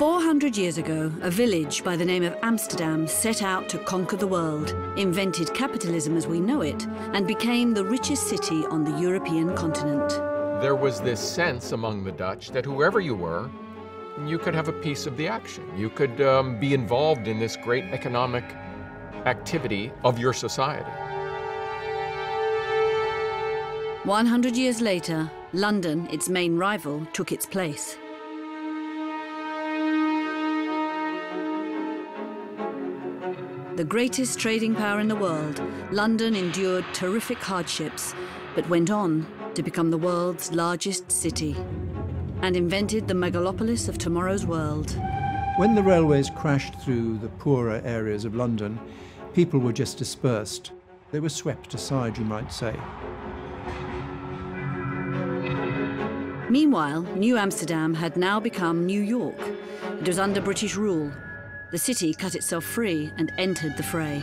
400 years ago, a village by the name of Amsterdam set out to conquer the world, invented capitalism as we know it, and became the richest city on the European continent. There was this sense among the Dutch that whoever you were, you could have a piece of the action. You could be involved in this great economic activity of your society. 100 years later, London, its main rival, took its place. The greatest trading power in the world, London endured terrific hardships, but went on to become the world's largest city and invented the megalopolis of tomorrow's world. When the railways crashed through the poorer areas of London, people were just dispersed. They were swept aside, you might say. Meanwhile, New Amsterdam had now become New York. It was under British rule. The city cut itself free and entered the fray.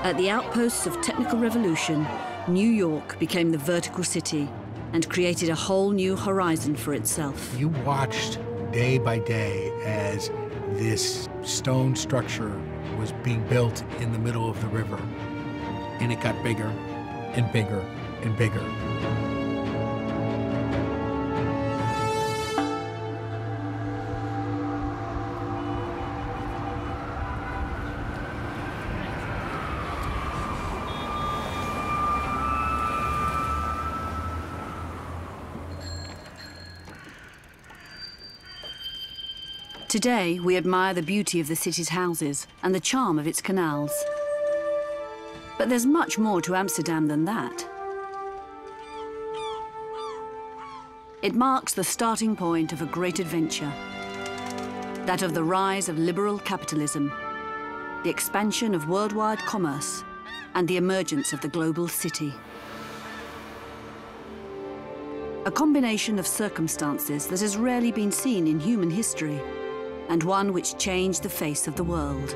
At the outposts of technical revolution, New York became the vertical city and created a whole new horizon for itself. You watched day by day as this stone structure was being built in the middle of the river, and it got bigger and bigger and bigger. Today, we admire the beauty of the city's houses and the charm of its canals. But there's much more to Amsterdam than that. It marks the starting point of a great adventure, that of the rise of liberal capitalism, the expansion of worldwide commerce, and the emergence of the global city. A combination of circumstances that has rarely been seen in human history, and one which changed the face of the world.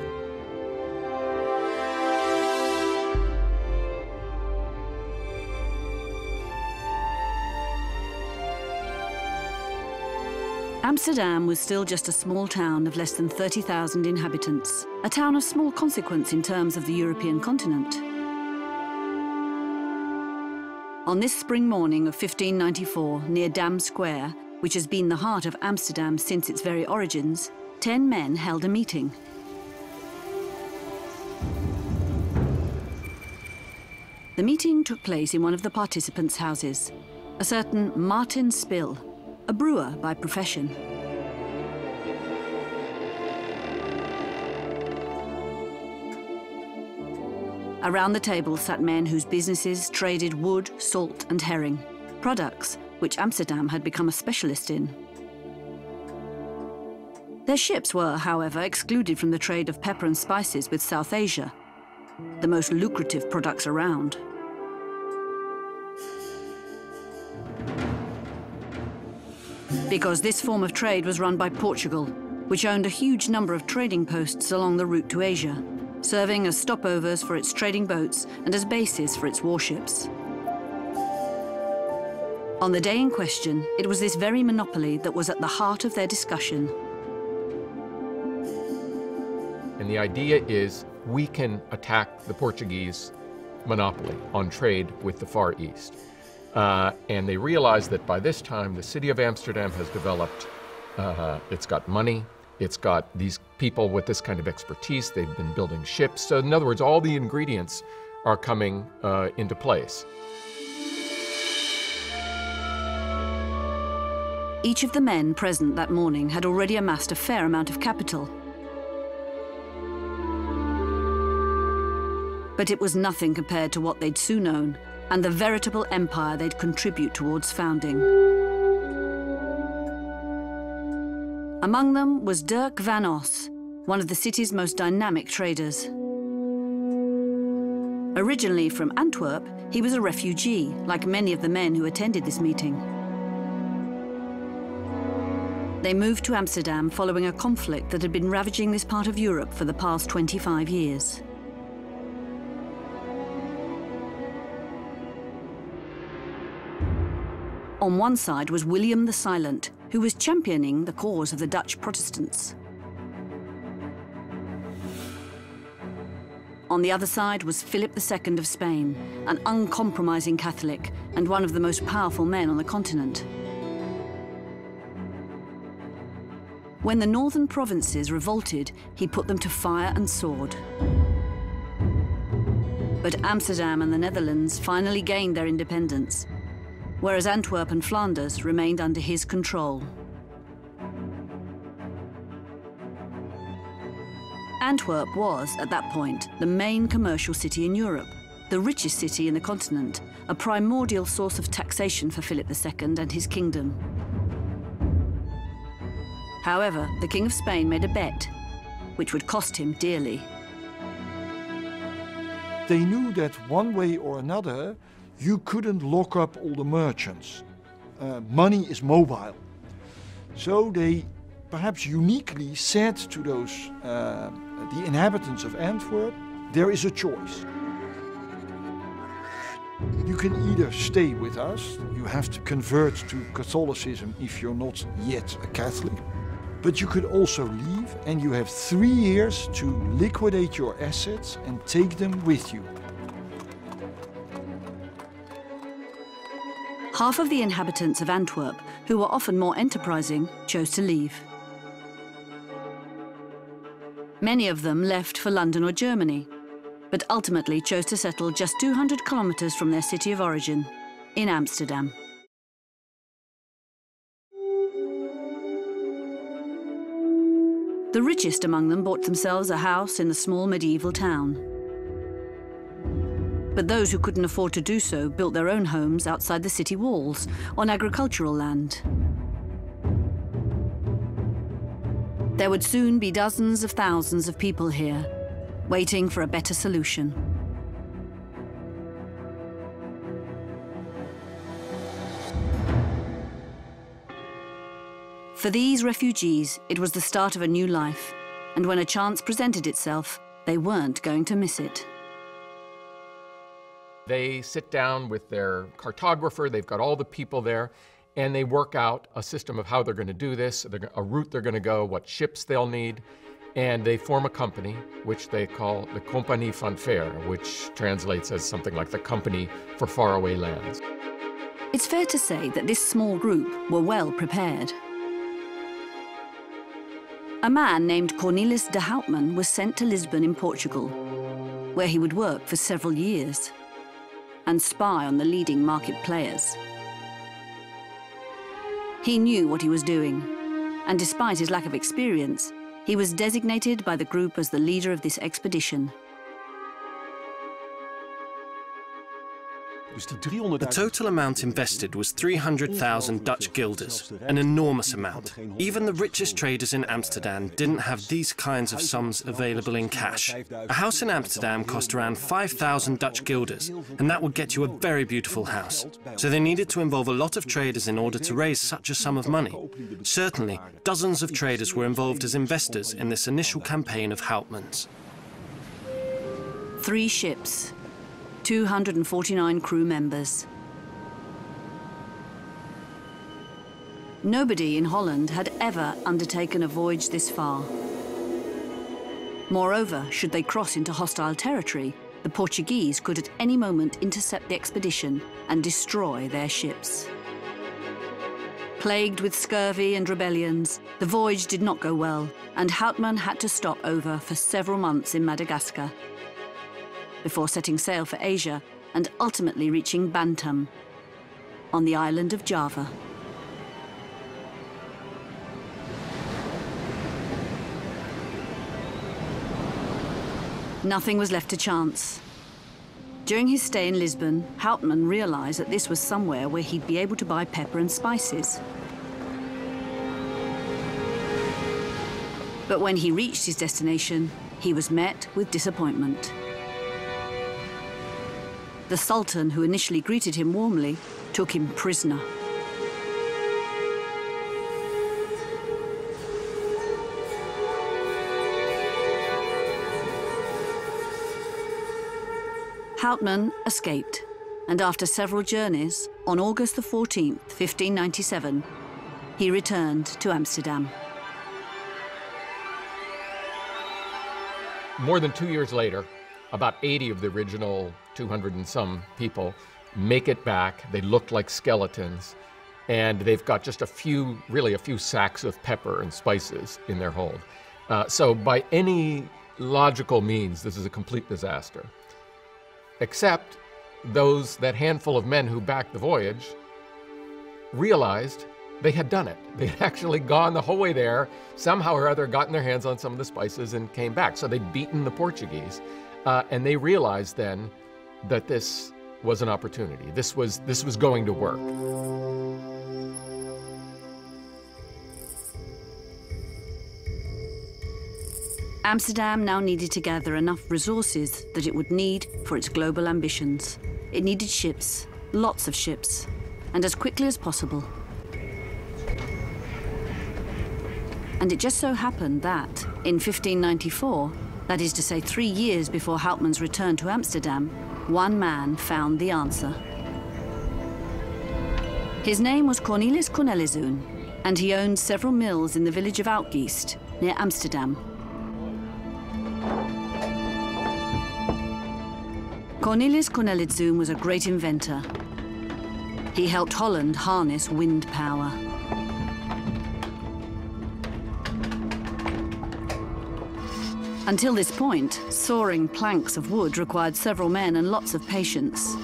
Amsterdam was still just a small town of less than 30,000 inhabitants, a town of small consequence in terms of the European continent. On this spring morning of 1594, near Dam Square, which has been the heart of Amsterdam since its very origins, 10 men held a meeting. The meeting took place in one of the participants' houses, a certain Martin Spil, a brewer by profession. Around the table sat men whose businesses traded wood, salt, and herring, products which Amsterdam had become a specialist in. Their ships were, however, excluded from the trade of pepper and spices with South Asia, the most lucrative products around. Because this form of trade was run by Portugal, which owned a huge number of trading posts along the route to Asia, serving as stopovers for its trading boats and as bases for its warships. On the day in question, it was this very monopoly that was at the heart of their discussion. And the idea is we can attack the Portuguese monopoly on trade with the Far East. And they realized that by this time, the city of Amsterdam has developed, it's got money, it's got these people with this kind of expertise, they've been building ships. So in other words, all the ingredients are coming into place. Each of the men present that morning had already amassed a fair amount of capital. But it was nothing compared to what they'd soon own and the veritable empire they'd contribute towards founding. Among them was Dirk van Os, one of the city's most dynamic traders. Originally from Antwerp, he was a refugee, like many of the men who attended this meeting. They moved to Amsterdam following a conflict that had been ravaging this part of Europe for the past 25 years. On one side was William the Silent, who was championing the cause of the Dutch Protestants. On the other side was Philip II of Spain, an uncompromising Catholic and one of the most powerful men on the continent. When the northern provinces revolted, he put them to fire and sword. But Amsterdam and the Netherlands finally gained their independence, whereas Antwerp and Flanders remained under his control. Antwerp was, at that point, the main commercial city in Europe, the richest city in the continent, a primordial source of taxation for Philip II and his kingdom. However, the King of Spain made a bet, which would cost him dearly. They knew that one way or another, you couldn't lock up all the merchants. Money is mobile. So they perhaps uniquely said to those, the inhabitants of Antwerp, there is a choice. You can either stay with us, you have to convert to Catholicism if you're not yet a Catholic, but you could also leave and you have 3 years to liquidate your assets and take them with you. Half of the inhabitants of Antwerp, who were often more enterprising, chose to leave. Many of them left for London or Germany, but ultimately chose to settle just 200 kilometers from their city of origin, in Amsterdam. The richest among them bought themselves a house in the small medieval town. But those who couldn't afford to do so built their own homes outside the city walls, on agricultural land. There would soon be dozens of thousands of people here, waiting for a better solution. For these refugees, it was the start of a new life, and when a chance presented itself, they weren't going to miss it. They sit down with their cartographer, they've got all the people there, and they work out a system of how they're going to do this, a route they're going to go, what ships they'll need, and they form a company, which they call the Compagnie van Ver, which translates as something like the Company for Faraway Lands. It's fair to say that this small group were well prepared. A man named Cornelis de Houtman was sent to Lisbon in Portugal, where he would work for several years and spy on the leading market players. He knew what he was doing, and despite his lack of experience, he was designated by the group as the leader of this expedition. The total amount invested was 300,000 Dutch guilders, an enormous amount. Even the richest traders in Amsterdam didn't have these kinds of sums available in cash. A house in Amsterdam cost around 5,000 Dutch guilders, and that would get you a very beautiful house. So they needed to involve a lot of traders in order to raise such a sum of money. Certainly, dozens of traders were involved as investors in this initial campaign of Houtman's. 3 ships. 249 crew members. Nobody in Holland had ever undertaken a voyage this far. Moreover, should they cross into hostile territory, the Portuguese could at any moment intercept the expedition and destroy their ships. Plagued with scurvy and rebellions, the voyage did not go well, and Houtman had to stop over for several months in Madagascar, before setting sail for Asia and ultimately reaching Bantam, on the island of Java. Nothing was left to chance. During his stay in Lisbon, Houtman realized that this was somewhere where he'd be able to buy pepper and spices. But when he reached his destination, he was met with disappointment. The Sultan, who initially greeted him warmly, took him prisoner. Houtman escaped, and after several journeys, on August the 14th, 1597, he returned to Amsterdam. More than 2 years later, about 80 of the original 200 and some people make it back. They look like skeletons, and they've got just a few sacks of pepper and spices in their hold. So by any logical means, this is a complete disaster. Except that handful of men who backed the voyage realized they had done it. They had actually gone the whole way there, somehow or other gotten their hands on some of the spices and came back. So they'd beaten the Portuguese. And they realized then that this was an opportunity. This was going to work. Amsterdam now needed to gather enough resources that it would need for its global ambitions. It needed ships, lots of ships, and as quickly as possible. And it just so happened that, in 1594, that is to say 3 years before Houtman's return to Amsterdam, one man found the answer. His name was Cornelis Corneliszoon, and he owned several mills in the village of Uitgeest, near Amsterdam. Cornelis Corneliszoon was a great inventor. He helped Holland harness wind power. Until this point, sawing planks of wood required several men and lots of patience.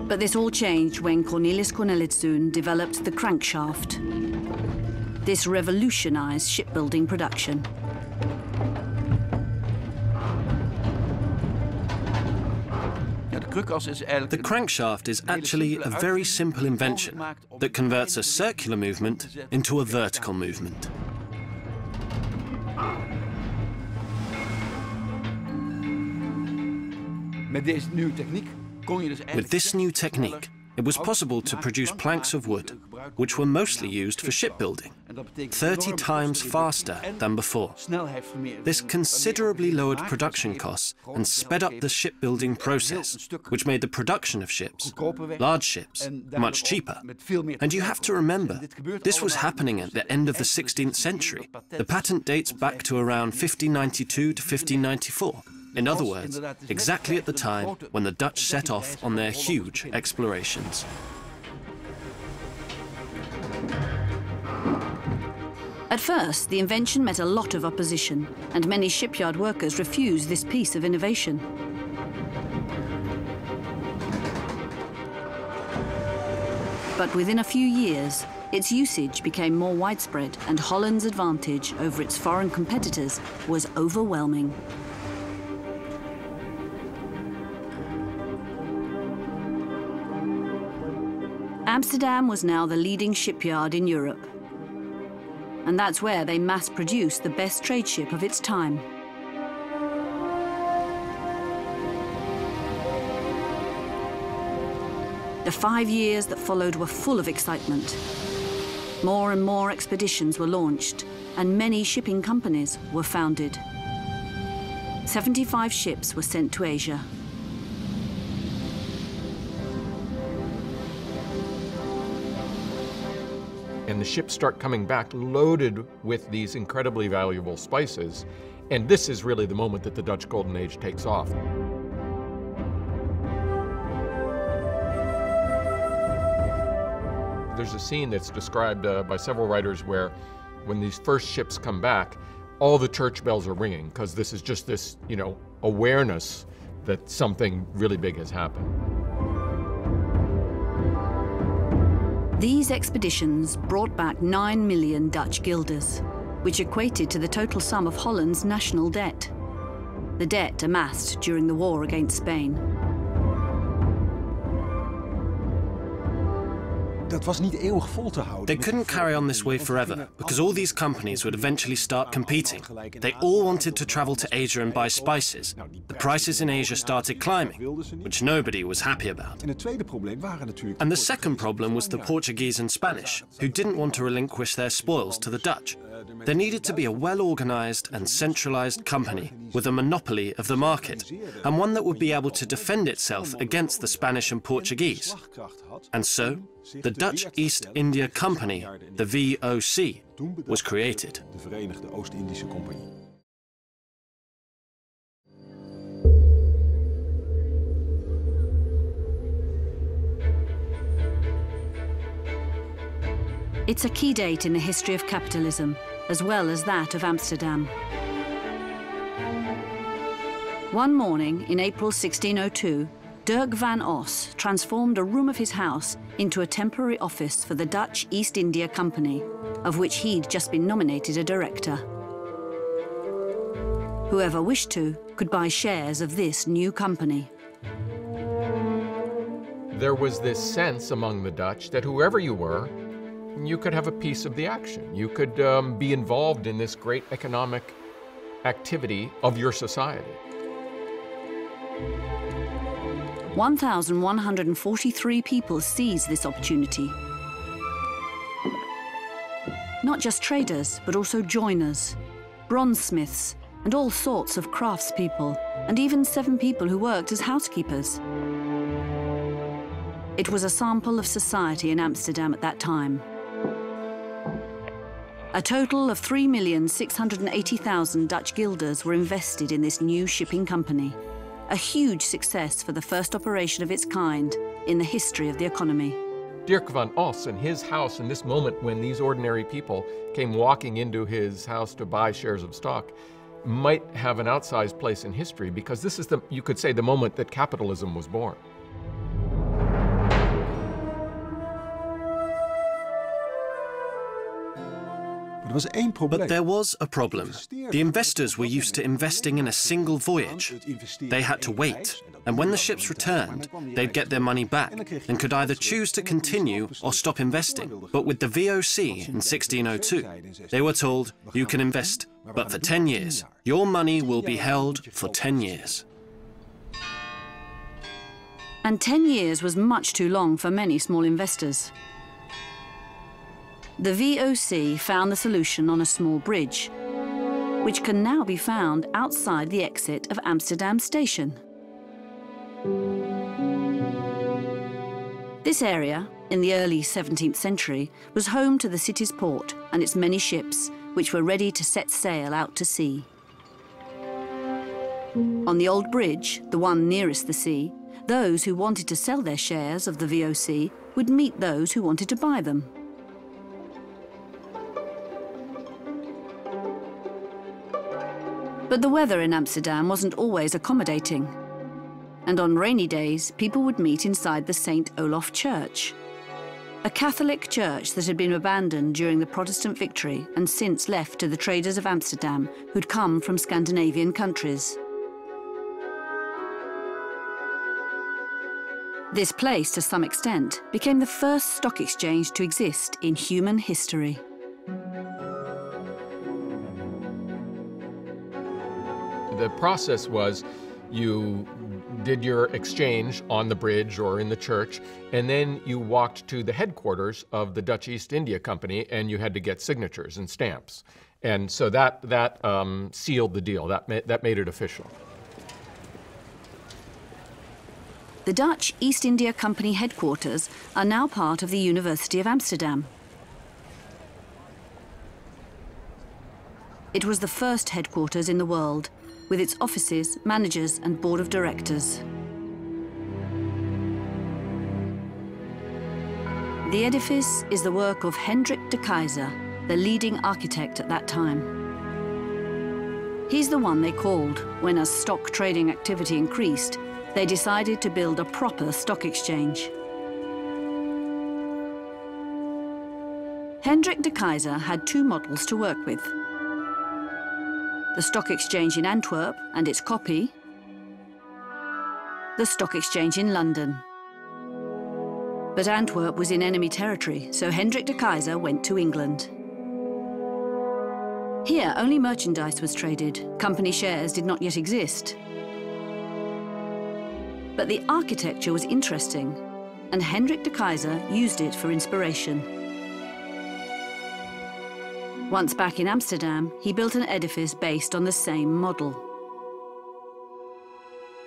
But this all changed when Cornelis Corneliszoon developed the crankshaft. This revolutionized shipbuilding production. The crankshaft is actually a very simple invention that converts a circular movement into a vertical movement. With this new technique, it was possible to produce planks of wood, which were mostly used for shipbuilding, 30 times faster than before. This considerably lowered production costs and sped up the shipbuilding process, which made the production of ships, large ships, much cheaper. And you have to remember, this was happening at the end of the 16th century. The patent dates back to around 1592 to 1594. In other words, exactly at the time when the Dutch set off on their huge explorations. At first, the invention met a lot of opposition, and many shipyard workers refused this piece of innovation. But within a few years, its usage became more widespread, and Holland's advantage over its foreign competitors was overwhelming. Amsterdam was now the leading shipyard in Europe. And that's where they mass-produced the best trade ship of its time. The 5 years that followed were full of excitement. More and more expeditions were launched, and many shipping companies were founded. 75 ships were sent to Asia. And the ships start coming back loaded with these incredibly valuable spices. And this is really the moment that the Dutch Golden Age takes off. There's a scene that's described by several writers where when these first ships come back, all the church bells are ringing because this is just this, awareness that something really big has happened. These expeditions brought back 9 million Dutch guilders, which equated to the total sum of Holland's national debt, the debt amassed during the war against Spain. They couldn't carry on this way forever, because all these companies would eventually start competing. They all wanted to travel to Asia and buy spices. The prices in Asia started climbing, which nobody was happy about. And the second problem was the Portuguese and Spanish, who didn't want to relinquish their spoils to the Dutch. There needed to be a well-organized and centralized company with a monopoly of the market, and one that would be able to defend itself against the Spanish and Portuguese. And so, the Dutch East India Company, the VOC, was created. It's a key date in the history of capitalism, as well as that of Amsterdam. One morning in April 1602, Dirk van Os transformed a room of his house into a temporary office for the Dutch East India Company, of which he'd just been nominated a director. Whoever wished to could buy shares of this new company. There was this sense among the Dutch that whoever you were, you could have a piece of the action. You could be involved in this great economic activity of your society. 1,143 people seized this opportunity. Not just traders, but also joiners, bronzesmiths, and all sorts of craftspeople, and even 7 people who worked as housekeepers. It was a sample of society in Amsterdam at that time. A total of 3,680,000 Dutch guilders were invested in this new shipping company, a huge success for the first operation of its kind in the history of the economy. Dirk van Os and his house in this moment when these ordinary people came walking into his house to buy shares of stock might have an outsized place in history because this is the, you could say, the moment that capitalism was born. But there was a problem. The investors were used to investing in a single voyage. They had to wait, and when the ships returned, they'd get their money back and could either choose to continue or stop investing. But with the VOC in 1602, they were told, you can invest, but for 10 years. Your money will be held for 10 years. And 10 years was much too long for many small investors. The VOC found the solution on a small bridge, which can now be found outside the exit of Amsterdam Station. This area, in the early 17th century, was home to the city's port and its many ships, which were ready to set sail out to sea. On the old bridge, the one nearest the sea, those who wanted to sell their shares of the VOC would meet those who wanted to buy them. But the weather in Amsterdam wasn't always accommodating. And on rainy days, people would meet inside the St. Olaf Church, a Catholic church that had been abandoned during the Protestant victory and since left to the traders of Amsterdam who'd come from Scandinavian countries. This place, to some extent, became the first stock exchange to exist in human history. The process was you did your exchange on the bridge or in the church, and then you walked to the headquarters of the Dutch East India Company and you had to get signatures and stamps. And so that sealed the deal, that made it official. The Dutch East India Company headquarters are now part of the University of Amsterdam. It was the first headquarters in the world, with its offices, managers, and board of directors. The edifice is the work of Hendrik de Keyser, the leading architect at that time. He's the one they called when, as stock trading activity increased, they decided to build a proper stock exchange. Hendrik de Keyser had 2 models to work with: the stock exchange in Antwerp and its copy, the stock exchange in London. But Antwerp was in enemy territory, so Hendrik de Keyser went to England. Here, only merchandise was traded. Company shares did not yet exist. But the architecture was interesting, and Hendrik de Keyser used it for inspiration. Once back in Amsterdam, he built an edifice based on the same model.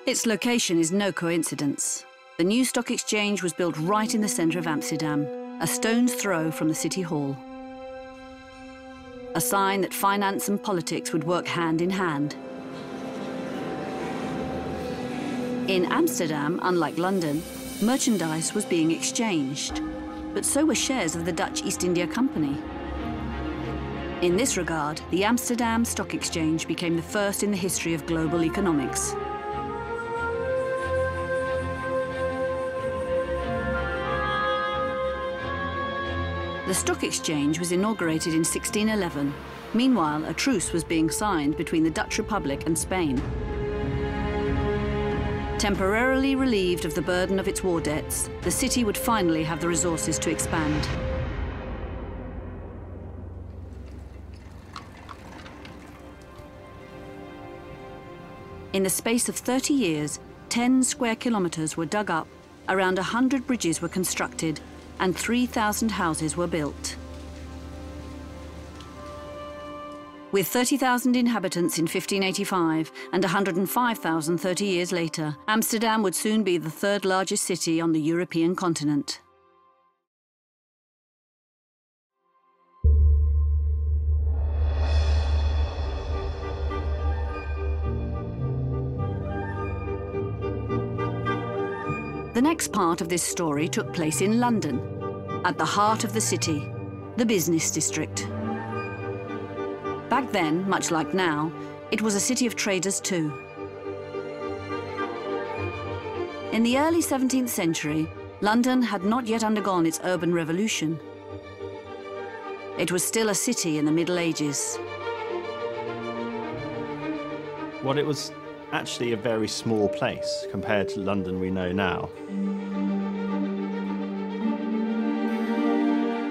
Its location is no coincidence. The new stock exchange was built right in the centre of Amsterdam, a stone's throw from the city hall. A sign that finance and politics would work hand in hand. In Amsterdam, unlike London, merchandise was being exchanged, but so were shares of the Dutch East India Company. In this regard, the Amsterdam Stock Exchange became the first in the history of global economics. The stock exchange was inaugurated in 1611. Meanwhile, a truce was being signed between the Dutch Republic and Spain. Temporarily relieved of the burden of its war debts, the city would finally have the resources to expand. In the space of 30 years, 10 square kilometres were dug up, around 100 bridges were constructed, and 3,000 houses were built. With 30,000 inhabitants in 1585 and 105,000 30 years later, Amsterdam would soon be the third largest city on the European continent. The next part of this story took place in London, at the heart of the city, the business district. Back then, much like now, it was a city of traders too. In the early 17th century, London had not yet undergone its urban revolution. It was still a city in the Middle Ages. Well, it was actually a very small place compared to London we know now.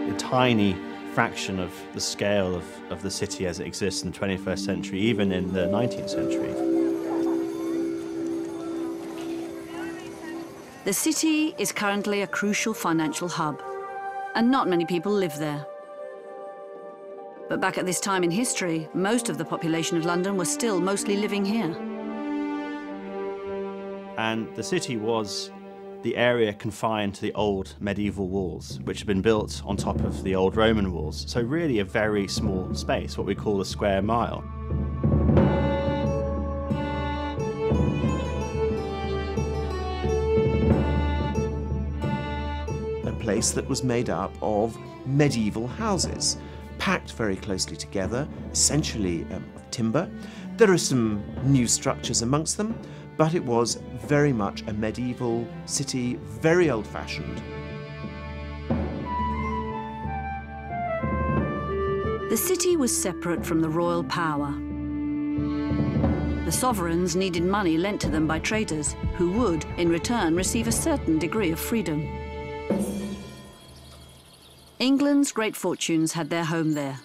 A tiny fraction of the scale of the city as it exists in the 21st century, even in the 19th century. The city is currently a crucial financial hub, and not many people live there. But back at this time in history, most of the population of London was still mostly living here. And the city was the area confined to the old medieval walls, which had been built on top of the old Roman walls. So really a very small space, what we call a square mile. A place that was made up of medieval houses, packed very closely together, essentially of timber. There are some new structures amongst them, but it was very much a medieval city, very old-fashioned. The city was separate from the royal power. The sovereigns needed money lent to them by traders, who would, in return, receive a certain degree of freedom. England's great fortunes had their home there.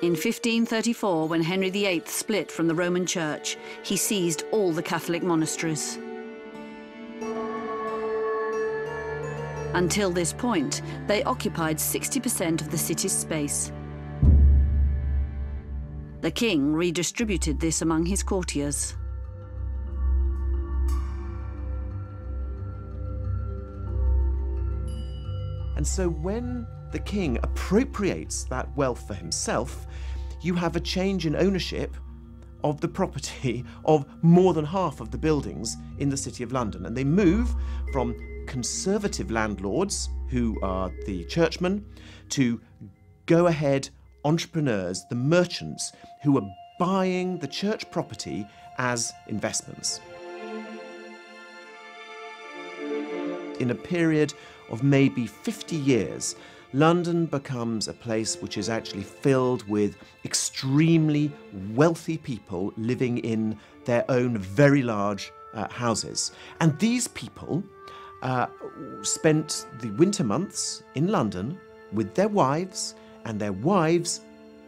In 1534, when Henry VIII split from the Roman Church, he seized all the Catholic monasteries. Until this point, they occupied 60% of the city's space. The king redistributed this among his courtiers. And so when the king appropriates that wealth for himself, you have a change in ownership of the property of more than half of the buildings in the City of London. And they move from conservative landlords, who are the churchmen, to go-ahead entrepreneurs, the merchants, who are buying the church property as investments. In a period of maybe 50 years, London becomes a place which is actually filled with extremely wealthy people living in their own very large houses. And these people spent the winter months in London with their wives, and their wives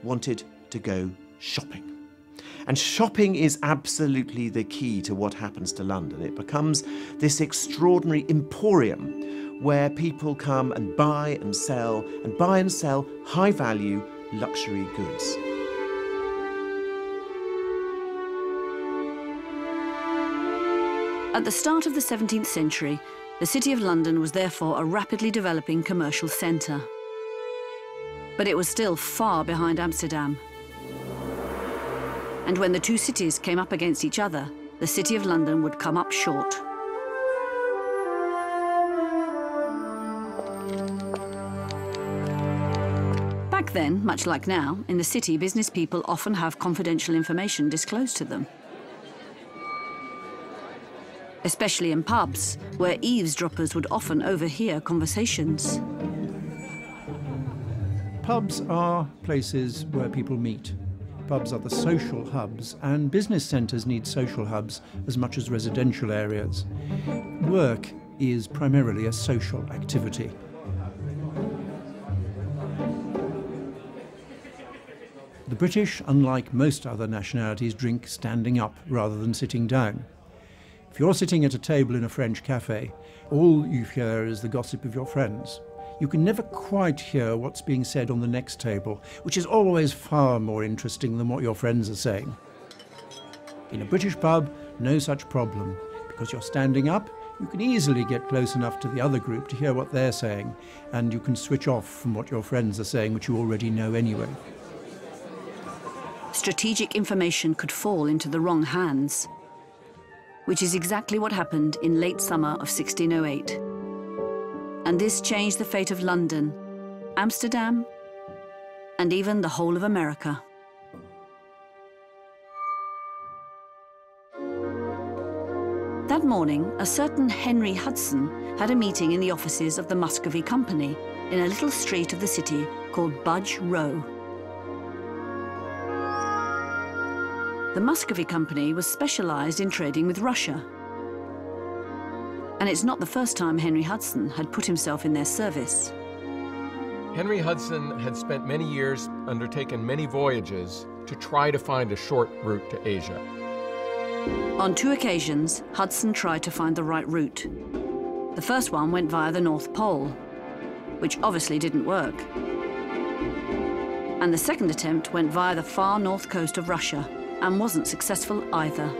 wanted to go shopping. And shopping is absolutely the key to what happens to London. It becomes this extraordinary emporium where people come and buy and sell high-value luxury goods. At the start of the 17th century, the City of London was therefore a rapidly developing commercial centre. But it was still far behind Amsterdam. And when the two cities came up against each other, the City of London would come up short. Back then, much like now, in the city, business people often have confidential information disclosed to them. Especially in pubs, where eavesdroppers would often overhear conversations. Pubs are places where people meet. Pubs are the social hubs, and business centres need social hubs as much as residential areas. Work is primarily a social activity. The British, unlike most other nationalities, drink standing up rather than sitting down. If you're sitting at a table in a French cafe, all you hear is the gossip of your friends. You can never quite hear what's being said on the next table, which is always far more interesting than what your friends are saying. In a British pub, no such problem. Because you're standing up, you can easily get close enough to the other group to hear what they're saying, and you can switch off from what your friends are saying, which you already know anyway. Strategic information could fall into the wrong hands, which is exactly what happened in late summer of 1608. And this changed the fate of London, Amsterdam, and even the whole of America. That morning, a certain Henry Hudson had a meeting in the offices of the Muscovy Company in a little street of the city called Budge Row. The Muscovy Company was specialised in trading with Russia. And it's not the first time Henry Hudson had put himself in their service. Henry Hudson had spent many years, undertaken many voyages to try to find a short route to Asia. On 2 occasions, Hudson tried to find the right route. The first one went via the North Pole, which obviously didn't work. And the second attempt went via the far north coast of Russia, and wasn't successful either.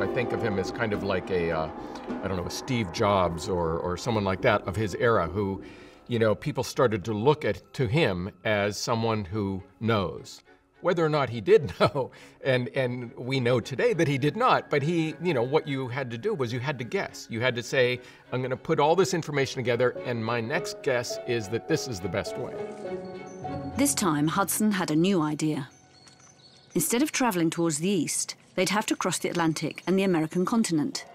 I think of him as kind of like a, I don't know, a Steve Jobs or someone like that of his era who, you know, people started to look to him as someone who knows. Whether or not he did know, and we know today that he did not, but he, you know, what you had to do was you had to guess. You had to say, I'm going to put all this information together, and my next guess is that this is the best way. This time, Hudson had a new idea. Instead of traveling towards the east, they'd have to cross the Atlantic and the American continent.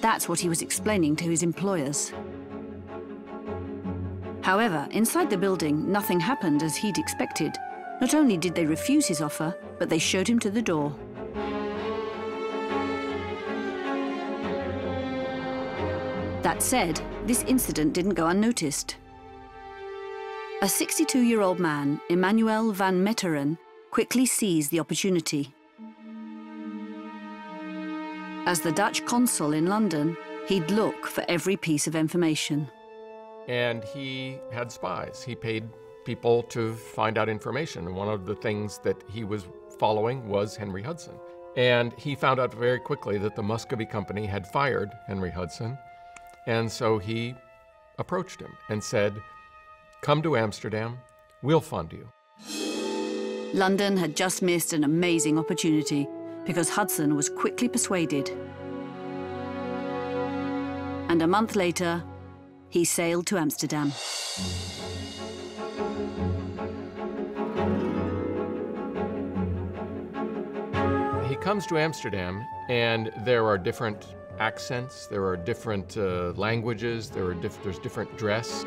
That's what he was explaining to his employers. However, inside the building, nothing happened as he'd expected. Not only did they refuse his offer, but they showed him to the door. That said, this incident didn't go unnoticed. A 62-year-old man, Emmanuel van Meteren, quickly seized the opportunity. As the Dutch consul in London, he'd look for every piece of information. And he had spies. He paid people to find out information. And one of the things that he was following was Henry Hudson. And he found out very quickly that the Muscovy Company had fired Henry Hudson. And so he approached him and said, come to Amsterdam, we'll fund you. London had just missed an amazing opportunity because Hudson was quickly persuaded. And a month later, he sailed to Amsterdam. He comes to Amsterdam, and there are different accents, there are different languages, there's different dress.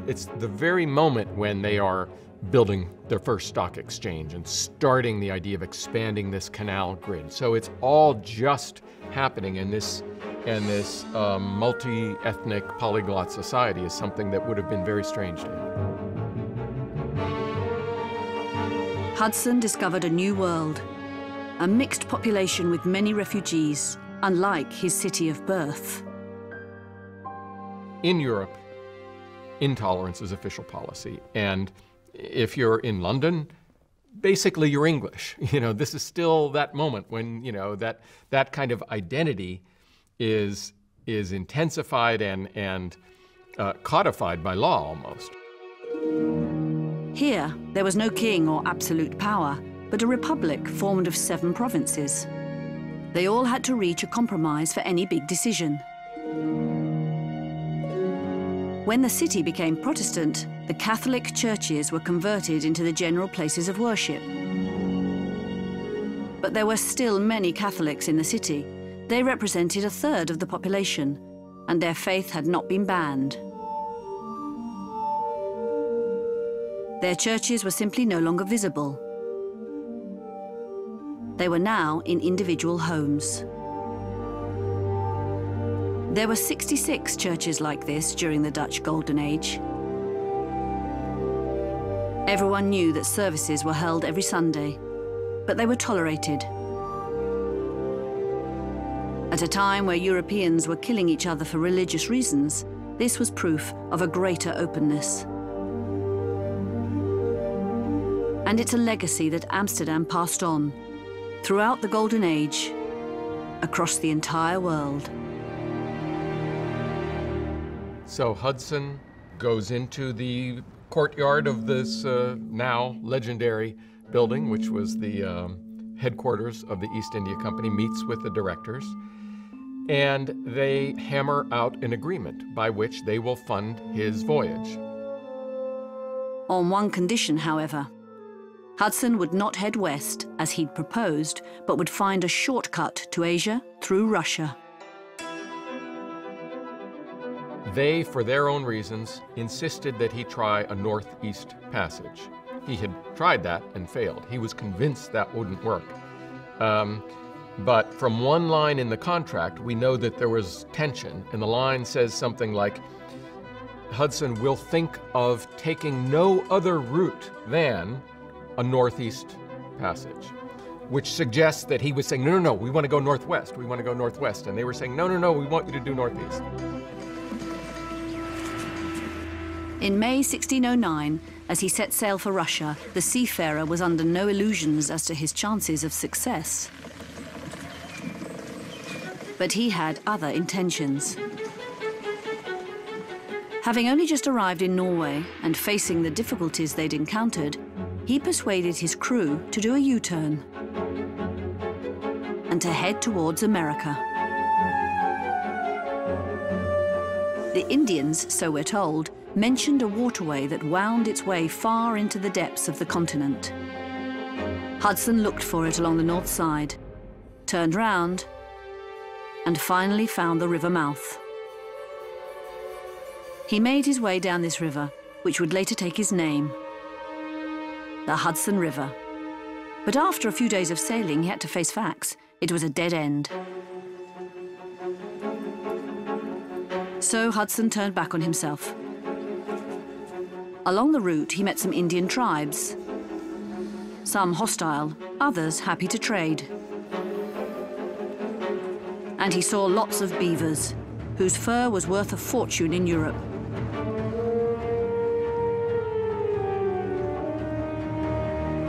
It's the very moment when they are building their first stock exchange and starting the idea of expanding this canal grid. So it's all just happening, and this multi-ethnic polyglot society is something that would have been very strange to him. Hudson discovered a new world, a mixed population with many refugees, unlike his city of birth. In Europe, intolerance is official policy. And if you're in London, basically you're English. This is still that moment when, that kind of identity is intensified and codified by law almost. Here, there was no king or absolute power, but a republic formed of 7 provinces. They all had to reach a compromise for any big decision. When the city became Protestant, the Catholic churches were converted into the general places of worship. But there were still many Catholics in the city. They represented 1/3 of the population, and their faith had not been banned. Their churches were simply no longer visible. They were now in individual homes. There were 66 churches like this during the Dutch Golden Age. Everyone knew that services were held every Sunday, but they were tolerated. At a time where Europeans were killing each other for religious reasons, this was proof of a greater openness. And it's a legacy that Amsterdam passed on throughout the Golden Age, across the entire world. So Hudson goes into the courtyard of this now legendary building, which was the headquarters of the East India Company, meets with the directors, and they hammer out an agreement by which they will fund his voyage. On one condition, however. Hudson would not head west, as he'd proposed, but would find a shortcut to Asia through Russia. They, for their own reasons, insisted that he try a northeast passage. He had tried that and failed. He was convinced that wouldn't work. But from one line in the contract, we know that there was tension, and the line says something like, Hudson will think of taking no other route than a northeast passage, which suggests that he was saying, no, we want to go northwest, we want to go northwest. And they were saying, no, we want you to do northeast. In May 1609, as he set sail for Russia, the seafarer was under no illusions as to his chances of success. But he had other intentions. Having only just arrived in Norway and facing the difficulties they'd encountered, he persuaded his crew to do a U-turn and to head towards America. The Indians, so we're told, mentioned a waterway that wound its way far into the depths of the continent. Hudson looked for it along the north side, turned round, and finally found the river mouth. He made his way down this river, which would later take his name, the Hudson River. But after a few days of sailing, he had to face facts. It was a dead end. So Hudson turned back on himself. Along the route, he met some Indian tribes, some hostile, others happy to trade. And he saw lots of beavers, whose fur was worth a fortune in Europe.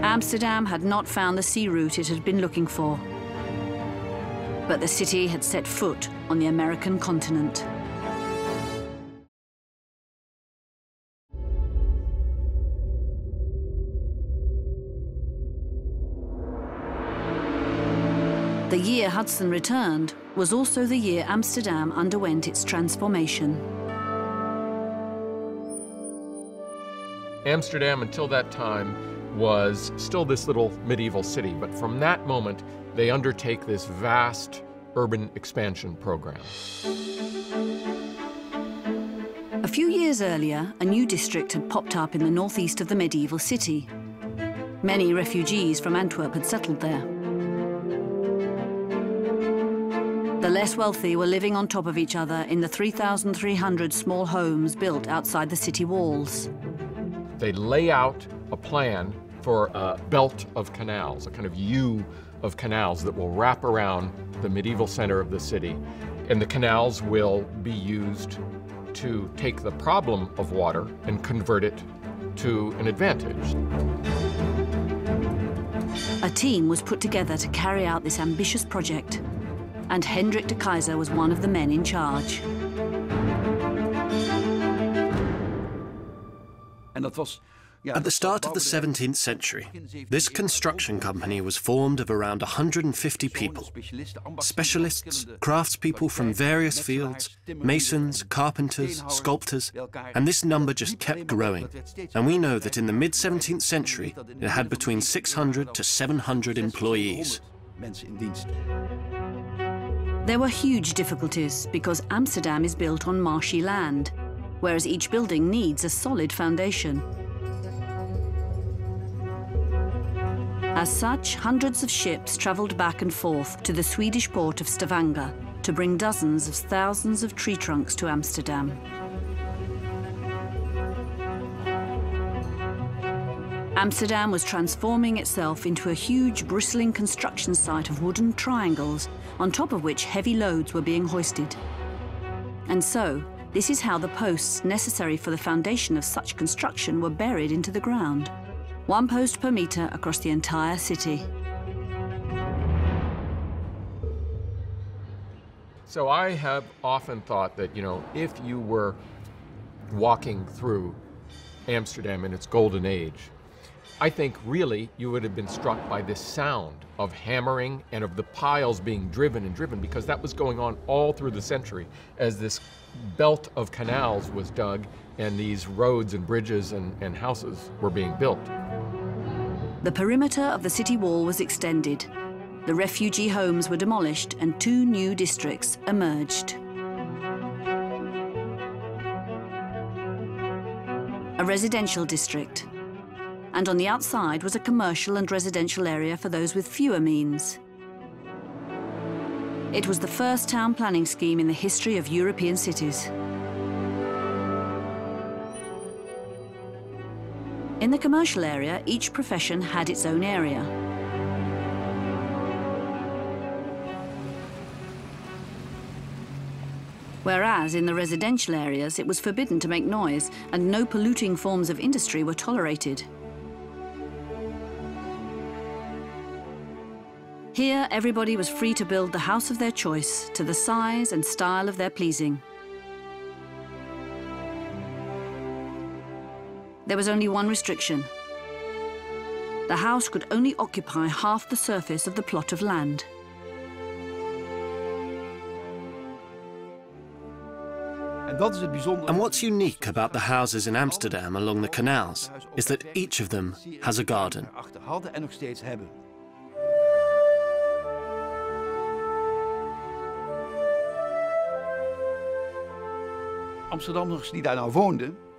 Amsterdam had not found the sea route it had been looking for, but the city had set foot on the American continent. The year Hudson returned was also the year Amsterdam underwent its transformation. Amsterdam, until that time, was still this little medieval city, but from that moment, they undertake this vast urban expansion program. A few years earlier, a new district had popped up in the northeast of the medieval city. Many refugees from Antwerp had settled there. The less wealthy were living on top of each other in the 3,300 small homes built outside the city walls. They lay out a plan for a belt of canals, a kind of U of canals that will wrap around the medieval center of the city. And the canals will be used to take the problem of water and convert it to an advantage. A team was put together to carry out this ambitious project, and Hendrik de Keyser was one of the men in charge. At the start of the 17th century, this construction company was formed of around 150 people. Specialists, craftspeople from various fields, masons, carpenters, sculptors, and this number just kept growing. And we know that in the mid-17th century, it had between 600 to 700 employees. There were huge difficulties because Amsterdam is built on marshy land, whereas each building needs a solid foundation. As such, hundreds of ships travelled back and forth to the Swedish port of Stavanger to bring dozens of thousands of tree trunks to Amsterdam. Amsterdam was transforming itself into a huge, bristling construction site of wooden triangles, on top of which heavy loads were being hoisted. And so, this is how the posts necessary for the foundation of such construction were buried into the ground. 1 post per meter across the entire city. So I have often thought that, if you were walking through Amsterdam in its golden age, I think really you would have been struck by this sound of hammering and of the piles being driven and driven, because that was going on all through the century as this belt of canals was dug and these roads and bridges and houses were being built. The perimeter of the city wall was extended. The refugee homes were demolished and 2 new districts emerged. A residential district. And on the outside was a commercial and residential area for those with fewer means. It was the first town planning scheme in the history of European cities. In the commercial area, each profession had its own area. Whereas in the residential areas, it was forbidden to make noise and no polluting forms of industry were tolerated. Here, everybody was free to build the house of their choice to the size and style of their pleasing. There was only one restriction. The house could only occupy half the surface of the plot of land. And what's unique about the houses in Amsterdam along the canals is that each of them has a garden.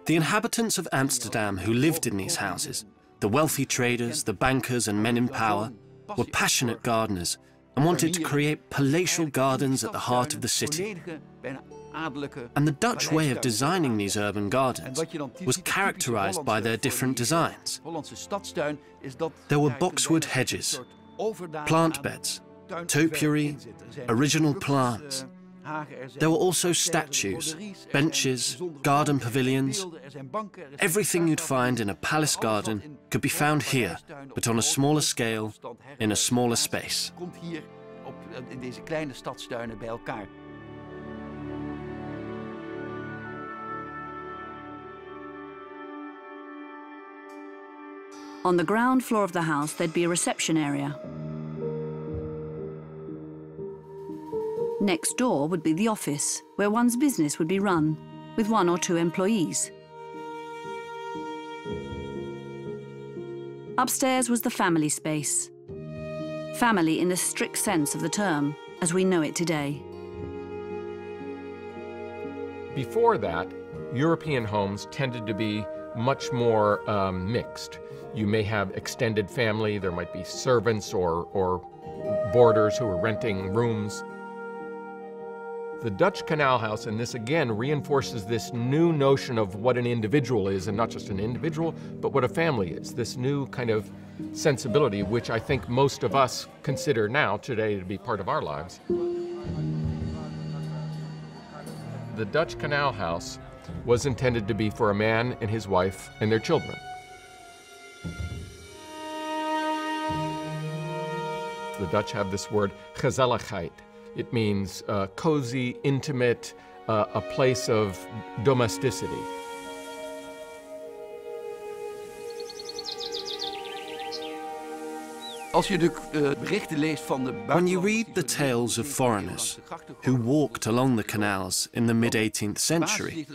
The inhabitants of Amsterdam who lived in these houses, the wealthy traders, the bankers and men in power, were passionate gardeners and wanted to create palatial gardens at the heart of the city. And the Dutch way of designing these urban gardens was characterized by their different designs. There were boxwood hedges, plant beds, topiary, original plants. There were also statues, benches, garden pavilions. Everything you'd find in a palace garden could be found here, but on a smaller scale, in a smaller space. On the ground floor of the house, there'd be a reception area. Next door would be the office, where one's business would be run, with 1 or 2 employees. Upstairs was the family space. Family in the strict sense of the term, as we know it today. Before that, European homes tended to be much more mixed. You may have extended family, there might be servants or boarders who were renting rooms. The Dutch Canal House, and this again reinforces this new notion of what an individual is, and not just an individual, but what a family is. This new kind of sensibility, which I think most of us consider now, today, to be part of our lives. The Dutch Canal House was intended to be for a man and his wife and their children. The Dutch have this word, gezelligheid. It means cozy, intimate, a place of domesticity. When you read the tales of foreigners who walked along the canals in the mid-18th century,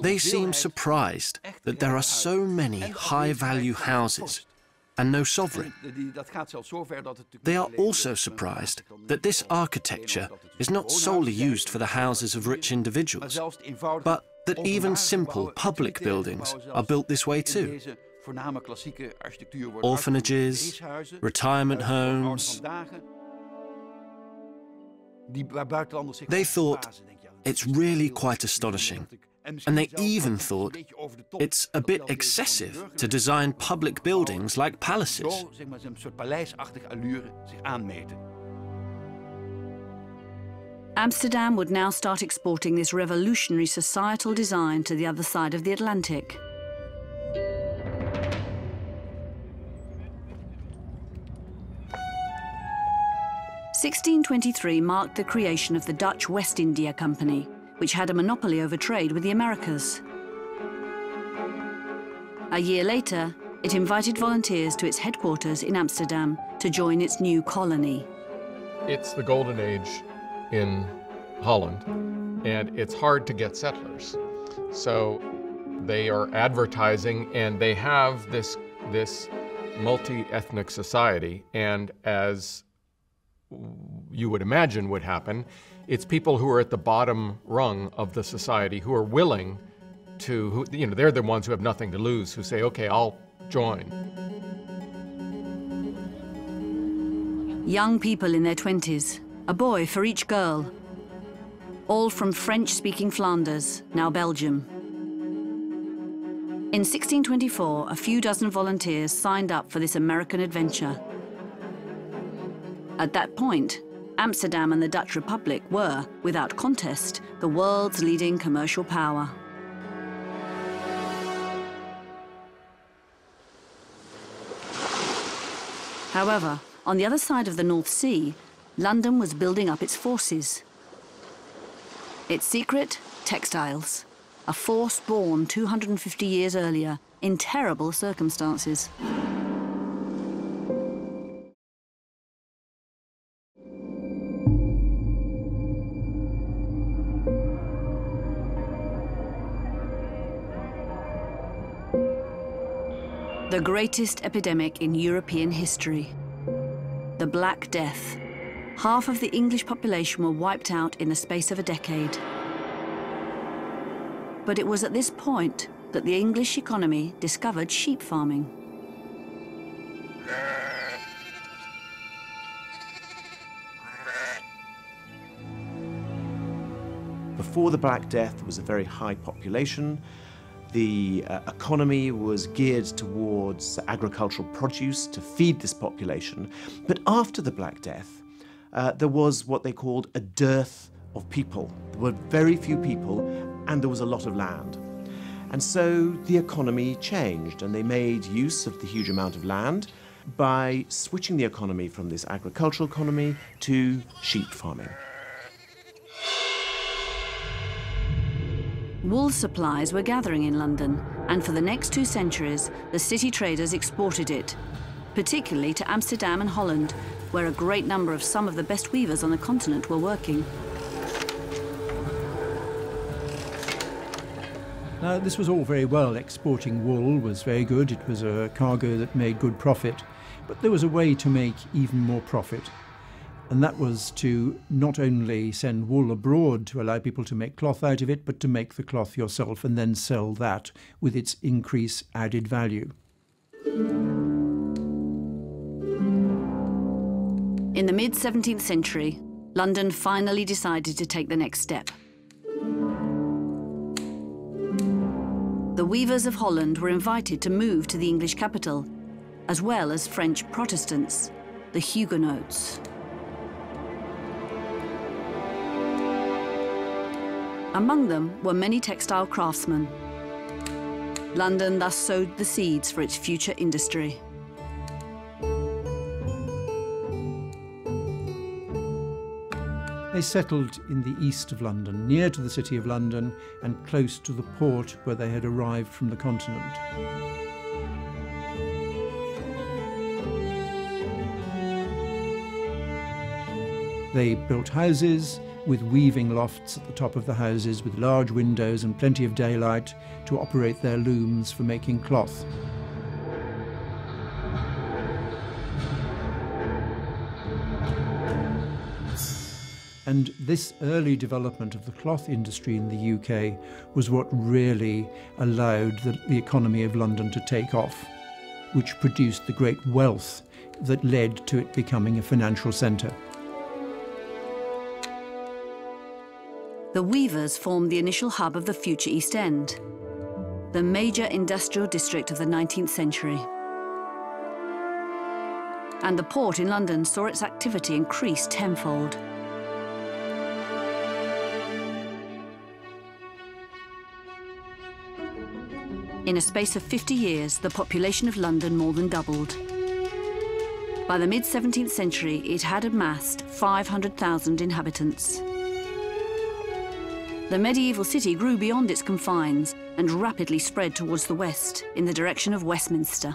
they seem surprised that there are so many high-value houses and no sovereign. They are also surprised that this architecture is not solely used for the houses of rich individuals, but that even simple public buildings are built this way too. Orphanages, retirement homes. They thought it's really quite astonishing. And they even thought it's a bit excessive to design public buildings like palaces. Amsterdam would now start exporting this revolutionary societal design to the other side of the Atlantic. (1623) marked the creation of the Dutch West India Company, which had a monopoly over trade with the Americas. A year later, it invited volunteers to its headquarters in Amsterdam to join its new colony. It's the golden age in Holland, and it's hard to get settlers. So they are advertising, and they have this multi-ethnic society, and as you would imagine would happen, it's people who are at the bottom rung of the society who are willing to, they're the ones who have nothing to lose, who say, okay, I'll join. Young people in their 20s, a boy for each girl, all from French-speaking Flanders, now Belgium. In 1624, a few dozen volunteers signed up for this American adventure. At that point, Amsterdam and the Dutch Republic were, without contest, the world's leading commercial power. However, on the other side of the North Sea, London was building up its forces. Its secret? Textiles. A force born 250 years earlier, in terrible circumstances. The greatest epidemic in European history. The Black Death. Half of the English population were wiped out in the space of a decade. But it was at this point that the English economy discovered sheep farming. Before the Black Death, there was a very high population. The economy was geared towards agricultural produce to feed this population. But after the Black Death, there was what they called a dearth of people. There were very few people, and there was a lot of land. And so the economy changed, and they made use of the huge amount of land by switching the economy from this agricultural economy to sheep farming. Wool supplies were gathering in London, and for the next 2 centuries, the city traders exported it, particularly to Amsterdam and Holland, where a great number of some of the best weavers on the continent were working. Now, this was all very well. Exporting wool was very good. It was a cargo that made good profit. But there was a way to make even more profit. And that was to not only send wool abroad to allow people to make cloth out of it, but to make the cloth yourself and then sell that with its increased added value. In the mid-17th century, London finally decided to take the next step. The weavers of Holland were invited to move to the English capital, as well as French Protestants, the Huguenots. Among them were many textile craftsmen. London thus sowed the seeds for its future industry. They settled in the east of London, near to the City of London and close to the port where they had arrived from the continent. They built houses with weaving lofts at the top of the houses with large windows and plenty of daylight to operate their looms for making cloth. And this early development of the cloth industry in the UK was what really allowed the economy of London to take off, which produced the great wealth that led to it becoming a financial centre. The weavers formed the initial hub of the future East End, the major industrial district of the 19th century. And the port in London saw its activity increase tenfold. In a space of 50 years, the population of London more than doubled. By the mid-17th century, it had amassed 500,000 inhabitants. The medieval city grew beyond its confines and rapidly spread towards the west in the direction of Westminster.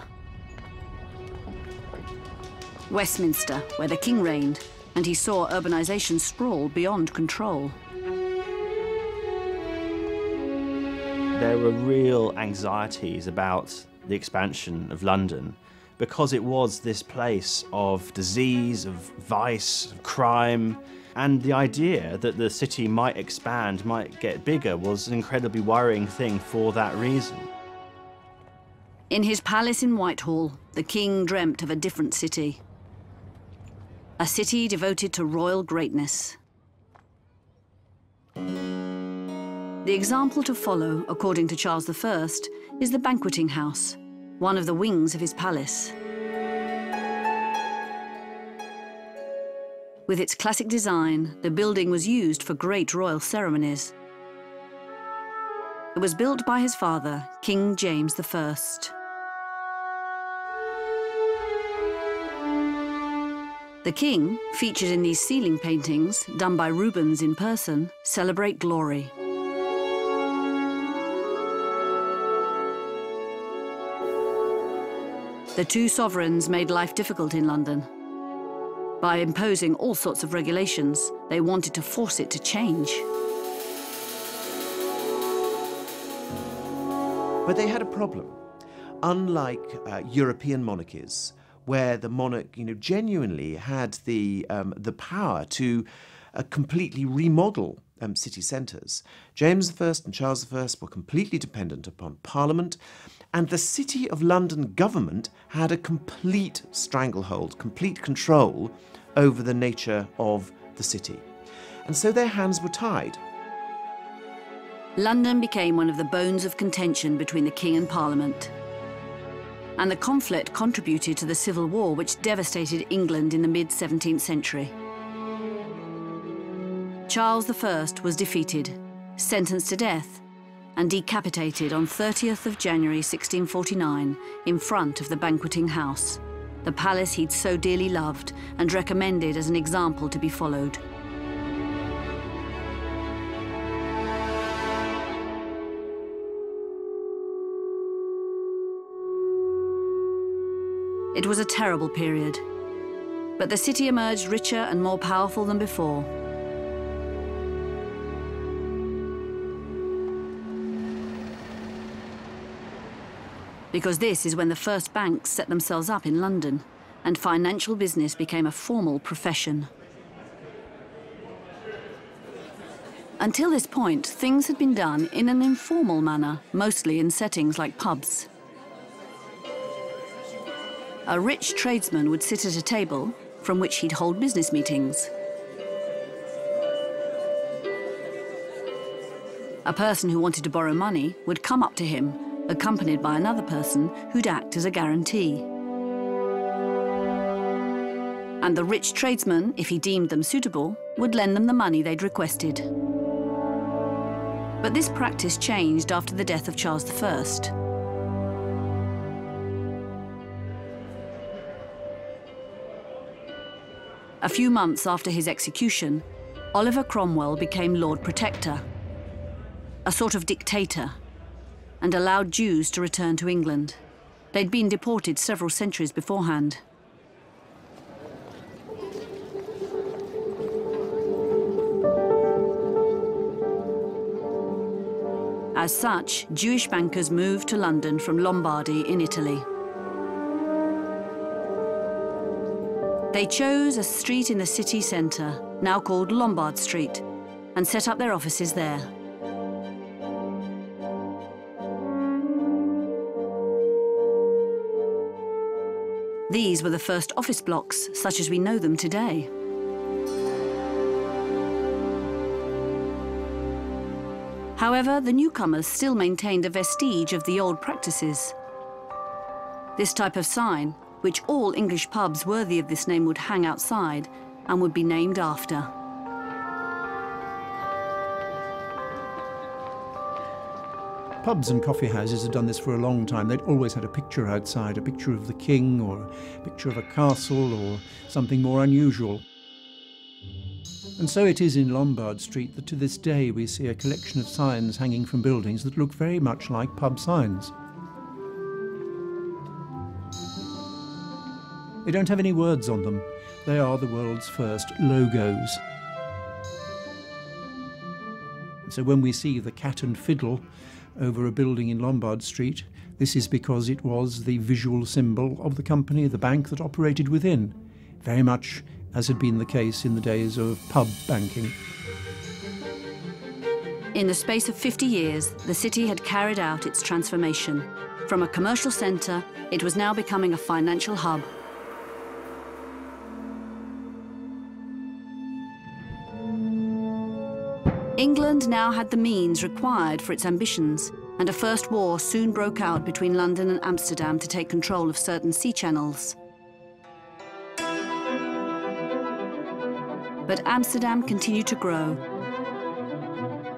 Westminster, where the king reigned, and he saw urbanisation sprawl beyond control. There were real anxieties about the expansion of London because it was this place of disease, of vice, of crime, and the idea that the city might expand, might get bigger, was an incredibly worrying thing for that reason. In his palace in Whitehall, the king dreamt of a different city. A city devoted to royal greatness. The example to follow, according to Charles I, is the Banqueting House, one of the wings of his palace. With its classic design, the building was used for great royal ceremonies. It was built by his father, King James I. The king, featured in these ceiling paintings, done by Rubens in person, celebrate glory. The two sovereigns made life difficult in London. By imposing all sorts of regulations, they wanted to force it to change. But they had a problem. Unlike European monarchies, where the monarch, genuinely had the power to completely remodel city centres, James I and Charles I were completely dependent upon Parliament, and the City of London government had a complete stranglehold, complete control over the nature of the city. And so their hands were tied. London became one of the bones of contention between the king and Parliament. And the conflict contributed to the Civil War, which devastated England in the mid-17th century. Charles I was defeated, sentenced to death, and decapitated on 30th of January 1649 in front of the Banqueting House, the palace he'd so dearly loved and recommended as an example to be followed. It was a terrible period, but the city emerged richer and more powerful than before. Because this is when the first banks set themselves up in London, and financial business became a formal profession. Until this point, things had been done in an informal manner, mostly in settings like pubs. A rich tradesman would sit at a table from which he'd hold business meetings. A person who wanted to borrow money would come up to him, accompanied by another person who'd act as a guarantee. And the rich tradesman, if he deemed them suitable, would lend them the money they'd requested. But this practice changed after the death of Charles I. A few months after his execution, Oliver Cromwell became Lord Protector, a sort of dictator, and allowed Jews to return to England. They'd been deported several centuries beforehand. As such, Jewish bankers moved to London from Lombardy in Italy. They chose a street in the city centre, now called Lombard Street, and set up their offices there. These were the first office blocks, such as we know them today. However, the newcomers still maintained a vestige of the old practices. This type of sign, which all English pubs worthy of this name would hang outside and would be named after. Pubs and coffee houses had done this for a long time. They'd always had a picture outside, a picture of the king or a picture of a castle or something more unusual. And so it is in Lombard Street that to this day we see a collection of signs hanging from buildings that look very much like pub signs. They don't have any words on them. They are the world's first logos. So when we see the cat and fiddle over a building in Lombard Street, this is because it was the visual symbol of the company, the bank that operated within, very much as had been the case in the days of pub banking. In the space of 50 years, the city had carried out its transformation. From a commercial centre, it was now becoming a financial hub. England now had the means required for its ambitions, and a first war soon broke out between London and Amsterdam to take control of certain sea channels. But Amsterdam continued to grow,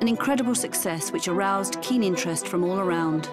an incredible success which aroused keen interest from all around.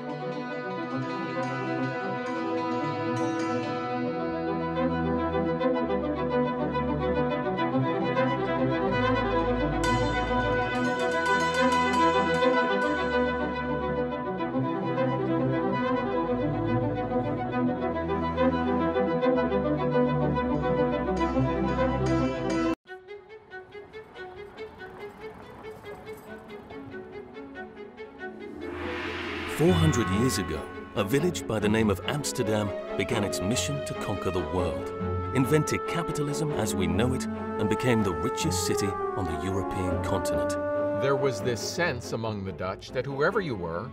Years ago, a village by the name of Amsterdam began its mission to conquer the world, invented capitalism as we know it, and became the richest city on the European continent. There was this sense among the Dutch that whoever you were,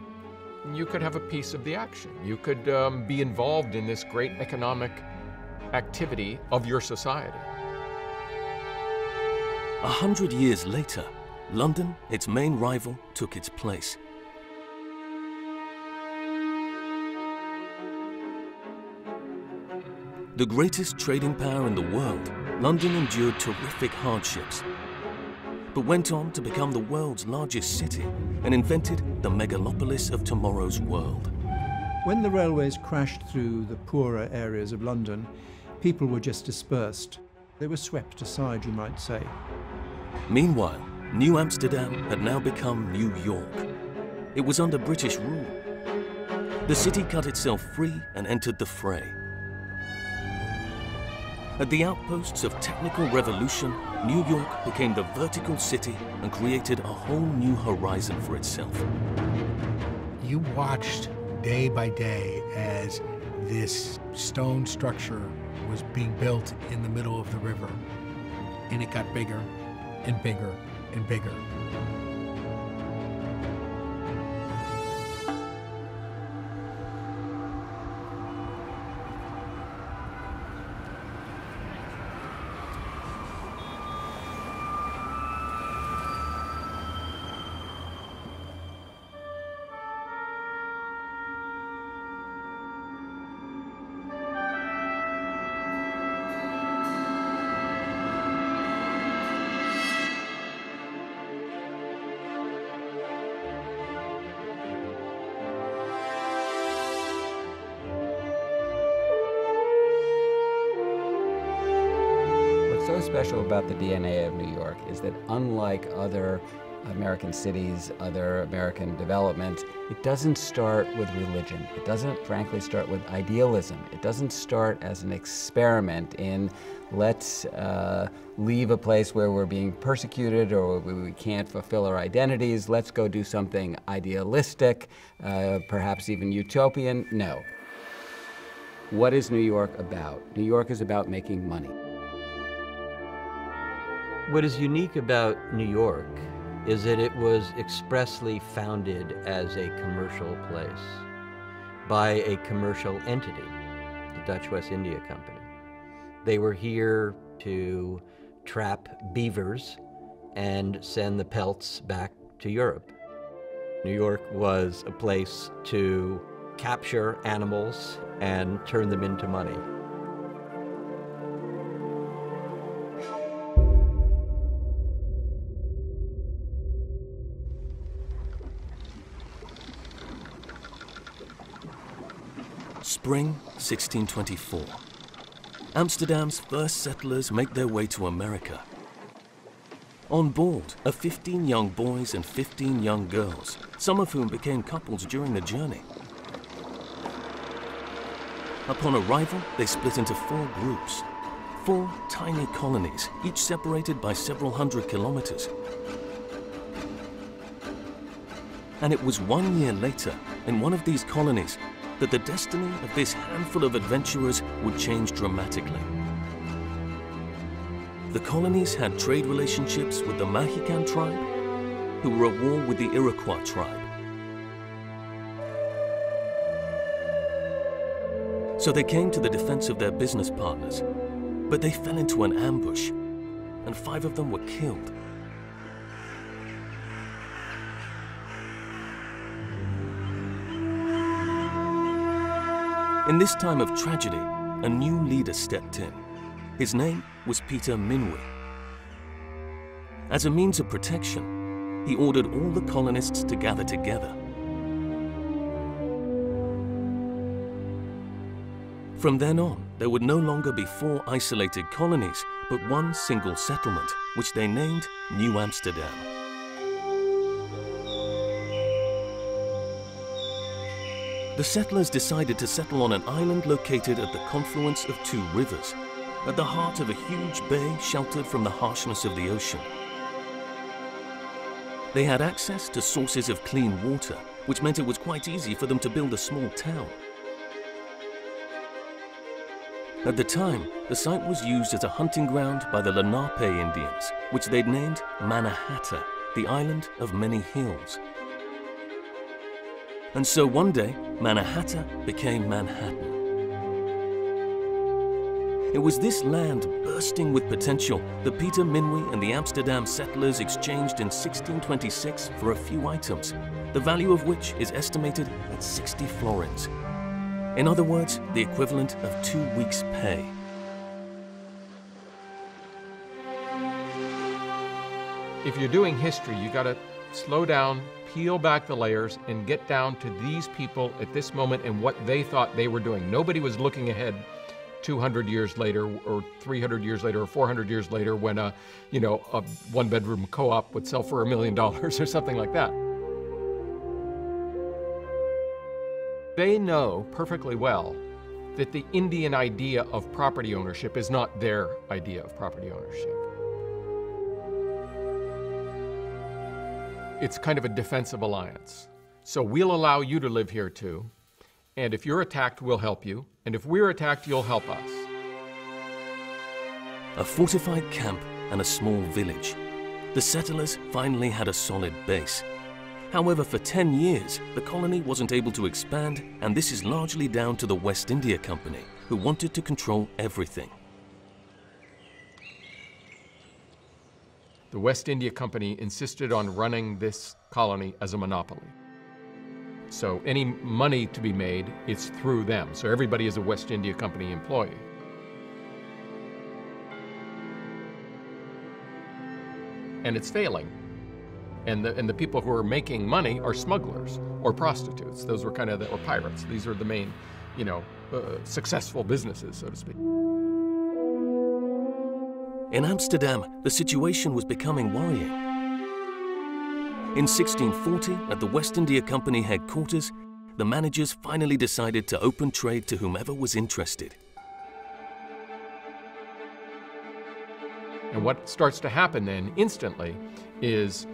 you could have a piece of the action. You could be involved in this great economic activity of your society. 100 years later, London, its main rival, took its place. The greatest trading power in the world, London endured terrific hardships, but went on to become the world's largest city and invented the megalopolis of tomorrow's world. When the railways crashed through the poorer areas of London, people were just dispersed. They were swept aside, you might say. Meanwhile, New Amsterdam had now become New York. It was under British rule. The city cut itself free and entered the fray. At the outposts of technical revolution, New York became the vertical city and created a whole new horizon for itself. You watched day by day as this stone structure was being built in the middle of the river, and it got bigger and bigger and bigger. special about the DNA of New York is that unlike other American cities, other American development, it doesn't start with religion. It doesn't, frankly, start with idealism. It doesn't start as an experiment in let's leave a place where we're being persecuted or we can't fulfill our identities. Let's go do something idealistic, perhaps even utopian. No. What is New York about? New York is about making money. What is unique about New York is that it was expressly founded as a commercial place by a commercial entity, the Dutch West India Company. They were here to trap beavers and send the pelts back to Europe. New York was a place to capture animals and turn them into money. Spring 1624. Amsterdam's first settlers make their way to America. On board are 15 young boys and 15 young girls, some of whom became couples during the journey. Upon arrival, they split into 4 groups, 4 tiny colonies, each separated by several hundred kilometers. And it was 1 year later, in one of these colonies, that the destiny of this handful of adventurers would change dramatically. The colonies had trade relationships with the Mahican tribe, who were at war with the Iroquois tribe. So they came to the defense of their business partners, but they fell into an ambush, and 5 of them were killed. In this time of tragedy, a new leader stepped in. His name was Peter Minuit. As a means of protection, he ordered all the colonists to gather together. From then on, there would no longer be 4 isolated colonies, but one single settlement, which they named New Amsterdam. The settlers decided to settle on an island located at the confluence of 2 rivers, at the heart of a huge bay sheltered from the harshness of the ocean. They had access to sources of clean water, which meant it was quite easy for them to build a small town. At the time, the site was used as a hunting ground by the Lenape Indians, which they'd named Mannahatta, the island of many hills. And so one day, Mannahatta became Manhattan. It was this land bursting with potential that Peter Minuit and the Amsterdam settlers exchanged in 1626 for a few items, the value of which is estimated at 60 florins. In other words, the equivalent of 2 weeks' pay. If you're doing history, you gotta slow down, peel back the layers, and get down to these people at this moment and what they thought they were doing. Nobody was looking ahead 200 years later, or 300 years later, or 400 years later, when a 1-bedroom co-op would sell for $1 million or something like that. They know perfectly well that the Indian idea of property ownership is not their idea of property ownership. It's kind of a defensive alliance. So we'll allow you to live here too, and if you're attacked, we'll help you, and if we're attacked, you'll help us. A fortified camp and a small village. The settlers finally had a solid base. However, for 10 years, the colony wasn't able to expand, and this is largely down to the West India Company, who wanted to control everything. The West India Company insisted on running this colony as a monopoly. So any money to be made, it's through them. So everybody is a West India Company employee. And it's failing. And the people who are making money are smugglers or prostitutes. Those were or pirates. These are the main, successful businesses, so to speak. In Amsterdam, the situation was becoming worrying. In 1640, at the West India Company headquarters, the managers finally decided to open trade to whomever was interested. And what starts to happen then instantly is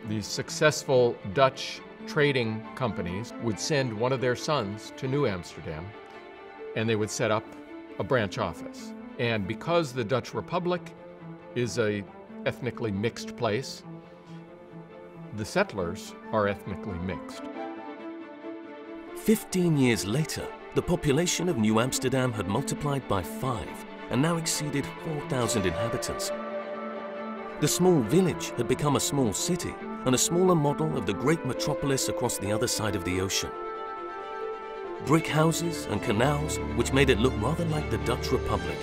these successful Dutch trading companies would send one of their sons to New Amsterdam, and they would set up a branch office. And because the Dutch Republic is a ethnically mixed place, the settlers are ethnically mixed. 15 years later, the population of New Amsterdam had multiplied by 5 and now exceeded 4,000 inhabitants. The small village had become a small city and a smaller model of the great metropolis across the other side of the ocean. Brick houses and canals, which made it look rather like the Dutch Republic.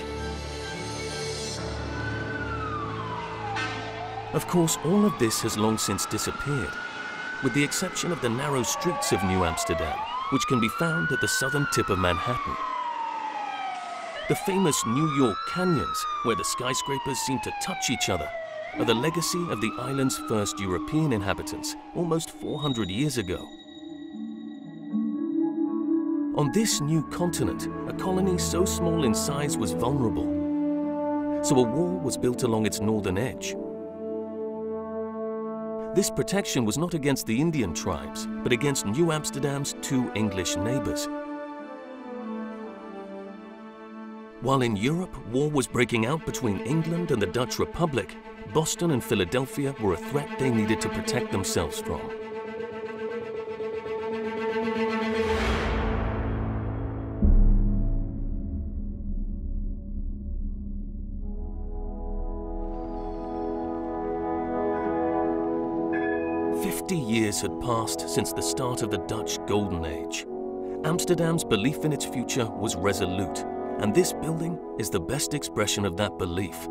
Of course, all of this has long since disappeared, with the exception of the narrow streets of New Amsterdam, which can be found at the southern tip of Manhattan. The famous New York canyons, where the skyscrapers seem to touch each other, are the legacy of the island's first European inhabitants, almost 400 years ago. On this new continent, a colony so small in size was vulnerable, so a wall was built along its northern edge. This protection was not against the Indian tribes, but against New Amsterdam's 2 English neighbors. While in Europe, war was breaking out between England and the Dutch Republic, Boston and Philadelphia were a threat they needed to protect themselves from. Years had passed since the start of the Dutch Golden Age. Amsterdam's belief in its future was resolute, and this building is the best expression of that belief.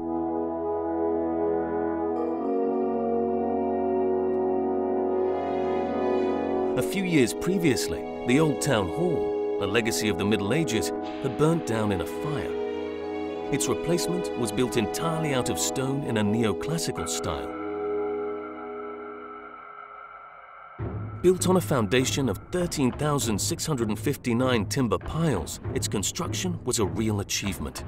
A few years previously, the Old Town Hall, a legacy of the Middle Ages, had burnt down in a fire. Its replacement was built entirely out of stone in a neoclassical style. Built on a foundation of 13,659 timber piles, its construction was a real achievement.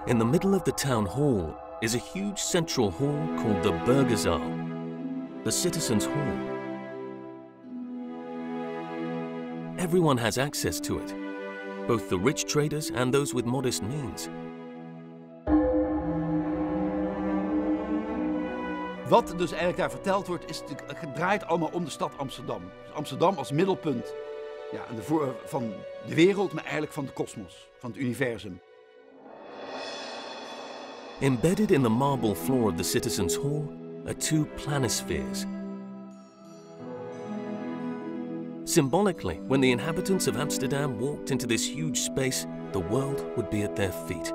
In the middle of the town hall is a huge central hall called the Burgerzaal, the Citizens' Hall. Everyone has access to it, both the rich traders and those with modest means. Wat dus eigenlijk daar verteld wordt, is natuurlijk, het draait allemaal om de stad Amsterdam. Dus Amsterdam als middelpunt van de wereld, maar eigenlijk van de kosmos, van het universum. Embedded in the marble floor of the Citizens' Hall are 2 planispheres. Symbolically, when the inhabitants of Amsterdam walked into this huge space, the world would be at their feet.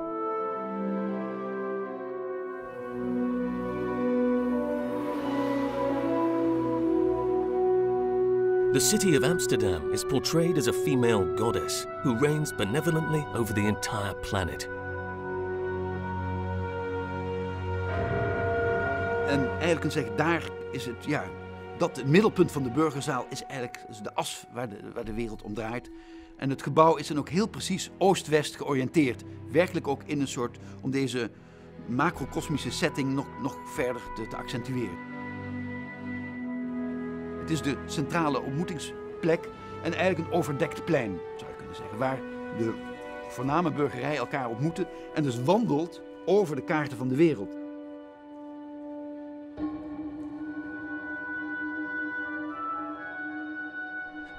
The city of Amsterdam is portrayed as a female goddess who reigns benevolently over the entire planet. En eigenlijk kun je zeggen, daar is het, dat het middelpunt van de Burgerzaal is eigenlijk de as waar de wereld om draait. En het gebouw is dan ook heel precies oost-west georiënteerd. Werkelijk ook in een soort, om deze macrokosmische setting nog verder te accentueren. Het is de centrale ontmoetingsplek en eigenlijk een overdekt plein, zou je kunnen zeggen. Waar de voorname burgerij elkaar ontmoeten en dus wandelt over de kaarten van de wereld.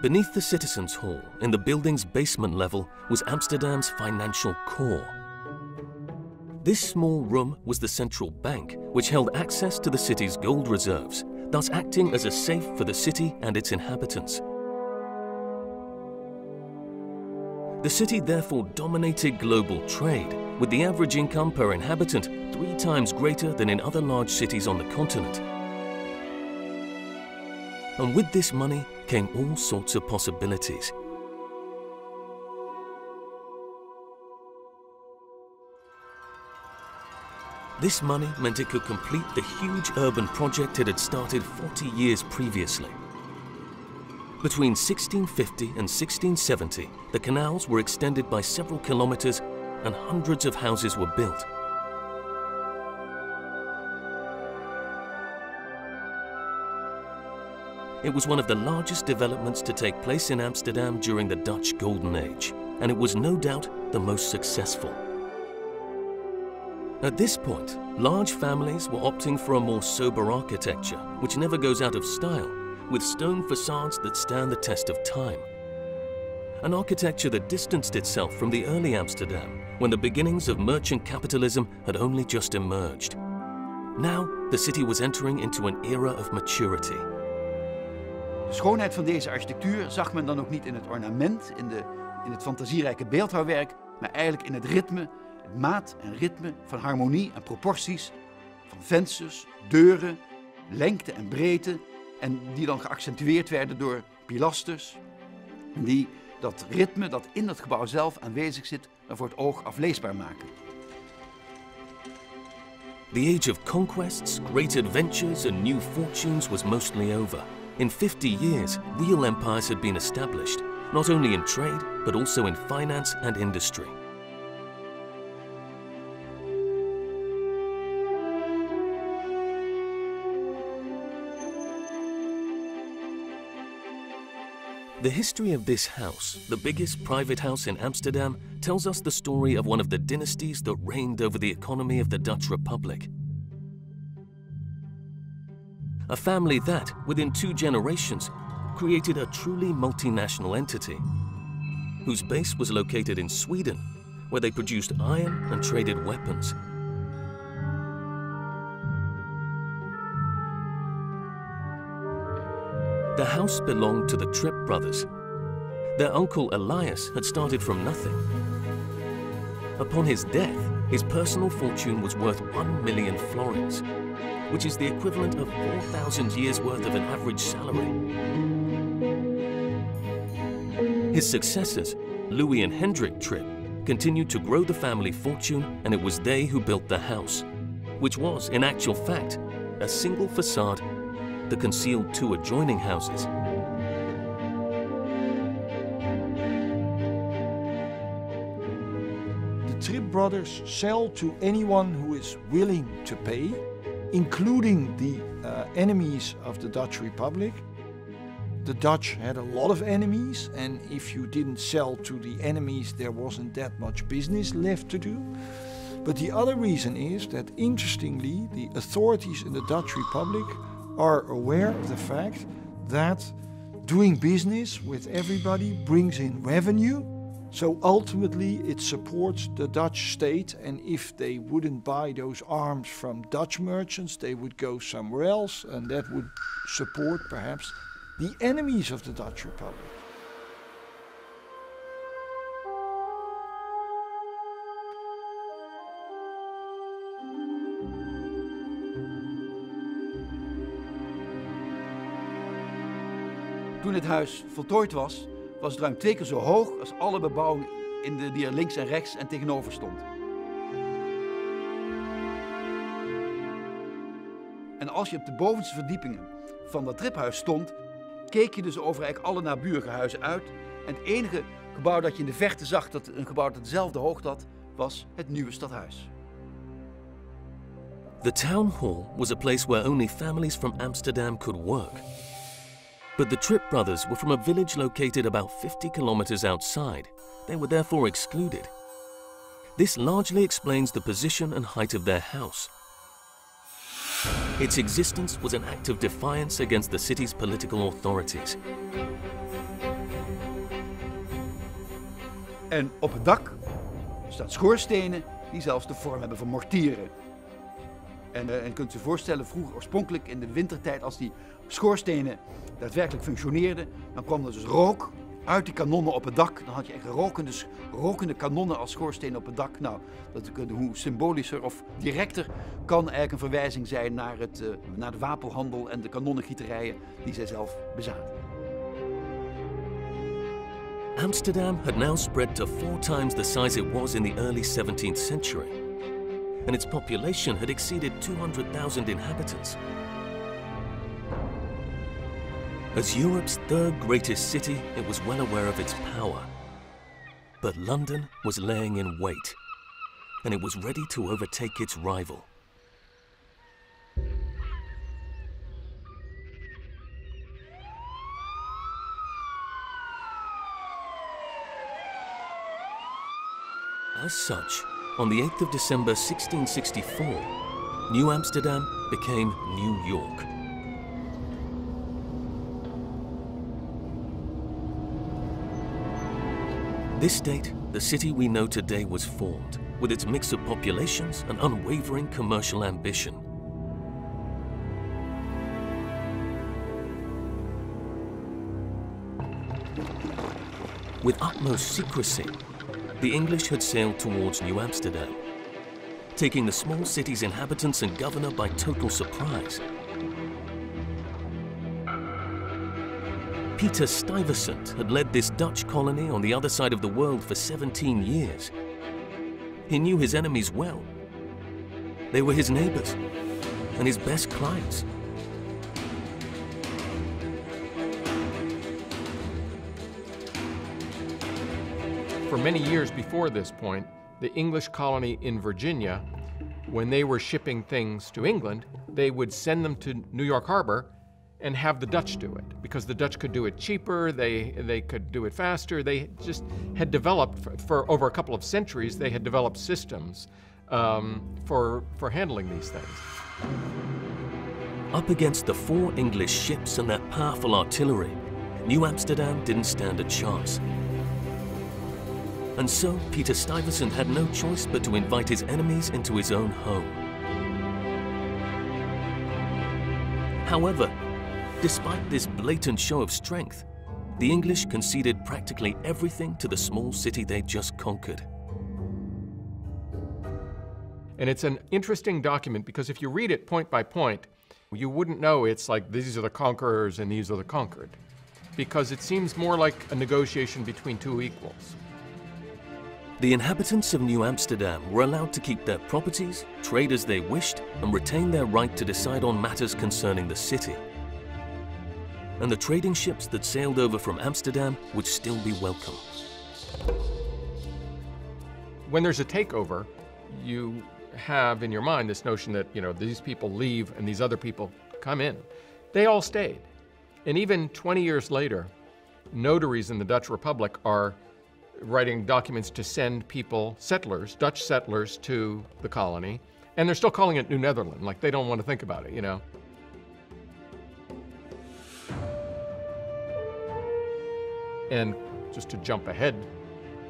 Beneath the Citizens' Hall, in the building's basement level, was Amsterdam's financial core. This small room was the central bank, which held access to the city's gold reserves, thus acting as a safe for the city and its inhabitants. The city therefore dominated global trade, with the average income per inhabitant 3 times greater than in other large cities on the continent. And with this money came all sorts of possibilities. This money meant it could complete the huge urban project it had started 40 years previously. Between 1650 and 1670, the canals were extended by several kilometers and hundreds of houses were built. It was one of the largest developments to take place in Amsterdam during the Dutch Golden Age, and it was no doubt the most successful. At this point, large families were opting for a more sober architecture, which never goes out of style, with stone facades that stand the test of time. An architecture that distanced itself from the early Amsterdam, when the beginnings of merchant capitalism had only just emerged. Now, the city was entering into an era of maturity. De schoonheid van deze architectuur zag men dan ook niet in het ornament, in het fantasierijke beeldhouwwerk, maar eigenlijk in het ritme, het maat en ritme van harmonie en proporties, van vensters, deuren, lengte en breedte, en die dan geaccentueerd werden door pilasters, die dat ritme dat in dat gebouw zelf aanwezig zit, voor het oog afleesbaar maken. The age of conquests, great adventures and new fortunes was mostly over. In 50 years, real empires had been established, not only in trade, but also in finance and industry. The history of this house, the biggest private house in Amsterdam, tells us the story of one of the dynasties that reigned over the economy of the Dutch Republic. A family that, within 2 generations, created a truly multinational entity, whose base was located in Sweden, where they produced iron and traded weapons. The house belonged to the Tripp brothers. Their uncle Elias had started from nothing. Upon his death, his personal fortune was worth 1 million florins, which is the equivalent of 4,000 years' worth of an average salary. His successors, Louis and Hendrik Tripp, continued to grow the family fortune, and it was they who built the house, which was, in actual fact, a single facade that concealed 2 adjoining houses. The Tripp brothers sell to anyone who is willing to pay, including the enemies of the Dutch Republic. The Dutch had a lot of enemies, and if you didn't sell to the enemies, there wasn't that much business left to do. But the other reason is that, interestingly, the authorities in the Dutch Republic are aware of the fact that doing business with everybody brings in revenue. So ultimately it supports the Dutch state, and if they wouldn't buy those arms from Dutch merchants, they would go somewhere else, and that would support perhaps the enemies of the Dutch Republic. Toen het huis voltooid was, was het ruim 2 keer zo hoog als alle bebouwing die er links en rechts en tegenover stond. En als je op de bovenste verdiepingen van dat triphuis stond, keek je dus over eigenlijk alle naburige huizen uit. En het enige gebouw dat je in de verte zag, dat een gebouw dat dezelfde hoogte had, was het nieuwe stadhuis. The town hall was a place where only families from Amsterdam could work. But the Tripp brothers were from a village located about 50 kilometers outside. They were therefore excluded. This largely explains the position and height of their house. Its existence was an act of defiance against the city's political authorities. En op het dak staan schoorstenen die zelfs de vorm hebben van mortieren. En je kunt je voorstellen, vroeger oorspronkelijk in de wintertijd, als die schoorstenen daadwerkelijk functioneerden, dan kwam er dus rook uit die kanonnen op het dak. Dan had je echt rokende kanonnen als schoorsteen op het dak. Nou, hoe symbolischer of directer kan eigenlijk een verwijzing zijn naar de wapenhandel en de kanonnengieterijen die zij zelf bezaten. Amsterdam had now spread to 4 times the size it was in the early 17th century, and its population had exceeded 200,000 inhabitants. As Europe's third greatest city, it was well aware of its power. But London was laying in wait, and it was ready to overtake its rival. As such, on the 8th of December 1664, New Amsterdam became New York. This date, the city we know today was formed, with its mix of populations and unwavering commercial ambition. With utmost secrecy, the English had sailed towards New Amsterdam, taking the small city's inhabitants and governor by total surprise. Peter Stuyvesant had led this Dutch colony on the other side of the world for 17 years. He knew his enemies well. They were his neighbors and his best clients. For many years before this point, the English colony in Virginia, when they were shipping things to England, they would send them to New York Harbor and have the Dutch do it, because the Dutch could do it cheaper, they could do it faster. They just had developed, for over a couple of centuries, they had developed systems for handling these things. Up against the 4 English ships and their powerful artillery, New Amsterdam didn't stand a chance. And so Peter Stuyvesant had no choice but to invite his enemies into his own home. However, despite this blatant show of strength, the English conceded practically everything to the small city they'd just conquered. And it's an interesting document because if you read it point by point, you wouldn't know it's like these are the conquerors and these are the conquered, because it seems more like a negotiation between 2 equals. The inhabitants of New Amsterdam were allowed to keep their properties, trade as they wished, and retain their right to decide on matters concerning the city. And the trading ships that sailed over from Amsterdam would still be welcome. When there's a takeover, you have in your mind this notion that, these people leave and these other people come in. They all stayed. And even 20 years later, notaries in the Dutch Republic are writing documents to send people, settlers, Dutch settlers, to the colony. And they're still calling it New Netherland, like they don't want to think about it, And just to jump ahead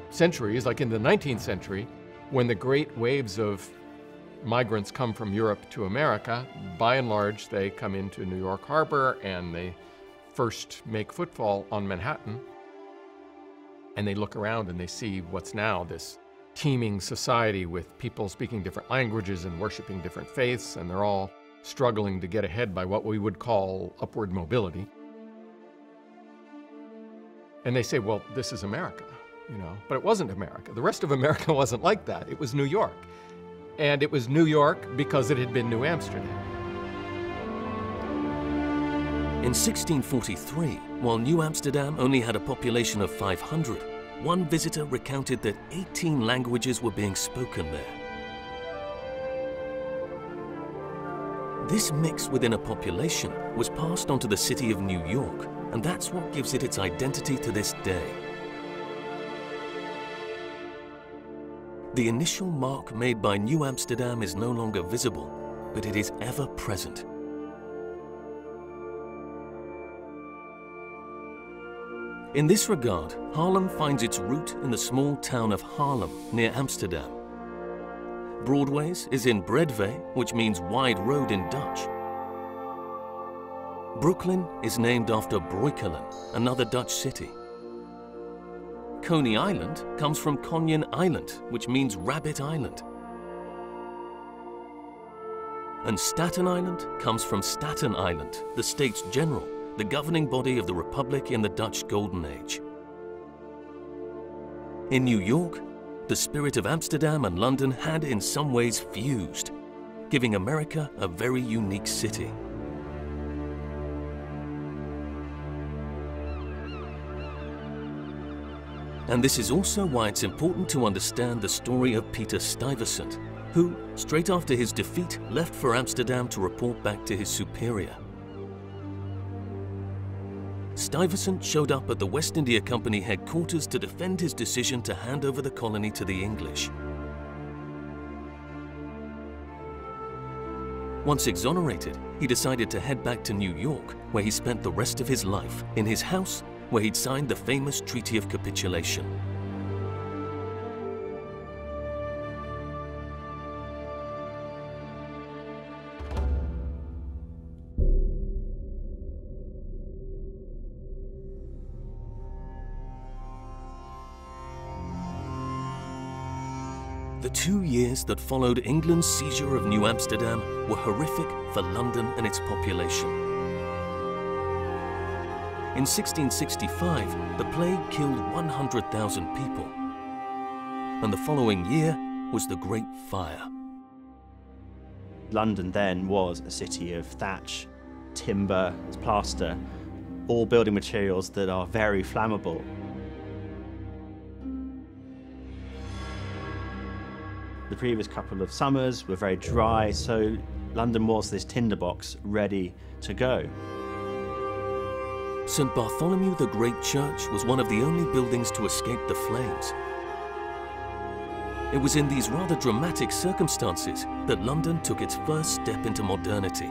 centuries, like in the 19th century, when the great waves of migrants come from Europe to America, by and large, they come into New York Harbor and they first make footfall on Manhattan. And they look around and they see what's now this teeming society with people speaking different languages and worshiping different faiths, and they're all struggling to get ahead by what we would call upward mobility. And they say, well, this is America, but it wasn't America. The rest of America wasn't like that. It was New York. And it was New York because it had been New Amsterdam. In 1643, while New Amsterdam only had a population of 500, one visitor recounted that 18 languages were being spoken there. This mix within a population was passed on to the city of New York, and that's what gives it its identity to this day. The initial mark made by New Amsterdam is no longer visible, but it is ever present. In this regard, Haarlem finds its root in the small town of Haarlem, near Amsterdam. Broadways is in Breedweg, which means wide road in Dutch. Brooklyn is named after Breukelen, another Dutch city. Coney Island comes from Coney Island, which means Rabbit Island. And Staten Island comes from Staten Island, the States General, the governing body of the Republic in the Dutch Golden Age. In New York, the spirit of Amsterdam and London had in some ways fused, giving America a very unique city. And this is also why it's important to understand the story of Peter Stuyvesant, who, straight after his defeat, left for Amsterdam to report back to his superior. Stuyvesant showed up at the West India Company headquarters to defend his decision to hand over the colony to the English. Once exonerated, he decided to head back to New York, where he spent the rest of his life, in his house where he'd signed the famous Treaty of Capitulation. The 2 years that followed England's seizure of New Amsterdam were horrific for London and its population. In 1665, the plague killed 100,000 people. And the following year was the Great Fire. London then was a city of thatch, timber, plaster, all building materials that are very flammable. The previous couple of summers were very dry, so London was this tinderbox ready to go. St. Bartholomew the Great Church was one of the only buildings to escape the flames. It was in these rather dramatic circumstances that London took its first step into modernity.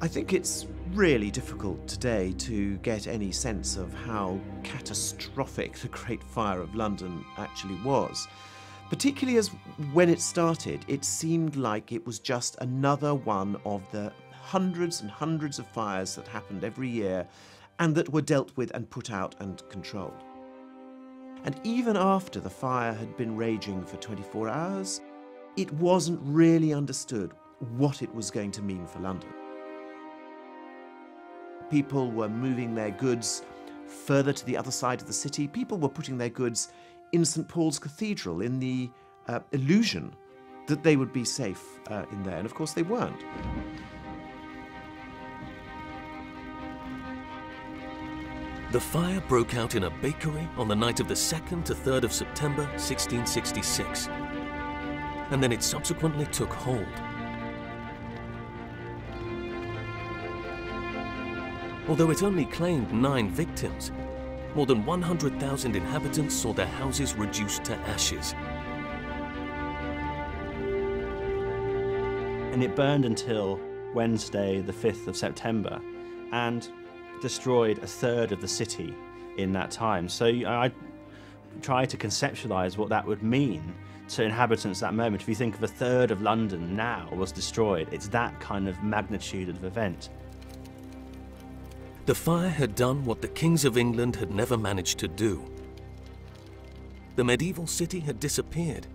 I think it's really difficult today to get any sense of how catastrophic the Great Fire of London actually was. Particularly as when it started, it seemed like it was just another one of the hundreds and hundreds of fires that happened every year and that were dealt with and put out and controlled. And even after the fire had been raging for 24 hours, it wasn't really understood what it was going to mean for London. People were moving their goods further to the other side of the city. People were putting their goods in St. Paul's Cathedral in the illusion that they would be safe in there, and of course they weren't. The fire broke out in a bakery on the night of the 2nd to 3rd of September 1666, and then it subsequently took hold. Although it only claimed 9 victims, more than 100,000 inhabitants saw their houses reduced to ashes. And it burned until Wednesday, the 5th of September, and destroyed a third of the city in that time. So I try to conceptualize what that would mean to inhabitants at that moment. If you think of a third of London now was destroyed, it's that kind of magnitude of event. The fire had done what the kings of England had never managed to do. The medieval city had disappeared.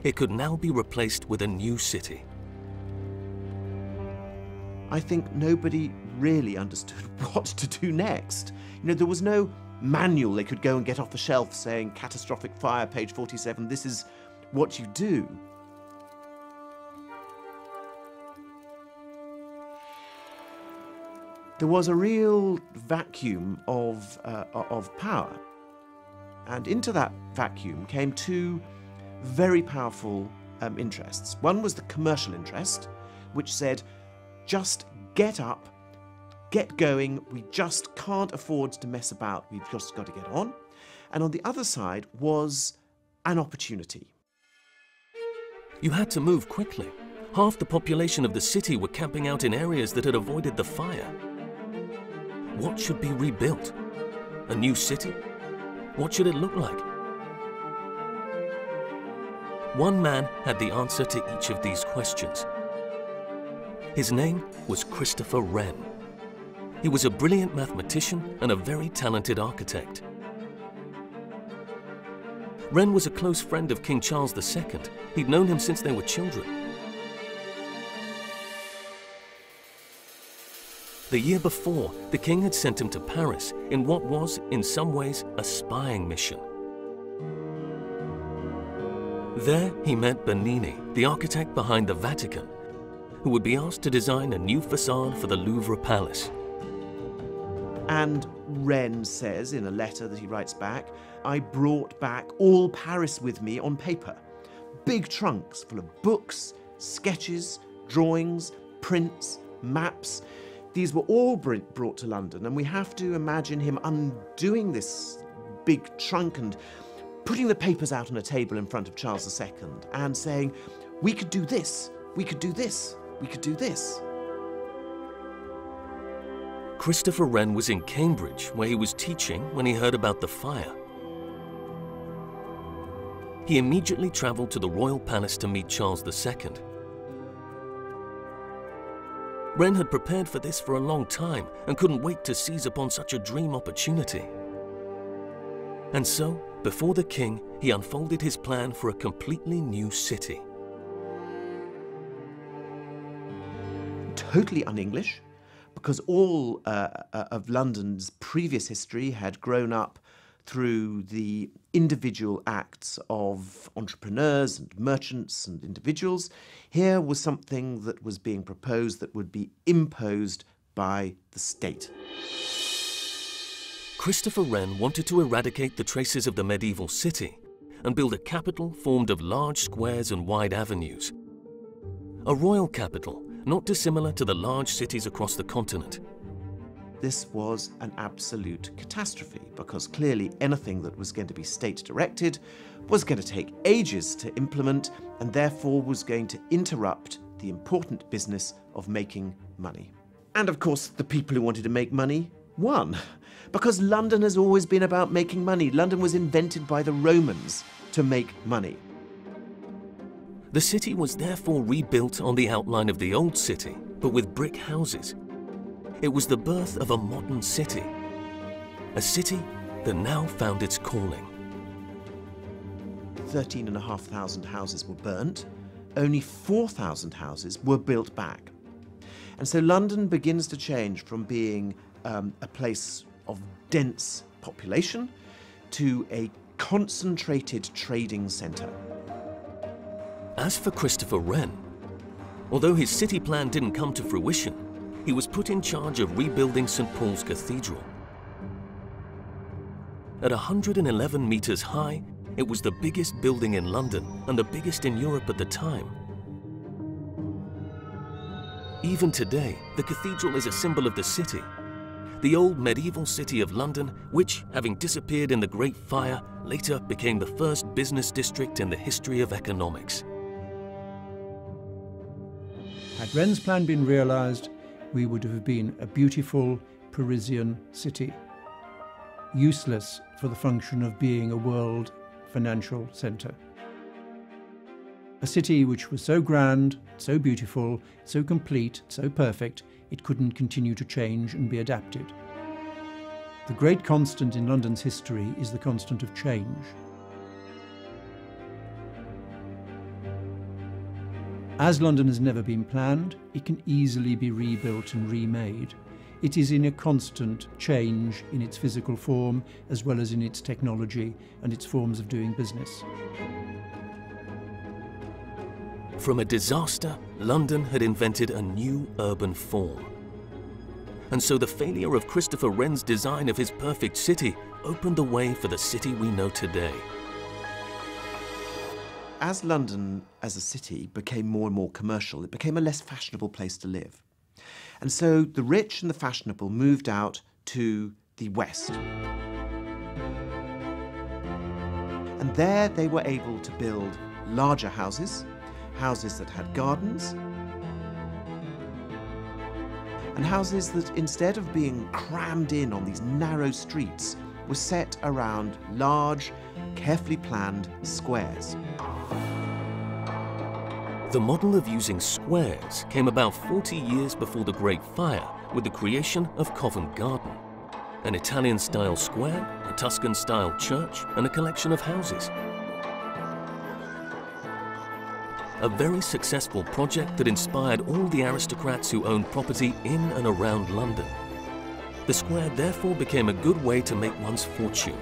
It could now be replaced with a new city. I think nobody really understood what to do next. You know, there was no manual they could go and get off the shelf saying, catastrophic fire, page 47, this is what you do. There was a real vacuum of power. And into that vacuum came 2 very powerful interests. One was the commercial interest, which said, just get up, get going, we just can't afford to mess about, we've just got to get on. And on the other side was an opportunity. You had to move quickly. Half the population of the city were camping out in areas that had avoided the fire. What should be rebuilt? A new city? What should it look like? One man had the answer to each of these questions. His name was Christopher Wren. He was a brilliant mathematician and a very talented architect. Wren was a close friend of King Charles II. He'd known him since they were children. The year before, the king had sent him to Paris in what was, in some ways, a spying mission. There, he met Bernini, the architect behind the Vatican, who would be asked to design a new facade for the Louvre Palace. And Wren says in a letter that he writes back, "I brought back all Paris with me on paper. Big trunks full of books, sketches, drawings, prints, maps. These were all brought to London, and we have to imagine him undoing this big trunk and putting the papers out on a table in front of Charles II and saying, 'We could do this, we could do this, we could do this.'" Christopher Wren was in Cambridge, where he was teaching, when he heard about the fire. He immediately travelled to the royal palace to meet Charles II. Wren had prepared for this for a long time and couldn't wait to seize upon such a dream opportunity. And so, before the king, he unfolded his plan for a completely new city. Totally un-English, because all of London's previous history had grown up through the individual acts of entrepreneurs and merchants and individuals. Here was something that was being proposed that would be imposed by the state. Christopher Wren wanted to eradicate the traces of the medieval city and build a capital formed of large squares and wide avenues. A royal capital, not dissimilar to the large cities across the continent. This was an absolute catastrophe, because clearly anything that was going to be state-directed was going to take ages to implement and therefore was going to interrupt the important business of making money. And of course, the people who wanted to make money won, because London has always been about making money. London was invented by the Romans to make money. The city was therefore rebuilt on the outline of the old city, but with brick houses. It was the birth of a modern city, a city that now found its calling. 13,500 houses were burnt, only 4,000 houses were built back. And so London begins to change from being a place of dense population to a concentrated trading centre. As for Christopher Wren, although his city plan didn't come to fruition, he was put in charge of rebuilding St. Paul's Cathedral. At 111 metres high, it was the biggest building in London and the biggest in Europe at the time. Even today, the cathedral is a symbol of the city, the old medieval city of London, which, having disappeared in the Great Fire, later became the first business district in the history of economics. Had Wren's plan been realised, we would have been a beautiful Parisian city, useless for the function of being a world financial centre. A city which was so grand, so beautiful, so complete, so perfect, it couldn't continue to change and be adapted. The great constant in London's history is the constant of change. As London has never been planned, it can easily be rebuilt and remade. It is in a constant change in its physical form, as well as in its technology and its forms of doing business. From a disaster, London had invented a new urban form. And so the failure of Christopher Wren's design of his perfect city opened the way for the city we know today. As London as a city became more and more commercial, it became a less fashionable place to live. And so the rich and the fashionable moved out to the west. And there they were able to build larger houses, houses that had gardens, and houses that, instead of being crammed in on these narrow streets, were set around large, carefully planned squares. The model of using squares came about 40 years before the Great Fire with the creation of Covent Garden, an Italian-style square, a Tuscan-style church, and a collection of houses. A very successful project that inspired all the aristocrats who owned property in and around London. The square therefore became a good way to make one's fortune.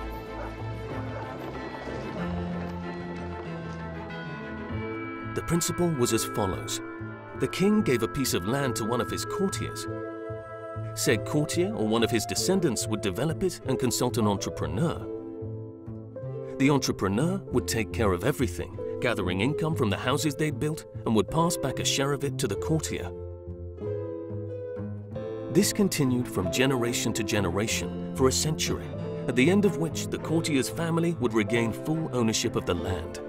The principle was as follows. The king gave a piece of land to one of his courtiers. Said courtier or one of his descendants would develop it and consult an entrepreneur. The entrepreneur would take care of everything, gathering income from the houses they'd built, and would pass back a share of it to the courtier. This continued from generation to generation for a century, at the end of which the courtier's family would regain full ownership of the land.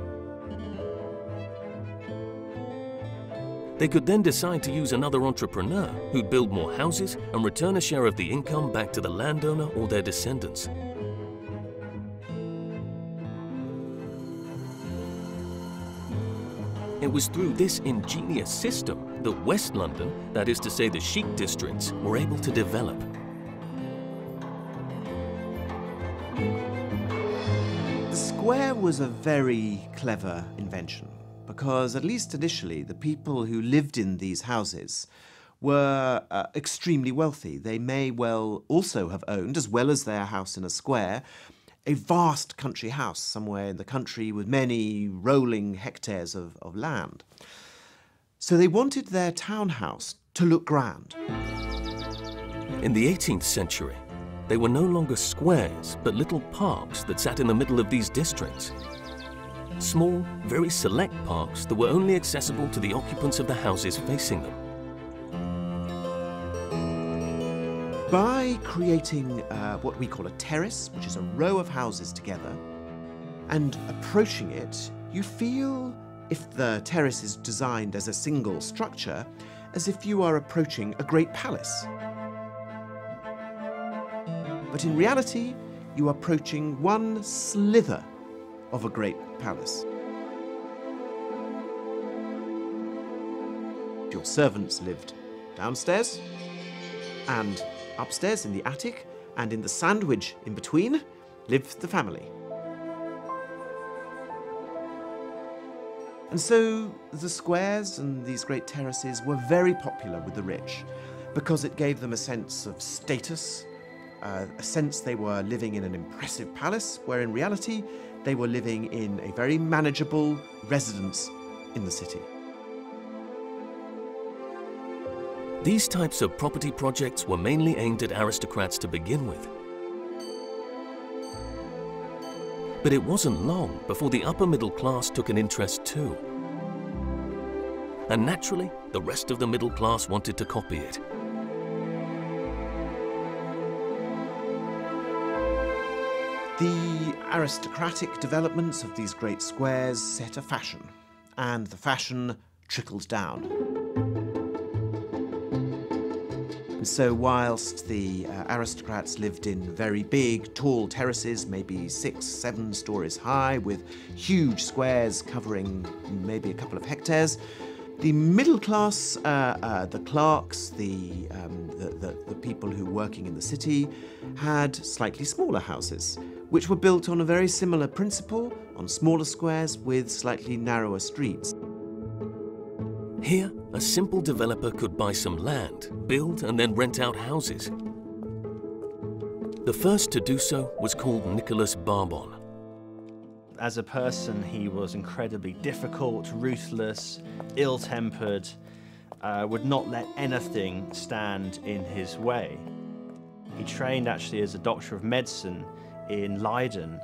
They could then decide to use another entrepreneur who'd build more houses and return a share of the income back to the landowner or their descendants. It was through this ingenious system that West London, that is to say the chic districts, were able to develop. The square was a very clever invention because, at least initially, the people who lived in these houses were extremely wealthy. They may well also have owned, as well as their house in a square, a vast country house somewhere in the country with many rolling hectares of land. So they wanted their townhouse to look grand. In the 18th century, they were no longer squares, but little parks that sat in the middle of these districts. Small, very select parks that were only accessible to the occupants of the houses facing them. By creating what we call a terrace, which is a row of houses together, and approaching it, you feel, if the terrace is designed as a single structure, as if you are approaching a great palace. But in reality, you are approaching one slither of a great palace. Your servants lived downstairs, and upstairs in the attic, and in the sandwich in between, lived the family. And so the squares and these great terraces were very popular with the rich because it gave them a sense of status, a sense they were living in an impressive palace, where in reality they were living in a very manageable residence in the city. These types of property projects were mainly aimed at aristocrats to begin with. But it wasn't long before the upper middle class took an interest too. And naturally, the rest of the middle class wanted to copy it. The aristocratic developments of these great squares set a fashion, and the fashion trickled down. So whilst the aristocrats lived in very big, tall terraces, maybe 6, 7 stories high, with huge squares covering maybe a couple of hectares, the middle class, the clerks, the people who were working in the city, had slightly smaller houses, which were built on a very similar principle, on smaller squares with slightly narrower streets. Here, a simple developer could buy some land, build and then rent out houses. The first to do so was called Nicholas Barbon. As a person, he was incredibly difficult, ruthless, ill-tempered, would not let anything stand in his way. He trained actually as a doctor of medicine in Leiden,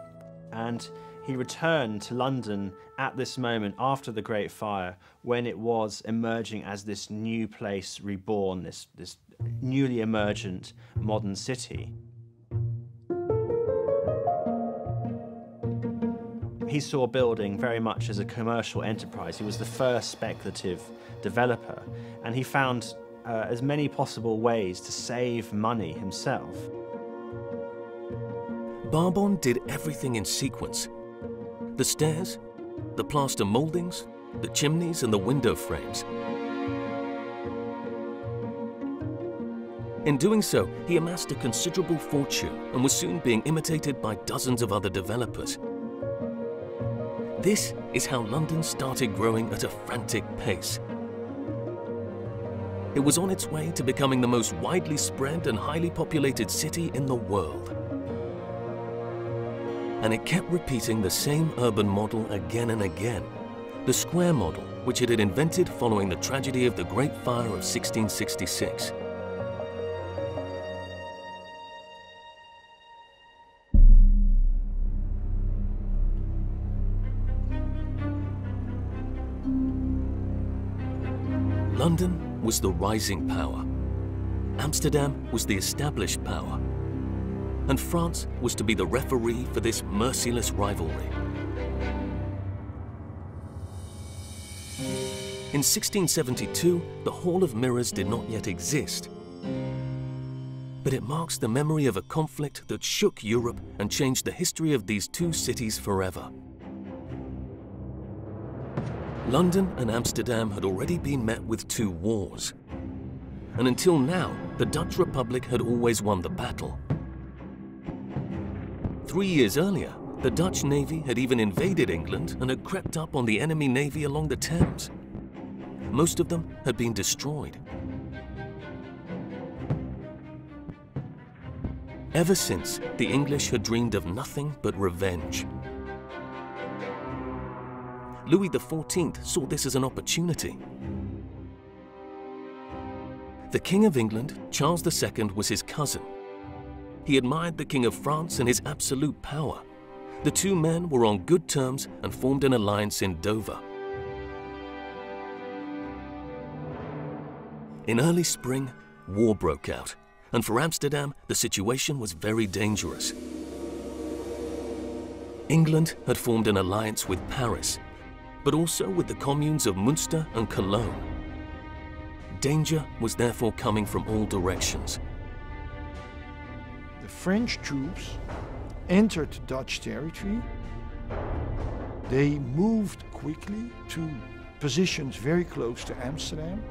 and he returned to London at this moment after the Great Fire, when it was emerging as this new place reborn, this newly emergent modern city. He saw building very much as a commercial enterprise. He was the first speculative developer, and he found as many possible ways to save money himself. Barbon did everything in sequence. The stairs, the plaster mouldings, the chimneys and the window frames. In doing so, he amassed a considerable fortune and was soon being imitated by dozens of other developers. This is how London started growing at a frantic pace. It was on its way to becoming the most widely spread and highly populated city in the world. And it kept repeating the same urban model again and again, the square model, which it had invented following the tragedy of the Great Fire of 1666. London was the rising power, Amsterdam was the established power, and France was to be the referee for this merciless rivalry. In 1672, the Hall of Mirrors did not yet exist, but it marks the memory of a conflict that shook Europe and changed the history of these two cities forever. London and Amsterdam had already been met with 2 wars, and until now, the Dutch Republic had always won the battle. 3 years earlier, the Dutch Navy had even invaded England and had crept up on the enemy navy along the Thames. Most of them had been destroyed. Ever since, the English had dreamed of nothing but revenge. Louis XIV saw this as an opportunity. The King of England, Charles II, was his cousin. He admired the King of France and his absolute power. The two men were on good terms and formed an alliance in Dover. In early spring, war broke out, and for Amsterdam, the situation was very dangerous. England had formed an alliance with Paris, but also with the communes of Münster and Cologne. Danger was therefore coming from all directions. The French troops entered Dutch territory. They moved quickly to positions very close to Amsterdam.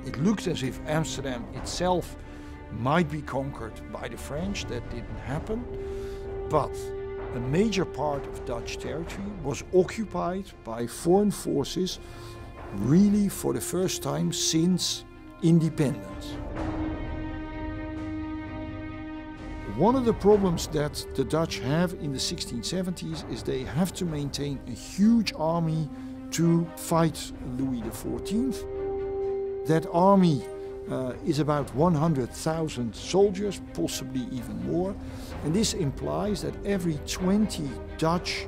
It looked as if Amsterdam itself might be conquered by the French. That didn't happen. But a major part of Dutch territory was occupied by foreign forces, really for the first time since independence. One of the problems that the Dutch have in the 1670s is they have to maintain a huge army to fight Louis XIV. That army is about 100,000 soldiers, possibly even more. And this implies that every 20 Dutch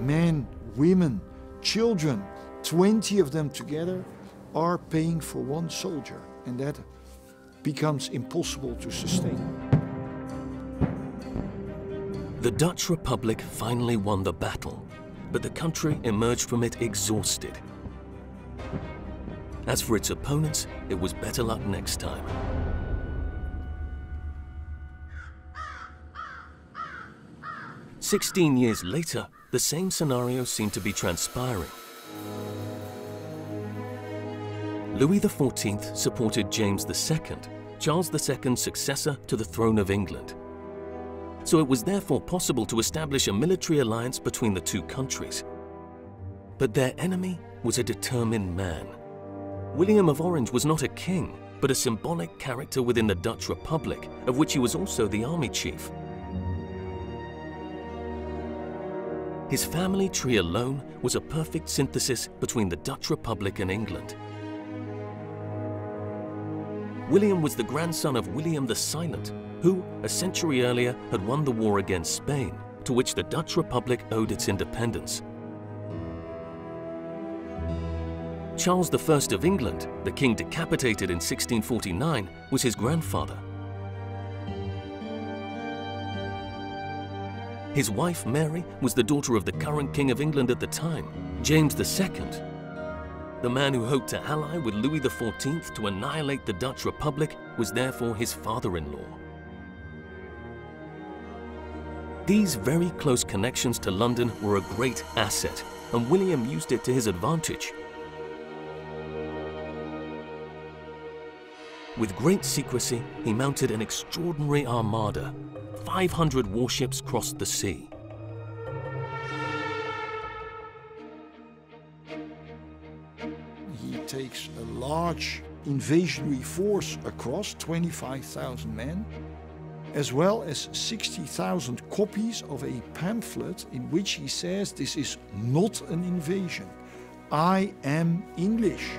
men, women, children, 20 of them together are paying for one soldier. And that becomes impossible to sustain. The Dutch Republic finally won the battle, but the country emerged from it exhausted. As for its opponents, it was better luck next time. "16 years later, the same scenario seemed to be transpiring. Louis XIV supported James II, Charles II's successor to the throne of England. So it was therefore possible to establish a military alliance between the two countries. But their enemy was a determined man. William of Orange was not a king, but a symbolic character within the Dutch Republic, of which he was also the army chief. His family tree alone was a perfect synthesis between the Dutch Republic and England. William was the grandson of William the Silent, who, a century earlier, had won the war against Spain, to which the Dutch Republic owed its independence. Charles I of England, the king decapitated in 1649, was his grandfather. His wife, Mary, was the daughter of the current king of England at the time, James II. The man who hoped to ally with Louis XIV to annihilate the Dutch Republic was therefore his father-in-law. These very close connections to London were a great asset, and William used it to his advantage. With great secrecy, he mounted an extraordinary armada. 500 warships crossed the sea. He takes a large invasionary force across, 25,000 men, as well as 60,000 copies of a pamphlet in which he says this is not an invasion. I am English.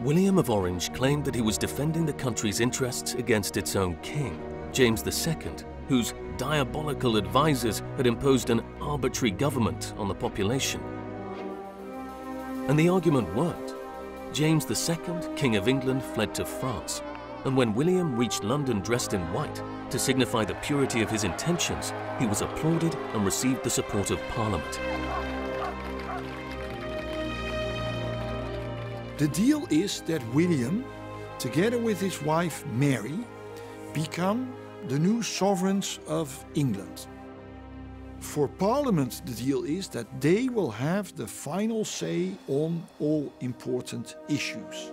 William of Orange claimed that he was defending the country's interests against its own king, James II, whose diabolical advisors had imposed an arbitrary government on the population. And the argument worked. James II, King of England, fled to France, and when William reached London dressed in white to signify the purity of his intentions, he was applauded and received the support of Parliament. The deal is that William, together with his wife Mary, become the new sovereigns of England. For Parliament, the deal is that they will have the final say on all important issues.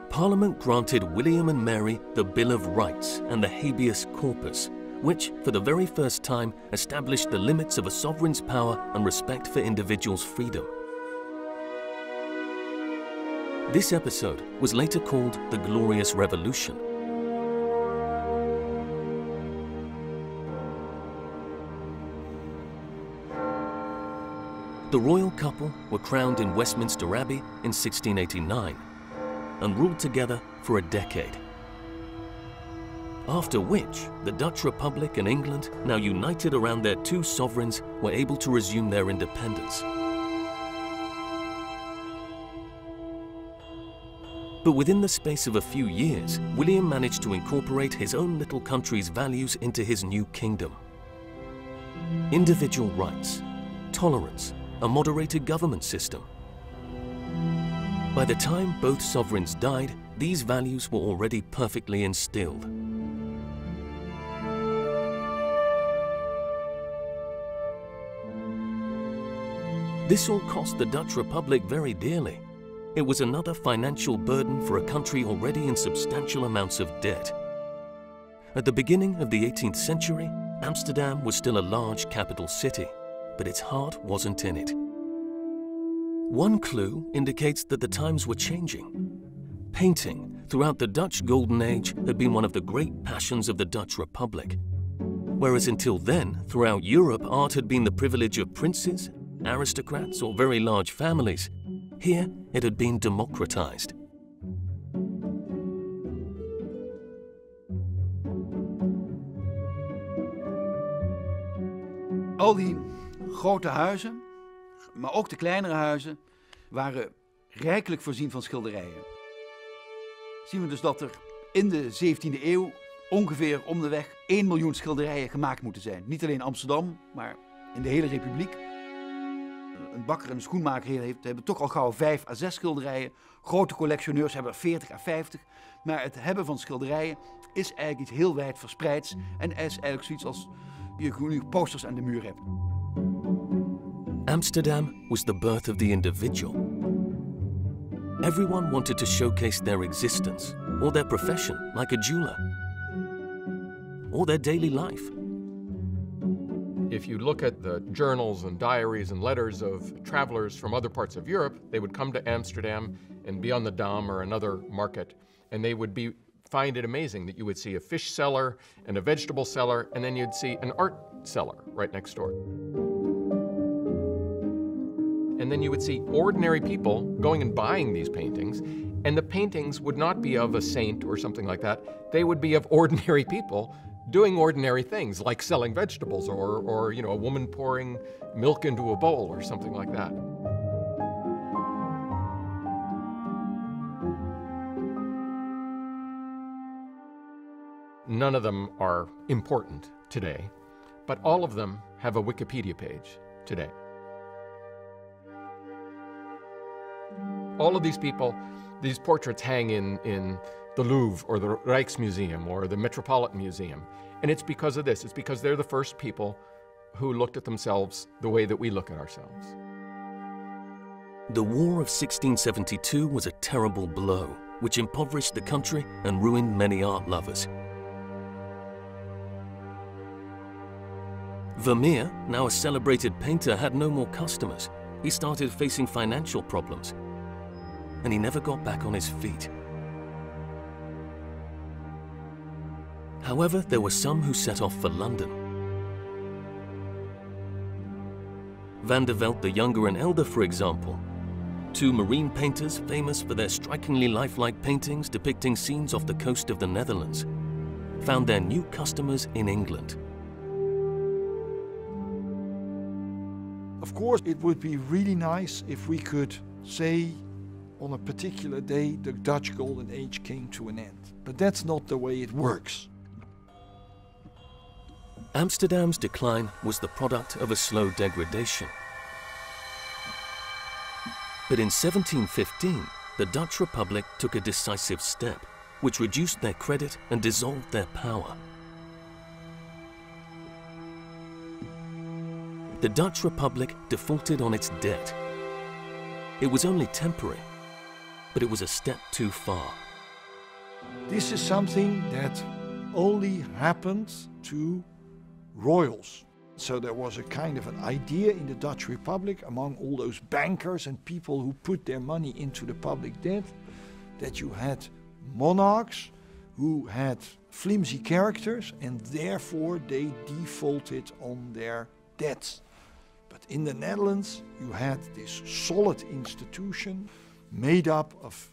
Parliament granted William and Mary the Bill of Rights and the habeas corpus, which, for the very first time, established the limits of a sovereign's power and respect for individuals' freedom. This episode was later called the Glorious Revolution. The royal couple were crowned in Westminster Abbey in 1689 and ruled together for a decade. After which, the Dutch Republic and England, now united around their two sovereigns, were able to resume their independence. But within the space of a few years, William managed to incorporate his own little country's values into his new kingdom. Individual rights, tolerance, a moderated government system. By the time both sovereigns died, these values were already perfectly instilled. This all cost the Dutch Republic very dearly. It was another financial burden for a country already in substantial amounts of debt. At the beginning of the 18th century, Amsterdam was still a large capital city, but its heart wasn't in it. One clue indicates that the times were changing. Painting, throughout the Dutch Golden Age, had been one of the great passions of the Dutch Republic. Whereas until then, throughout Europe, art had been the privilege of princes, aristocrats, or very large families. Here, it had been democratized. Al die grote huizen, maar ook de kleinere huizen, waren rijkelijk voorzien van schilderijen. Zien we dus dat er in de 17e eeuw ongeveer om de weg 1 miljoen schilderijen gemaakt moeten zijn. Niet alleen Amsterdam, maar in de hele Republiek. Een bakker en een schoenmaker hebben toch al gauw 5 à 6 schilderijen. Grote collectioneurs hebben er 40 à 50. Maar het hebben van schilderijen is eigenlijk iets heel wijd verspreids. En is eigenlijk zoiets als je nu posters aan de muur hebt. Amsterdam was the birth of the individual. Everyone wanted to showcase their existence, or their profession, like a jeweler, or their daily life. If you look at the journals and diaries and letters of travelers from other parts of Europe, they would come to Amsterdam and be on the Dam or another market, and they would find it amazing that you would see a fish seller and a vegetable seller, and then you'd see an art seller right next door. And then you would see ordinary people going and buying these paintings, and the paintings would not be of a saint or something like that. They would be of ordinary people doing ordinary things, like selling vegetables or you know, a woman pouring milk into a bowl or something like that. None of them are important today, but all of them have a Wikipedia page today. All of these people, these portraits hang in the Louvre or the Rijksmuseum or the Metropolitan Museum. And it's because of this. It's because they're the first people who looked at themselves the way that we look at ourselves. The War of 1672 was a terrible blow, which impoverished the country and ruined many art lovers. Vermeer, now a celebrated painter, had no more customers. He started facing financial problems, and he never got back on his feet. However, there were some who set off for London. Van der Velde the Younger and Elder, for example, two marine painters famous for their strikingly lifelike paintings depicting scenes off the coast of the Netherlands, found their new customers in England. Of course, it would be really nice if we could say on a particular day the Dutch Golden Age came to an end. But that's not the way it works. Amsterdam's decline was the product of a slow degradation. But in 1715, the Dutch Republic took a decisive step, which reduced their credit and dissolved their power. The Dutch Republic defaulted on its debt. It was only temporary, but it was a step too far. This is something that only happened to royals. So there was a kind of an idea in the Dutch Republic among all those bankers and people who put their money into the public debt that you had monarchs who had flimsy characters and therefore they defaulted on their debts. But in the Netherlands you had this solid institution made up of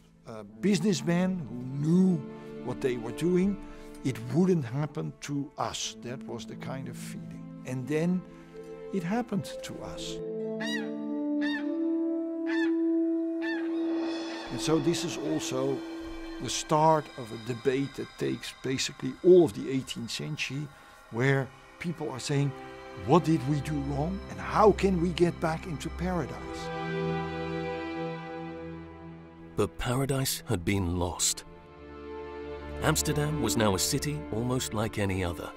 businessmen who knew what they were doing. It wouldn't happen to us. That was the kind of feeling. And then it happened to us. And so this is also the start of a debate that takes basically all of the 18th century, where people are saying, what did we do wrong and how can we get back into paradise? But paradise had been lost. Amsterdam was now a city almost like any other.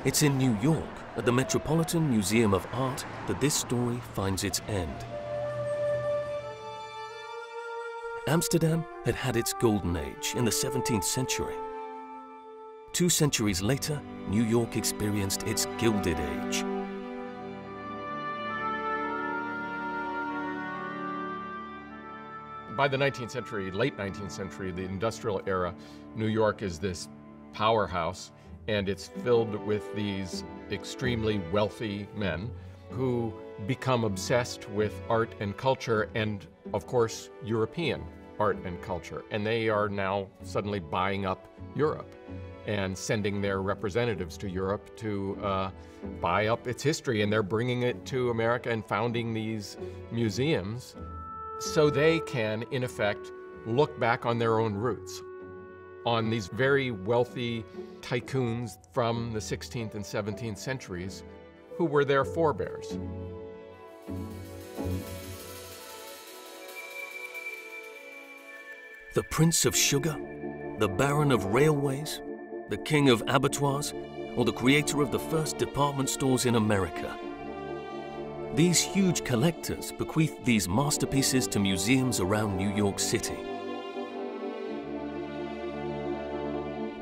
It's in New York, at the Metropolitan Museum of Art, that this story finds its end. Amsterdam had had its golden age in the 17th century. 2 centuries later, New York experienced its Gilded Age. By the 19th century, late 19th century, the industrial era, New York is this powerhouse, and it's filled with these extremely wealthy men who become obsessed with art and culture and, of course, European art and culture. And they are now suddenly buying up Europe and sending their representatives to Europe to buy up its history. And they're bringing it to America and founding these museums so they can, in effect, look back on their own roots, on these very wealthy tycoons from the 16th and 17th centuries who were their forebears. The Prince of Sugar, the Baron of Railways, the King of Abattoirs, or the creator of the first department stores in America. These huge collectors bequeathed these masterpieces to museums around New York City.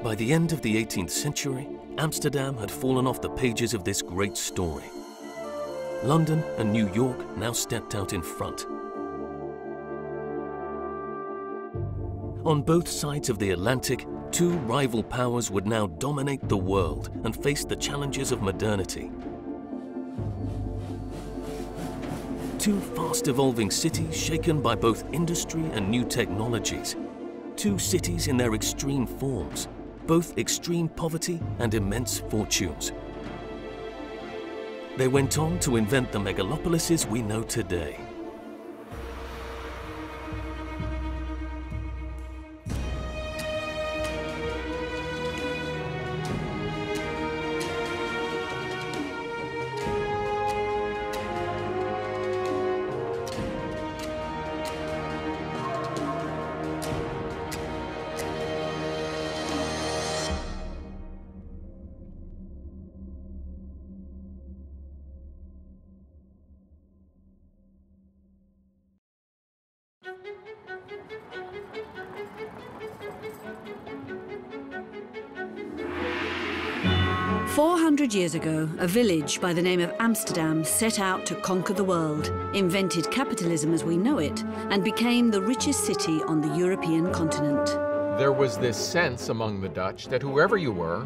By the end of the 18th century, Amsterdam had fallen off the pages of this great story. London and New York now stepped out in front. On both sides of the Atlantic, 2 rival powers would now dominate the world and face the challenges of modernity. 2 fast-evolving cities shaken by both industry and new technologies. 2 cities in their extreme forms, both extreme poverty and immense fortunes. They went on to invent the megalopolises we know today. 400 years ago, a village by the name of Amsterdam set out to conquer the world, invented capitalism as we know it, and became the richest city on the European continent. There was this sense among the Dutch that whoever you were,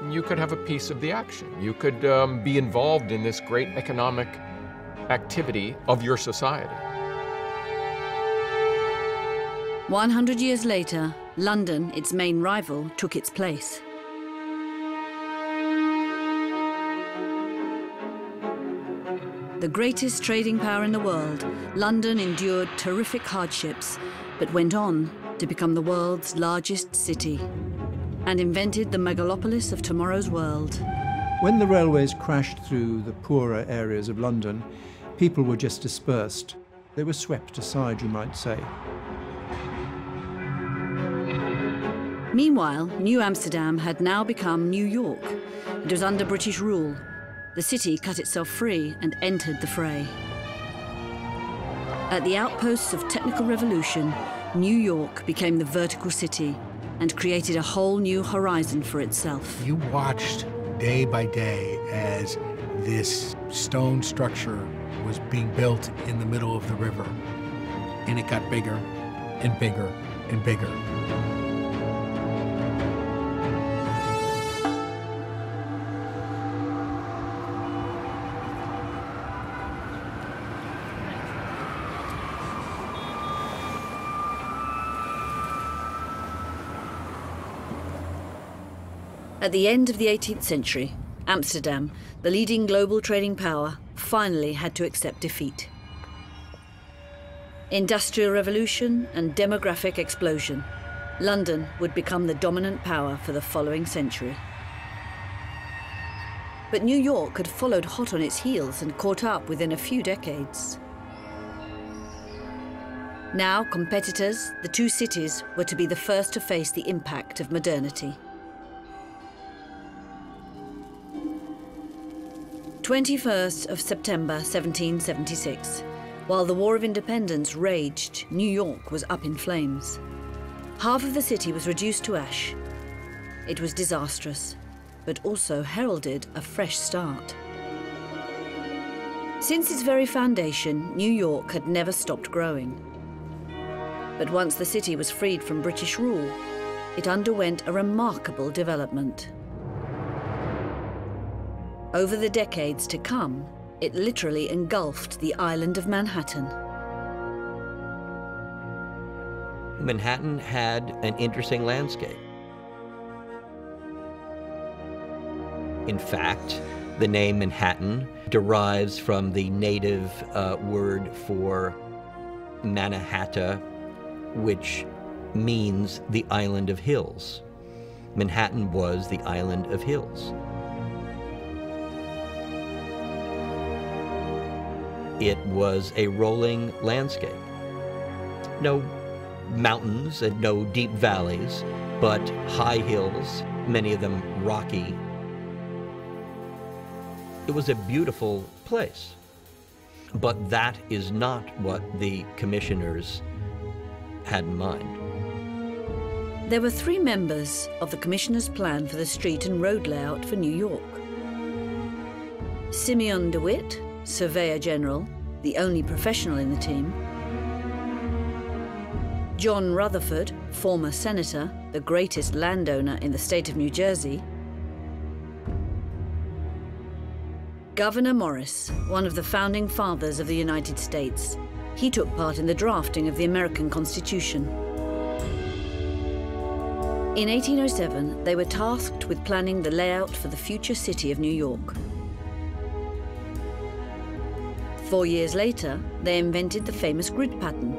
you could have a piece of the action. You could be involved in this great economic activity of your society. 100 years later, London, its main rival, took its place. The greatest trading power in the world, London endured terrific hardships, but went on to become the world's largest city and invented the megalopolis of tomorrow's world. When the railways crashed through the poorer areas of London, people were just dispersed. They were swept aside, you might say. Meanwhile, New Amsterdam had now become New York. It was under British rule. The city cut itself free and entered the fray. At the outposts of technical revolution, New York became the vertical city and created a whole new horizon for itself. You watched day by day as this stone structure was being built in the middle of the river, and it got bigger and bigger and bigger. At the end of the 18th century, Amsterdam, the leading global trading power, finally had to accept defeat. Industrial revolution and demographic explosion. London would become the dominant power for the following century. But New York had followed hot on its heels and caught up within a few decades. Now, competitors, the two cities were to be the first to face the impact of modernity. 21st of September 1776. While the War of Independence raged, New York was up in flames. Half of the city was reduced to ash. It was disastrous, but also heralded a fresh start. Since its very foundation, New York had never stopped growing. But once the city was freed from British rule, it underwent a remarkable development. Over the decades to come, it literally engulfed the island of Manhattan. Manhattan had an interesting landscape. In fact, the name Manhattan derives from the native word for Manahatta, which means the island of hills. Manhattan was the island of hills. It was a rolling landscape. No mountains and no deep valleys, but high hills, many of them rocky. It was a beautiful place. But that is not what the commissioners had in mind. There were three members of the commissioners' plan for the street and road layout for New York. Simeon DeWitt, Surveyor General, the only professional in the team. John Rutherford, former senator, the greatest landowner in the state of New Jersey. Gouverneur Morris, one of the founding fathers of the United States. He took part in the drafting of the American Constitution. In 1807, they were tasked with planning the layout for the future city of New York. 4 years later, they invented the famous grid pattern.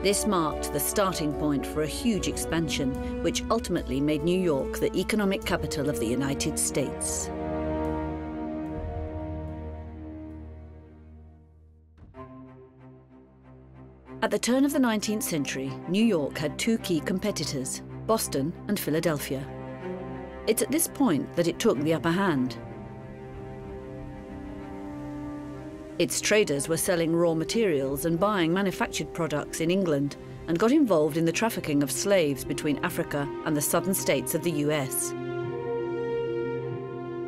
This marked the starting point for a huge expansion, which ultimately made New York the economic capital of the United States. At the turn of the 19th century, New York had two key competitors, Boston and Philadelphia. It's at this point that it took the upper hand. Its traders were selling raw materials and buying manufactured products in England and got involved in the trafficking of slaves between Africa and the southern states of the US.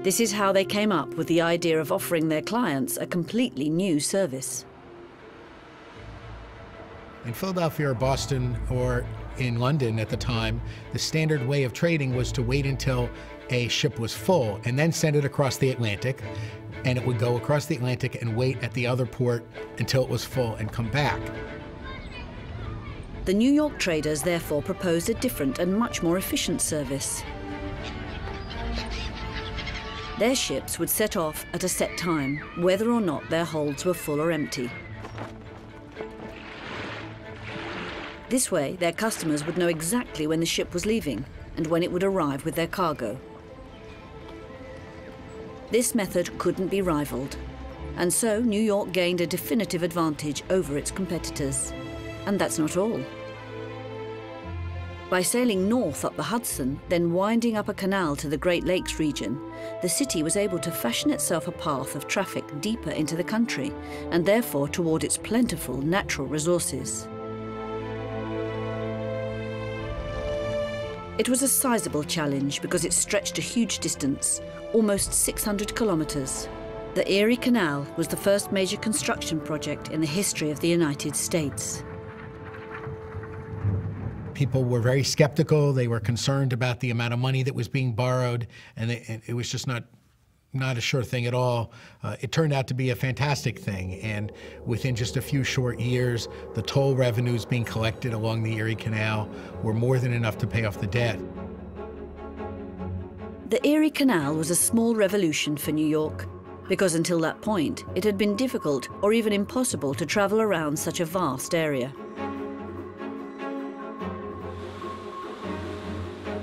This is how they came up with the idea of offering their clients a completely new service. In Philadelphia or Boston or in London at the time, the standard way of trading was to wait until a ship was full and then send it across the Atlantic, and it would go across the Atlantic and wait at the other port until it was full and come back. The New York traders therefore proposed a different and much more efficient service. Their ships would set off at a set time, whether or not their holds were full or empty. This way, their customers would know exactly when the ship was leaving and when it would arrive with their cargo. This method couldn't be rivaled, and so New York gained a definitive advantage over its competitors. And that's not all. By sailing north up the Hudson, then winding up a canal to the Great Lakes region, the city was able to fashion itself a path of traffic deeper into the country, and therefore toward its plentiful natural resources. It was a sizable challenge because it stretched a huge distance, almost 600 kilometers. The Erie Canal was the first major construction project in the history of the United States. People were very skeptical. They were concerned about the amount of money that was being borrowed, and it was just not a sure thing at all. It turned out to be a fantastic thing, and within just a few short years, the toll revenues being collected along the Erie Canal were more than enough to pay off the debt. The Erie Canal was a small revolution for New York, because until that point, it had been difficult or even impossible to travel around such a vast area.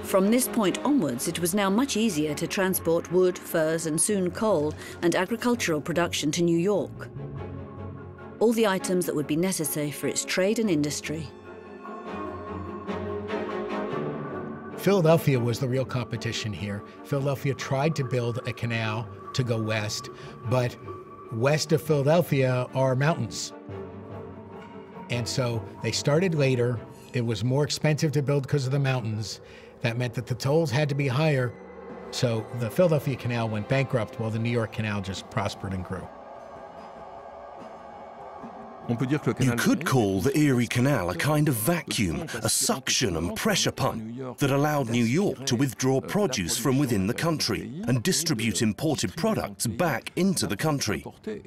From this point onwards, it was now much easier to transport wood, furs, and soon coal and agricultural production to New York. All the items that would be necessary for its trade and industry. Philadelphia was the real competition here. Philadelphia tried to build a canal to go west, but west of Philadelphia are mountains. And so they started later. It was more expensive to build because of the mountains. That meant that the tolls had to be higher. So the Philadelphia Canal went bankrupt while the New York Canal just prospered and grew. You could call the Erie Canal a kind of vacuum, a suction and pressure pump that allowed New York to withdraw produce from within the country and distribute imported products back into the country.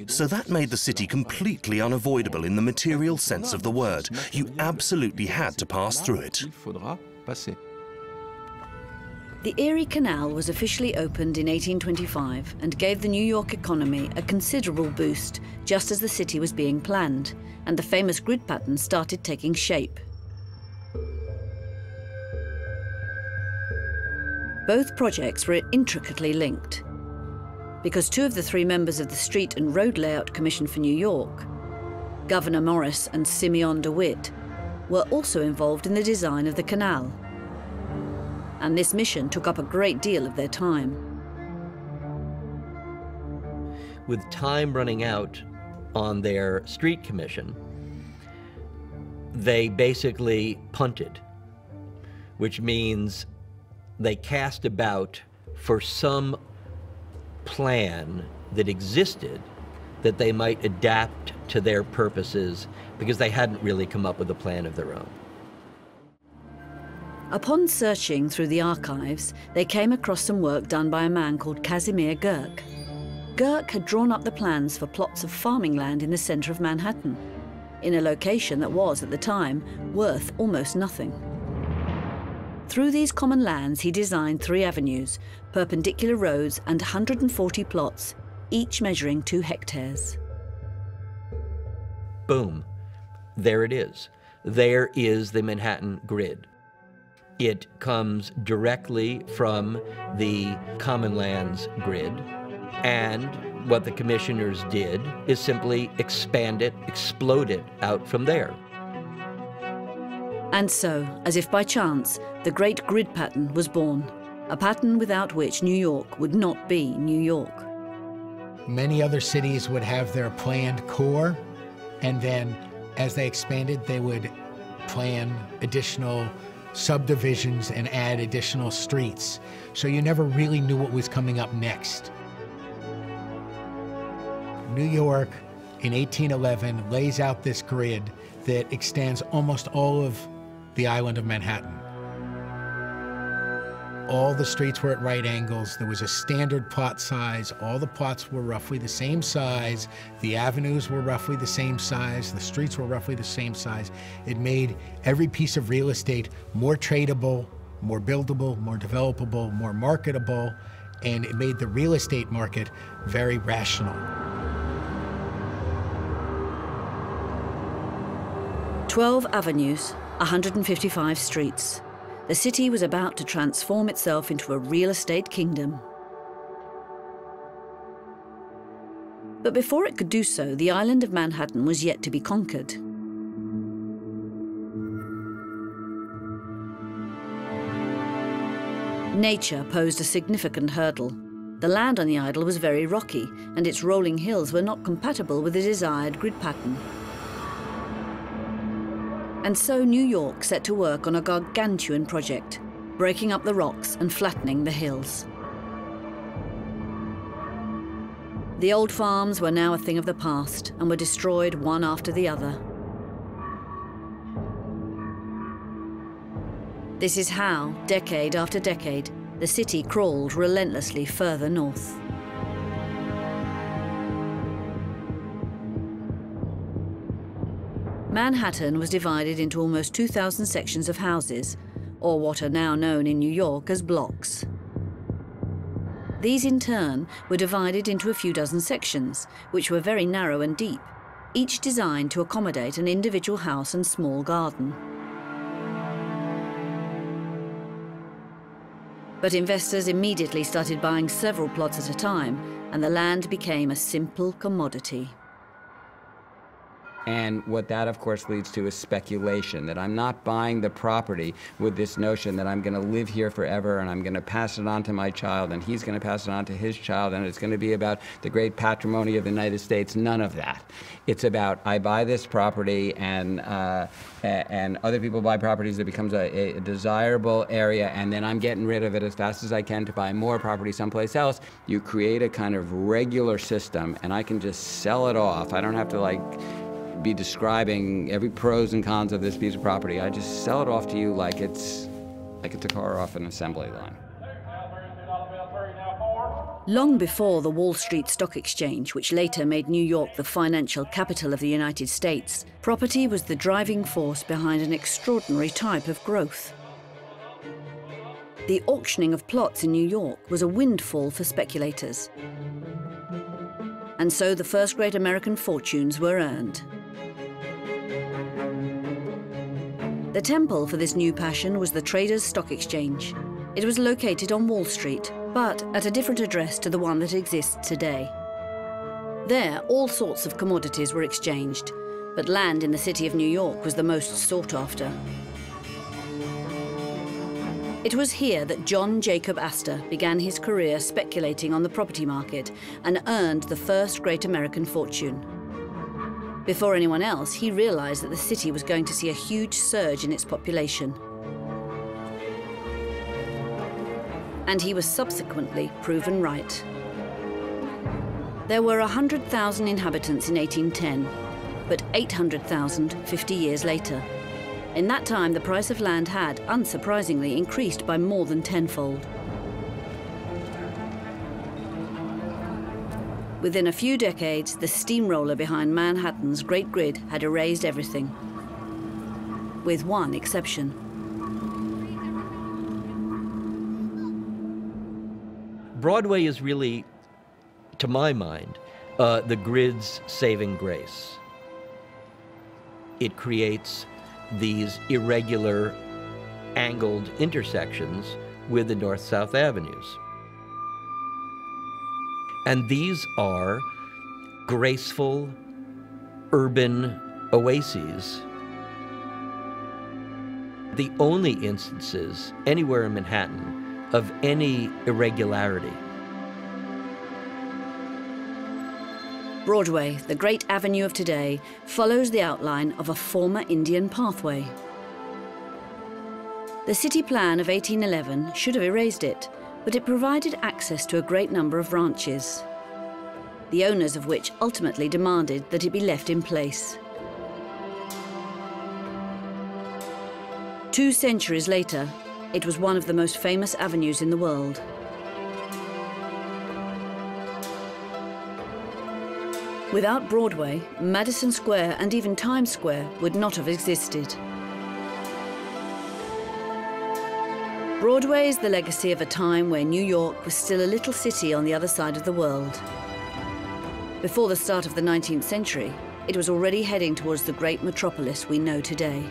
So that made the city completely unavoidable in the material sense of the word. You absolutely had to pass through it. The Erie Canal was officially opened in 1825 and gave the New York economy a considerable boost just as the city was being planned and the famous grid pattern started taking shape. Both projects were intricately linked because two of the three members of the Street and Road Layout Commission for New York, Gouverneur Morris and Simeon DeWitt, were also involved in the design of the canal. And this mission took up a great deal of their time. With time running out on their street commission, they basically punted, which means they cast about for some plan that existed that they might adapt to their purposes because they hadn't really come up with a plan of their own. Upon searching through the archives, they came across some work done by a man called Casimir Girk. Girk had drawn up the plans for plots of farming land in the center of Manhattan, in a location that was, at the time, worth almost nothing. Through these common lands, he designed 3 avenues, perpendicular roads, and 140 plots, each measuring 2 hectares. Boom. There it is. There is the Manhattan grid. It comes directly from the Common Lands grid, and what the commissioners did is simply expand it, explode it out from there. And so, as if by chance, the great grid pattern was born, a pattern without which New York would not be New York. Many other cities would have their planned core, and then as they expanded, they would plan additional subdivisions and add additional streets. So you never really knew what was coming up next. New York in 1811 lays out this grid that extends almost all of the island of Manhattan. All the streets were at right angles. There was a standard plot size. All the plots were roughly the same size. The avenues were roughly the same size. The streets were roughly the same size. It made every piece of real estate more tradable, more buildable, more developable, more marketable, and it made the real estate market very rational. 12 avenues, 155 streets. The city was about to transform itself into a real estate kingdom. But before it could do so, the island of Manhattan was yet to be conquered. Nature posed a significant hurdle. The land on the isle was very rocky, and its rolling hills were not compatible with the desired grid pattern. And so New York set to work on a gargantuan project, breaking up the rocks and flattening the hills. The old farms were now a thing of the past and were destroyed one after the other. This is how, decade after decade, the city crawled relentlessly further north. Manhattan was divided into almost 2,000 sections of houses, or what are now known in New York as blocks. These in turn were divided into a few dozen sections, which were very narrow and deep, each designed to accommodate an individual house and small garden. But investors immediately started buying several plots at a time, and the land became a simple commodity. And what that, of course, leads to is speculation, that I'm not buying the property with this notion that I'm going to live here forever and I'm going to pass it on to my child and he's going to pass it on to his child and it's going to be about the great patrimony of the United States. None of that. It's about I buy this property and other people buy properties. It becomes a desirable area, and then I'm getting rid of it as fast as I can to buy more property someplace else. You create a kind of regular system, and I can just sell it off. I don't have to be describing every pros and cons of this piece of property. I just sell it off to you like it's a car off an assembly line. Long before the Wall Street Stock Exchange, which later made New York the financial capital of the United States, property was the driving force behind an extraordinary type of growth. The auctioning of plots in New York was a windfall for speculators. And so the first great American fortunes were earned. The temple for this new passion was the Traders' Stock Exchange. It was located on Wall Street, but at a different address to the one that exists today. There, all sorts of commodities were exchanged, but land in the city of New York was the most sought after. It was here that John Jacob Astor began his career speculating on the property market and earned the first great American fortune. Before anyone else, he realized that the city was going to see a huge surge in its population. And he was subsequently proven right. There were 100,000 inhabitants in 1810, but 800,000 50 years later. In that time, the price of land had, unsurprisingly, increased by more than tenfold. Within a few decades, the steamroller behind Manhattan's great grid had erased everything, with one exception. Broadway is really, to my mind, the grid's saving grace. It creates these irregular, angled intersections with the north-south avenues. And these are graceful, urban oases. The only instances anywhere in Manhattan of any irregularity. Broadway, the great avenue of today, follows the outline of a former Indian pathway. The city plan of 1811 should have erased it, but it provided access to a great number of ranches, the owners of which ultimately demanded that it be left in place. 2 centuries later, it was one of the most famous avenues in the world. Without Broadway, Madison Square and even Times Square would not have existed. Broadway is the legacy of a time where New York was still a little city on the other side of the world. Before the start of the 19th century, it was already heading towards the great metropolis we know today.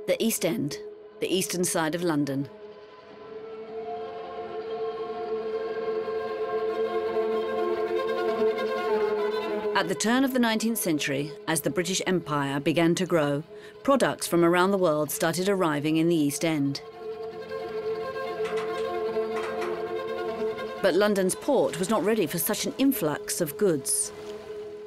The East End, the eastern side of London. At the turn of the 19th century, as the British Empire began to grow, products from around the world started arriving in the East End. But London's port was not ready for such an influx of goods.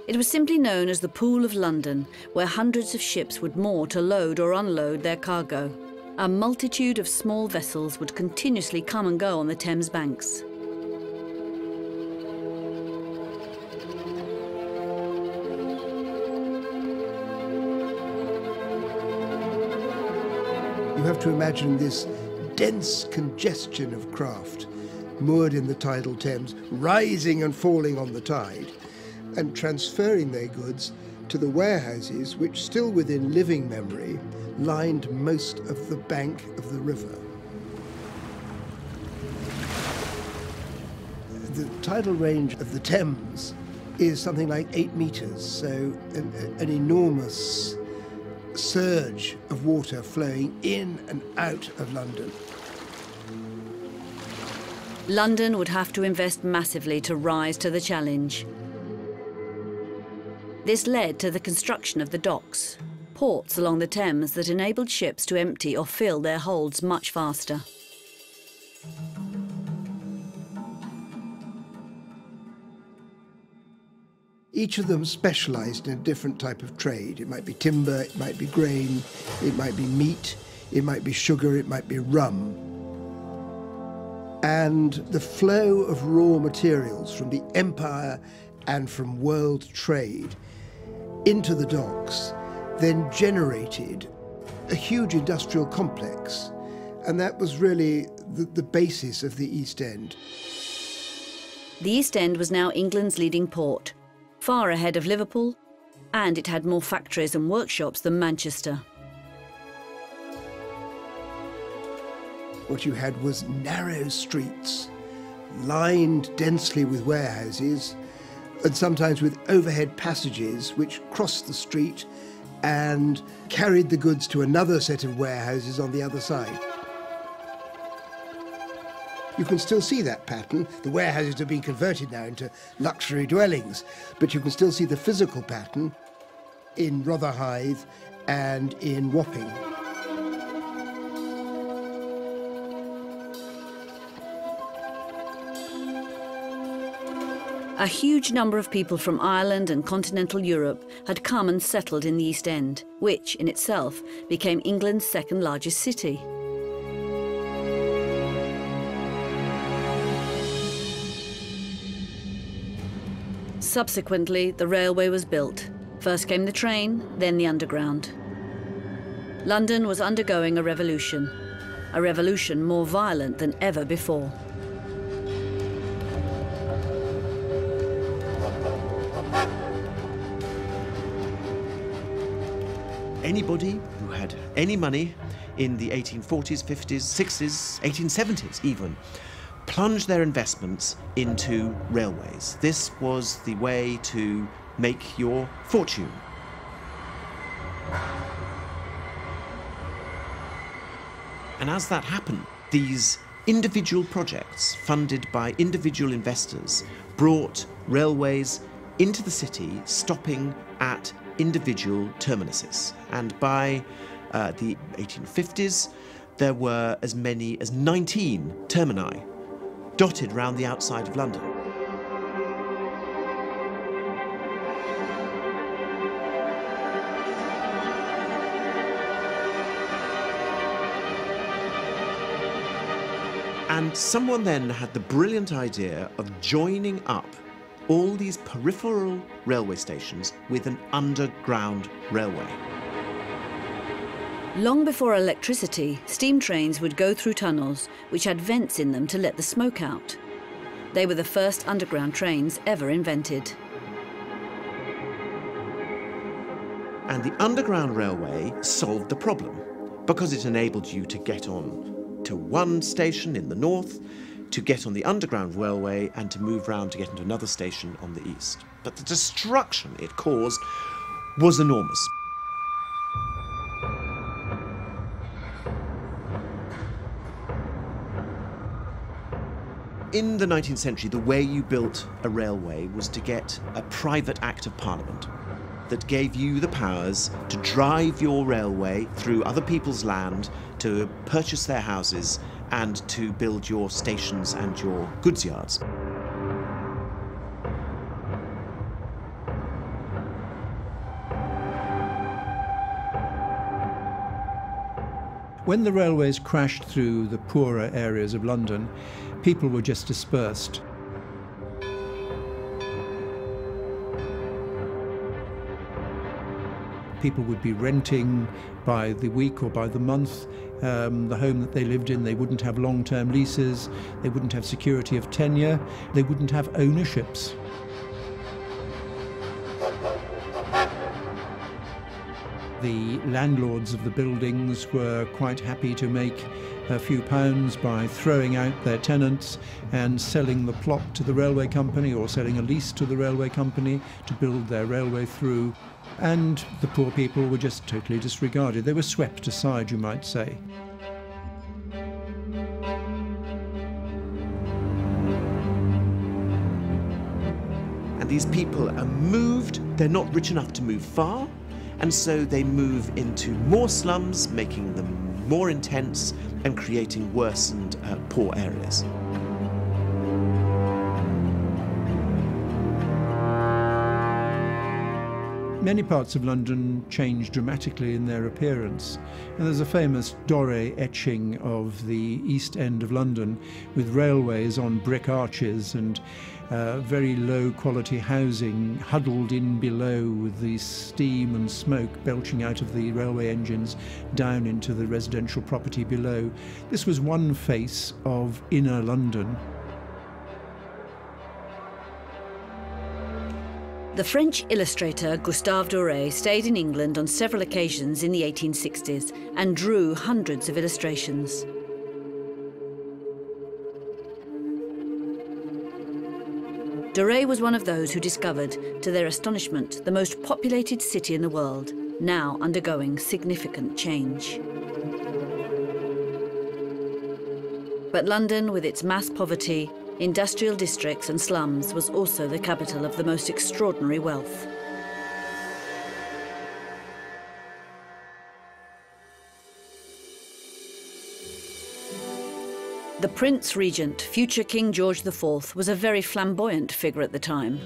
It was simply known as the Pool of London, where hundreds of ships would moor to load or unload their cargo. A multitude of small vessels would continuously come and go on the Thames banks. You have to imagine this dense congestion of craft moored in the tidal Thames, rising and falling on the tide, and transferring their goods to the warehouses which, still within living memory, lined most of the bank of the river. The tidal range of the Thames is something like 8 meters, so an enormous surge of water flowing in and out of London. London would have to invest massively to rise to the challenge. This led to the construction of the docks, ports along the Thames that enabled ships to empty or fill their holds much faster. Each of them specialized in a different type of trade. It might be timber, it might be grain, it might be meat, it might be sugar, it might be rum. And the flow of raw materials from the empire and from world trade into the docks then generated a huge industrial complex. And that was really the basis of the East End. The East End was now England's leading port, far ahead of Liverpool, and it had more factories and workshops than Manchester. What you had was narrow streets, lined densely with warehouses, and sometimes with overhead passages which crossed the street and carried the goods to another set of warehouses on the other side. You can still see that pattern. The warehouses have been converted now into luxury dwellings, but you can still see the physical pattern in Rotherhithe and in Wapping. A huge number of people from Ireland and continental Europe had come and settled in the East End, which in itself became England's second largest city. Subsequently, the railway was built. First came the train, then the underground. London was undergoing a revolution more violent than ever before. Anybody who had any money in the 1840s, 50s, 60s, 1870s even, plunged their investments into railways. This was the way to make your fortune. And as that happened, these individual projects funded by individual investors brought railways into the city, stopping at individual terminuses. And by the 1850s, there were as many as 19 termini dotted round the outside of London. And someone then had the brilliant idea of joining up all these peripheral railway stations with an underground railway. Long before electricity, steam trains would go through tunnels which had vents in them to let the smoke out. They were the first underground trains ever invented. And the Underground Railway solved the problem because it enabled you to get on to one station in the north, to get on the Underground Railway and to move round to get into another station on the east. But the destruction it caused was enormous. In the 19th century, the way you built a railway was to get a private act of parliament that gave you the powers to drive your railway through other people's land, to purchase their houses, and to build your stations and your goods yards. When the railways crashed through the poorer areas of London, people were just dispersed. People would be renting by the week or by the month the home that they lived in. They wouldn't have long-term leases, they wouldn't have security of tenure, they wouldn't have ownerships. The landlords of the buildings were quite happy to make a few pounds by throwing out their tenants and selling the plot to the railway company or selling a lease to the railway company to build their railway through. And the poor people were just totally disregarded. They were swept aside, you might say. And these people are moved, they're not rich enough to move far, and so they move into more slums, making them more intense and creating worsened poor areas. Many parts of London changed dramatically in their appearance. And there's a famous Doré etching of the East End of London with railways on brick arches and very low quality housing huddled in below with the steam and smoke belching out of the railway engines down into the residential property below. This was one face of inner London. The French illustrator Gustave Doré stayed in England on several occasions in the 1860s and drew hundreds of illustrations. Doré was one of those who discovered, to their astonishment, the most populated city in the world, now undergoing significant change. But London, with its mass poverty, industrial districts and slums, was also the capital of the most extraordinary wealth. The Prince Regent, future King George IV, was a very flamboyant figure at the time.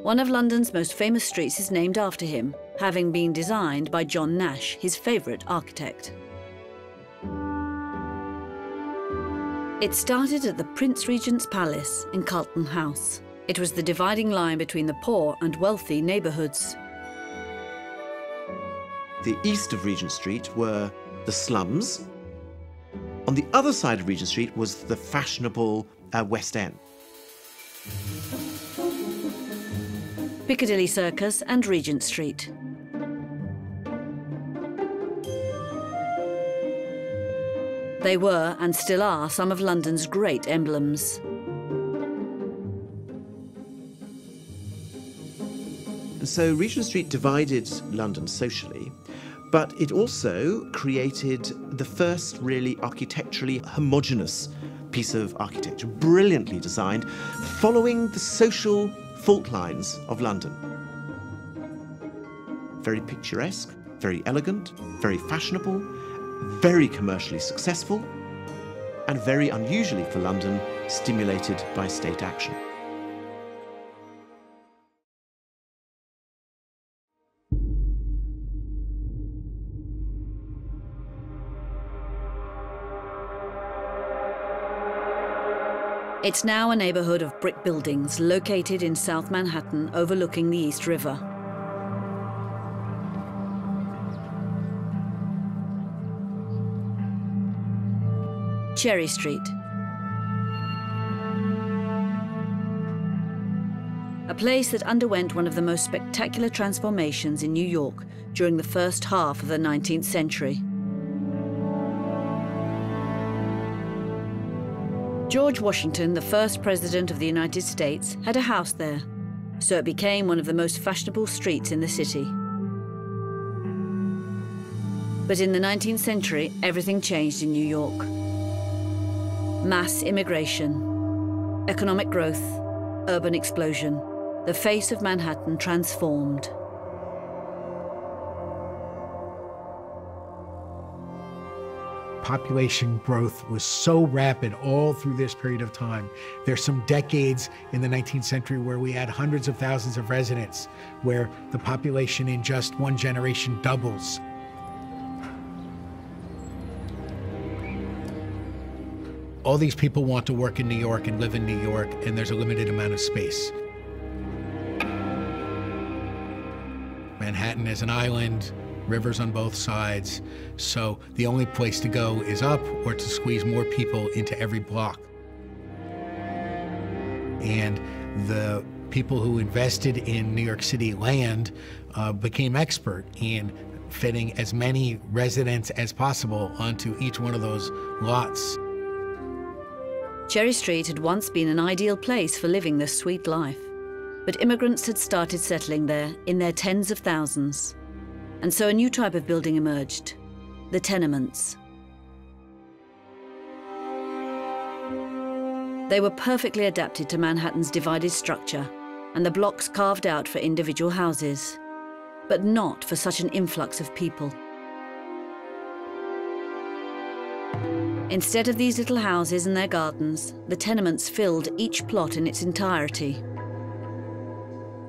One of London's most famous streets is named after him, having been designed by John Nash, his favourite architect. It started at the Prince Regent's Palace in Carlton House. It was the dividing line between the poor and wealthy neighbourhoods. The east of Regent Street were the slums. On the other side of Regent Street was the fashionable West End. Piccadilly Circus and Regent Street. They were, and still are, some of London's great emblems. So Regent Street divided London socially, but it also created the first really architecturally homogeneous piece of architecture, brilliantly designed, following the social fault lines of London. Very picturesque, very elegant, very fashionable, very commercially successful, and very unusually for London, stimulated by state action. It's now a neighborhood of brick buildings located in South Manhattan overlooking the East River. Cherry Street. A place that underwent one of the most spectacular transformations in New York during the first half of the 19th century. George Washington, the first president of the United States, had a house there, so it became one of the most fashionable streets in the city. But in the 19th century, everything changed in New York. Mass immigration, economic growth, urban explosion. The face of Manhattan transformed. Population growth was so rapid all through this period of time. There's some decades in the 19th century where we had hundreds of thousands of residents, where the population in just one generation doubles. All these people want to work in New York and live in New York, and there's a limited amount of space. Manhattan is an island, rivers on both sides, so the only place to go is up or to squeeze more people into every block. And the people who invested in New York City land became expert in fitting as many residents as possible onto each one of those lots. Cherry Street had once been an ideal place for living the sweet life, but immigrants had started settling there in their tens of thousands. And so a new type of building emerged, the tenements. They were perfectly adapted to Manhattan's divided structure and the blocks carved out for individual houses, but not for such an influx of people. Instead of these little houses and their gardens, the tenements filled each plot in its entirety.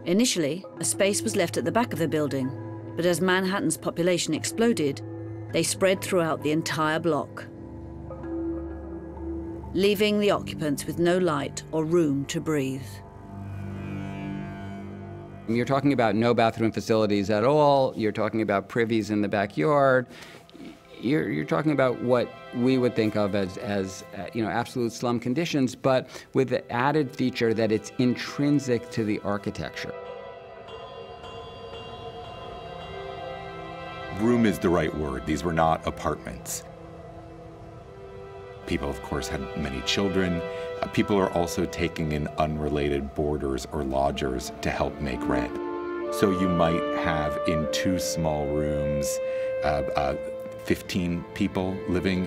Initially, a space was left at the back of the building, but as Manhattan's population exploded, they spread throughout the entire block, leaving the occupants with no light or room to breathe. You're talking about no bathroom facilities at all. You're talking about privies in the backyard. You're talking about what we would think of as absolute slum conditions, but with the added feature that it's intrinsic to the architecture. Room is the right word. These were not apartments. People, of course, had many children. People are also taking in unrelated boarders or lodgers to help make rent. So you might have in 2 small rooms 15 people living.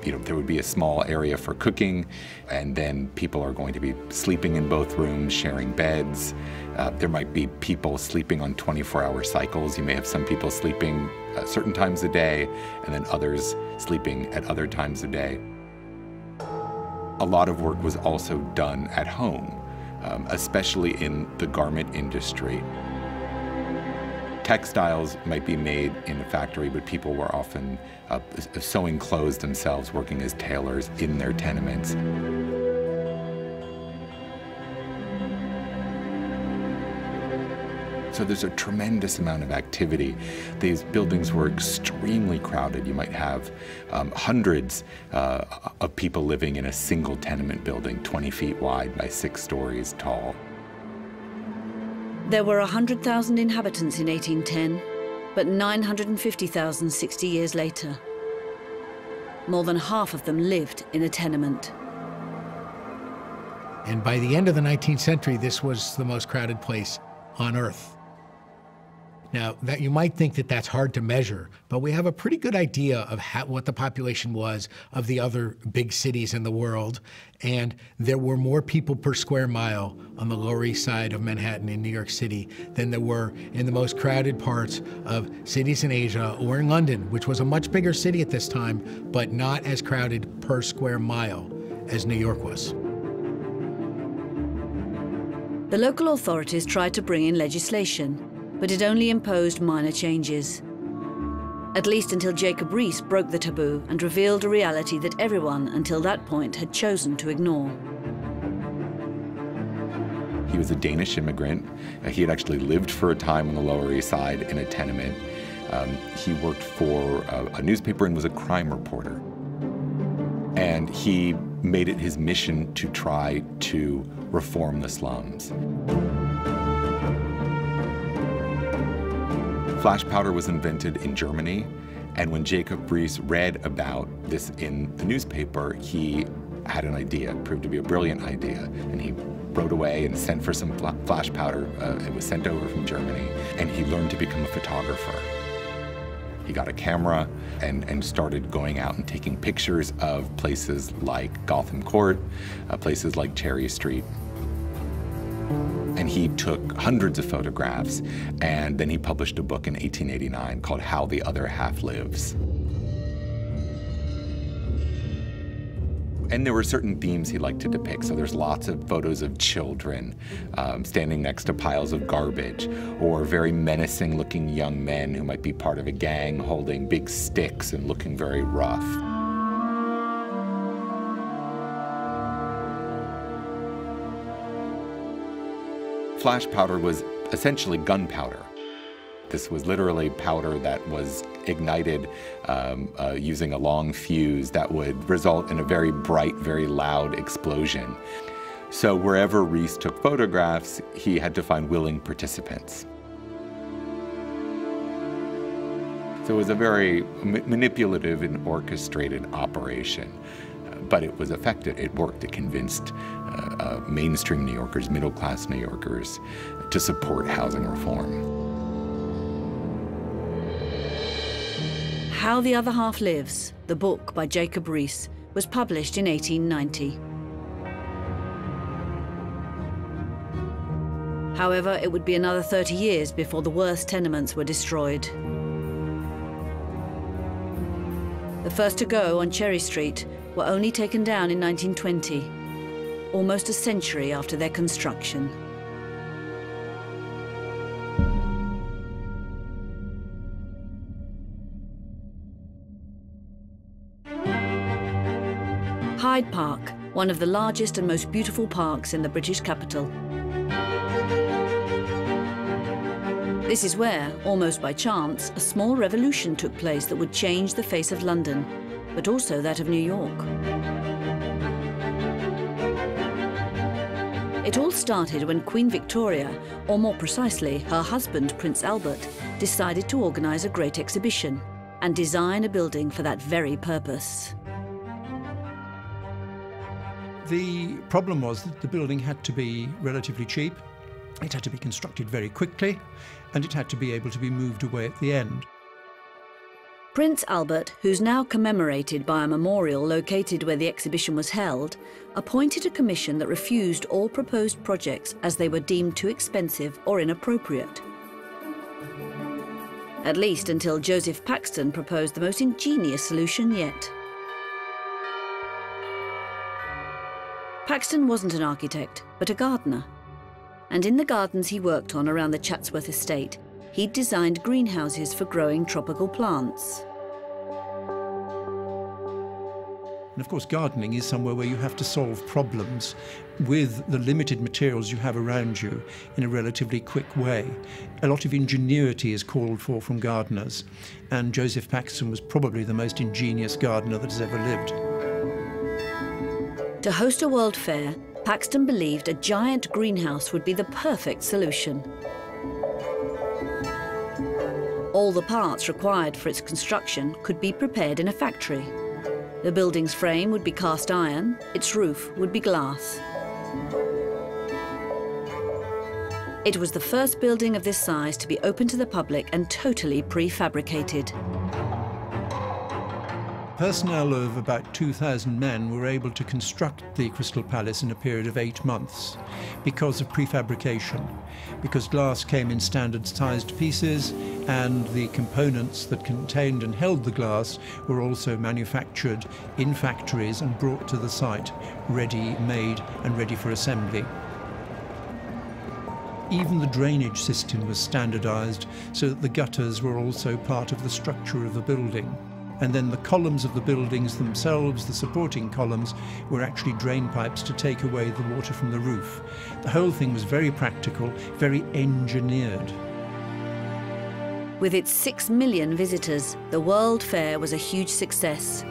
There would be a small area for cooking, and then people are going to be sleeping in both rooms, sharing beds. There might be people sleeping on 24-hour cycles. You may have some people sleeping at certain times a day, and then others sleeping at other times a day. A lot of work was also done at home, especially in the garment industry. Textiles might be made in a factory, but people were often sewing clothes themselves, working as tailors in their tenements. So there's a tremendous amount of activity. These buildings were extremely crowded. You might have hundreds of people living in a single tenement building, 20 feet wide by 6 stories tall. There were 100,000 inhabitants in 1810, but 950,000 60 years later. More than half of them lived in a tenement. And by the end of the 19th century, this was the most crowded place on Earth. Now, that you might think that that's hard to measure, but we have a pretty good idea of what the population was of the other big cities in the world, and there were more people per square mile on the Lower East Side of Manhattan in New York City than there were in the most crowded parts of cities in Asia or in London, which was a much bigger city at this time, but not as crowded per square mile as New York was. The local authorities tried to bring in legislation, but it only imposed minor changes. At least until Jacob Riis broke the taboo and revealed a reality that everyone until that point had chosen to ignore. He was a Danish immigrant. He had actually lived for a time on the Lower East Side in a tenement. He worked for a newspaper and was a crime reporter. And he made it his mission to try to reform the slums. Flash powder was invented in Germany, and when Jacob Riis read about this in the newspaper, he had an idea. It proved to be a brilliant idea, and he wrote away and sent for some flash powder. It was sent over from Germany, and he learned to become a photographer. He got a camera and started going out and taking pictures of places like Gotham Court, places like Cherry Street. And he took hundreds of photographs, and then he published a book in 1889 called How the Other Half Lives. And there were certain themes he liked to depict. So there's lots of photos of children standing next to piles of garbage, or very menacing looking young men who might be part of a gang holding big sticks and looking very rough. Flash powder was essentially gunpowder. This was literally powder that was ignited using a long fuse that would result in a very bright, very loud explosion. So wherever Riis took photographs, he had to find willing participants. So it was a very manipulative and orchestrated operation. But it was effective. It worked. It convinced mainstream New Yorkers, middle-class New Yorkers, to support housing reform. How the Other Half Lives, the book by Jacob Riis, was published in 1890. However, it would be another 30 years before the worst tenements were destroyed. The first to go on Cherry Street were only taken down in 1920, almost a century after their construction. Hyde Park, one of the largest and most beautiful parks in the British capital. This is where, almost by chance, a small revolution took place that would change the face of London, but also that of New York. It all started when Queen Victoria, or more precisely, her husband, Prince Albert, decided to organize a great exhibition and design a building for that very purpose. The problem was that the building had to be relatively cheap, it had to be constructed very quickly, and it had to be able to be moved away at the end. Prince Albert, who's now commemorated by a memorial located where the exhibition was held, appointed a commission that refused all proposed projects as they were deemed too expensive or inappropriate. At least until Joseph Paxton proposed the most ingenious solution yet. Paxton wasn't an architect, but a gardener. And in the gardens he worked on around the Chatsworth estate, he'd designed greenhouses for growing tropical plants. And of course, gardening is somewhere where you have to solve problems with the limited materials you have around you in a relatively quick way. A lot of ingenuity is called for from gardeners, and Joseph Paxton was probably the most ingenious gardener that has ever lived. To host a World Fair, Paxton believed a giant greenhouse would be the perfect solution. All the parts required for its construction could be prepared in a factory. The building's frame would be cast iron, its roof would be glass. It was the first building of this size to be open to the public and totally prefabricated. Personnel of about 2,000 men were able to construct the Crystal Palace in a period of 8 months because of prefabrication, because glass came in standard-sized pieces and the components that contained and held the glass were also manufactured in factories and brought to the site, ready-made and ready for assembly. Even the drainage system was standardized so that the gutters were also part of the structure of the building. And then the columns of the buildings themselves, the supporting columns, were actually drain pipes to take away the water from the roof. The whole thing was very practical, very engineered. With its 6 million visitors, the World Fair was a huge success.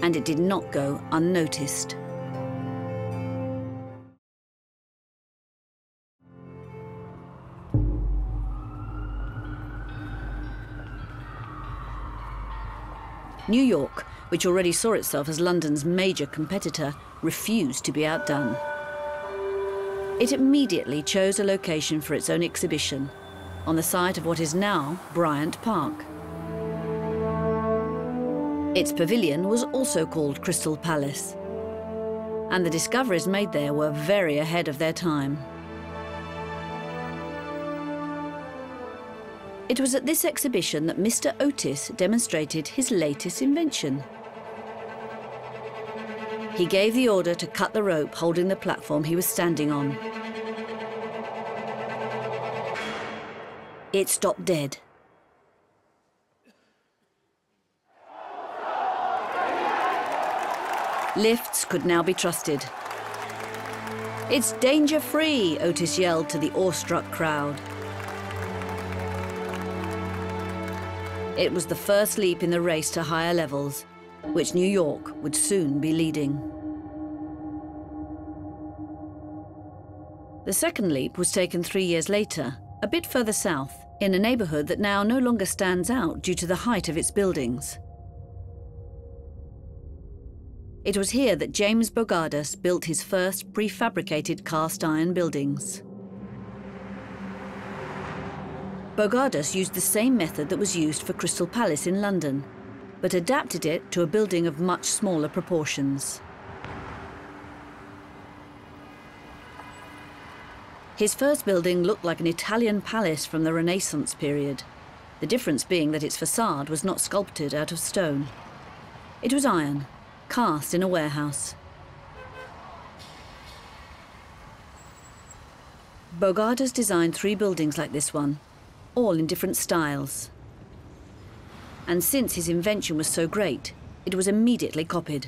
And it did not go unnoticed. New York, which already saw itself as London's major competitor, refused to be outdone. It immediately chose a location for its own exhibition, on the site of what is now Bryant Park. Its pavilion was also called Crystal Palace, and the discoveries made there were very ahead of their time. It was at this exhibition that Mr. Otis demonstrated his latest invention. He gave the order to cut the rope holding the platform he was standing on. It stopped dead. Lifts could now be trusted. "It's danger-free," Otis yelled to the awestruck crowd. It was the first leap in the race to higher levels, which New York would soon be leading. The second leap was taken 3 years later, a bit further south, in a neighborhood that now no longer stands out due to the height of its buildings. It was here that James Bogaerts built his first prefabricated cast iron buildings. Bogaerts used the same method that was used for Crystal Palace in London, but adapted it to a building of much smaller proportions. His first building looked like an Italian palace from the Renaissance period, the difference being that its facade was not sculpted out of stone. It was iron, cast in a warehouse. Bogaerts designed 3 buildings like this one, all in different styles. And since his invention was so great, it was immediately copied.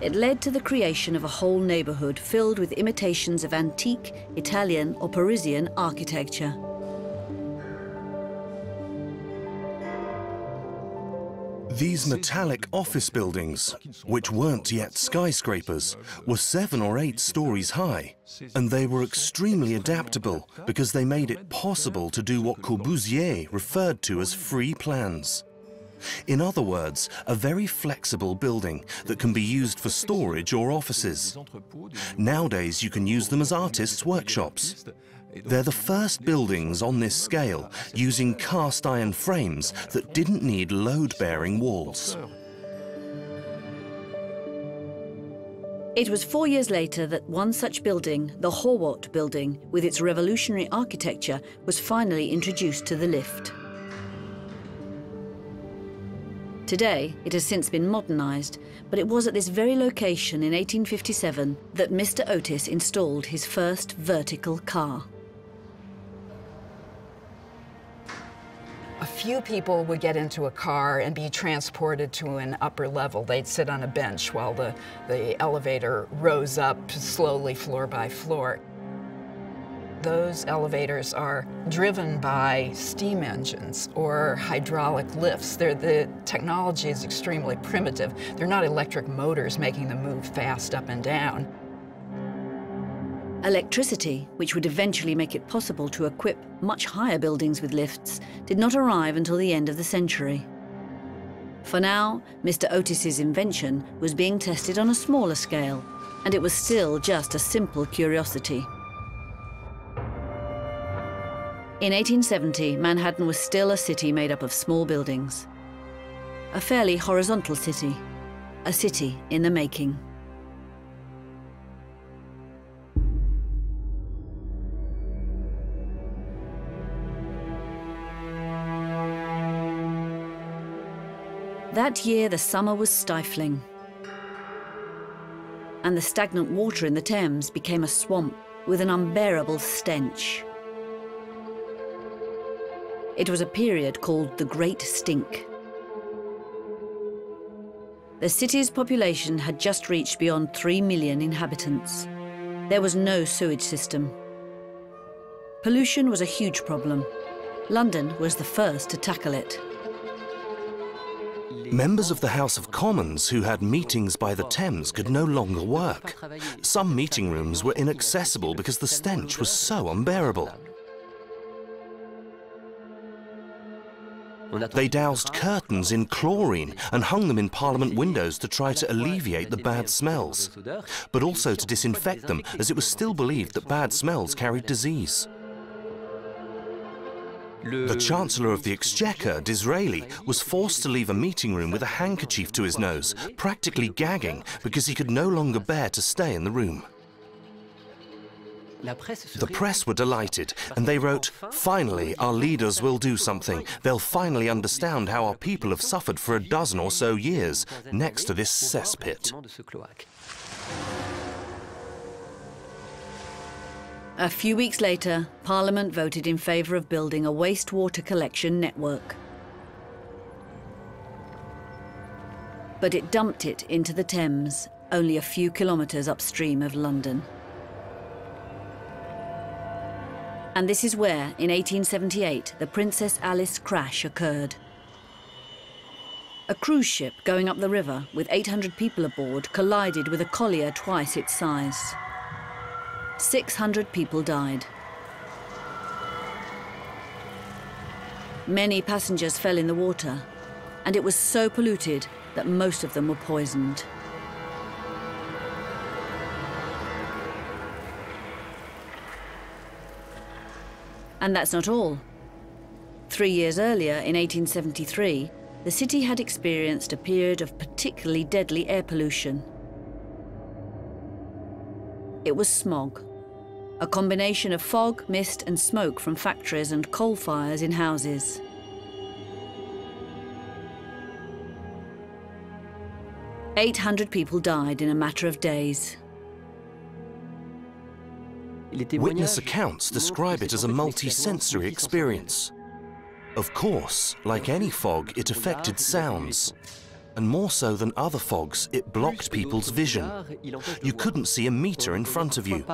It led to the creation of a whole neighborhood filled with imitations of antique, Italian or Parisian architecture. These metallic office buildings, which weren't yet skyscrapers, were 7 or 8 stories high, and they were extremely adaptable because they made it possible to do what Corbusier referred to as free plans. In other words, a very flexible building that can be used for storage or offices. Nowadays, you can use them as artists' workshops. They're the first buildings on this scale using cast iron frames that didn't need load-bearing walls. It was 4 years later that one such building, the Horwath building, with its revolutionary architecture, was finally introduced to the lift. Today, it has since been modernized, but it was at this very location in 1857 that Mr. Otis installed his first vertical car. A few people would get into a car and be transported to an upper level. They'd sit on a bench while the elevator rose up slowly floor by floor. Those elevators are driven by steam engines or hydraulic lifts. The technology is extremely primitive. They're not electric motors making them move fast up and down. Electricity, which would eventually make it possible to equip much higher buildings with lifts, did not arrive until the end of the century. For now, Mr. Otis's invention was being tested on a smaller scale, and it was still just a simple curiosity. In 1870, Manhattan was still a city made up of small buildings. A fairly horizontal city. A city in the making. That year, the summer was stifling, and the stagnant water in the Thames became a swamp with an unbearable stench. It was a period called the Great Stink. The city's population had just reached beyond 3 million inhabitants. There was no sewage system. Pollution was a huge problem. London was the first to tackle it. Members of the House of Commons who had meetings by the Thames could no longer work. Some meeting rooms were inaccessible because the stench was so unbearable. They doused curtains in chlorine and hung them in Parliament windows to try to alleviate the bad smells, but also to disinfect them, as it was still believed that bad smells carried disease. The Chancellor of the Exchequer, Disraeli, was forced to leave a meeting room with a handkerchief to his nose, practically gagging because he could no longer bear to stay in the room. The press were delighted, and they wrote, "Finally, our leaders will do something. They'll finally understand how our people have suffered for a dozen or so years next to this cesspit." A few weeks later, Parliament voted in favour of building a wastewater collection network. But it dumped it into the Thames, only a few kilometres upstream of London. And this is where, in 1878, the Princess Alice crash occurred. A cruise ship going up the river with 800 people aboard collided with a collier twice its size. 600 people died. Many passengers fell in the water, and it was so polluted that most of them were poisoned. And that's not all. 3 years earlier, in 1873, the city had experienced a period of particularly deadly air pollution. It was smog, a combination of fog, mist and smoke from factories and coal fires in houses. "800 people died in a matter of days. Witness accounts describe it as a multi-sensory experience. Of course, like any fog, it affected sounds. And more so than other fogs, it blocked people's vision. You couldn't see a meter in front of you.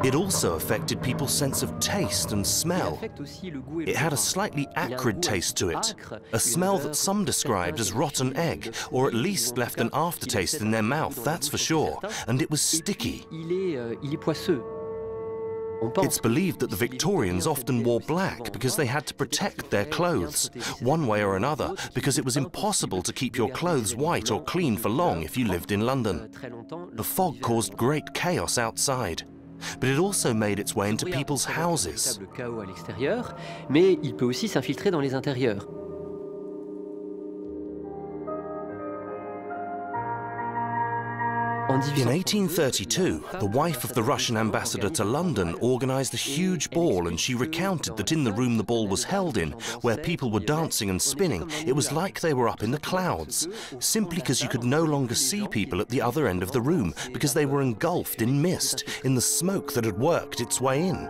It also affected people's sense of taste and smell. It had a slightly acrid taste to it, a smell that some described as rotten egg, or at least left an aftertaste in their mouth, that's for sure, and it was sticky. It's believed that the Victorians often wore black because they had to protect their clothes, one way or another, because it was impossible to keep your clothes white or clean for long if you lived in London. The fog caused great chaos outside, but it also made its way into people's houses. In 1832, the wife of the Russian ambassador to London organised a huge ball, and she recounted that in the room the ball was held in, where people were dancing and spinning, it was like they were up in the clouds, simply because you could no longer see people at the other end of the room, because they were engulfed in mist, in the smoke that had worked its way in.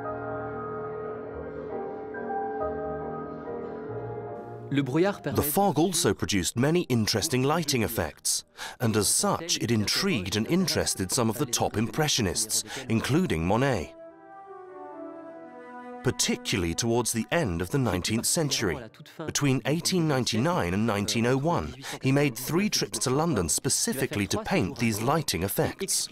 The fog also produced many interesting lighting effects, and as such it intrigued and interested some of the top impressionists, including Monet. Particularly towards the end of the 19th century. Between 1899 and 1901, he made 3 trips to London specifically to paint these lighting effects.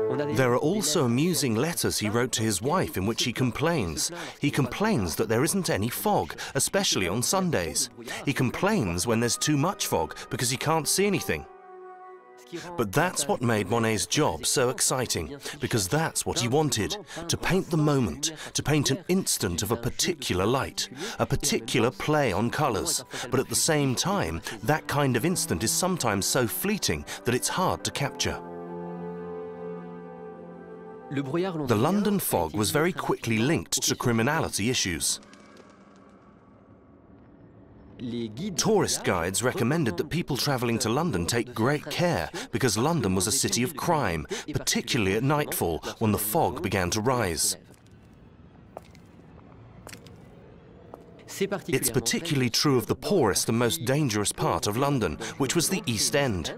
There are also amusing letters he wrote to his wife in which he complains. He complains that there isn't any fog, especially on Sundays. He complains when there's too much fog because he can't see anything. But that's what made Monet's job so exciting, because that's what he wanted, to paint the moment, to paint an instant of a particular light, a particular play on colours. But at the same time, that kind of instant is sometimes so fleeting that it's hard to capture. The London fog was very quickly linked to criminality issues. Tourist guides recommended that people travelling to London take great care because London was a city of crime, particularly at nightfall when the fog began to rise. It's particularly true of the poorest and most dangerous part of London, which was the East End.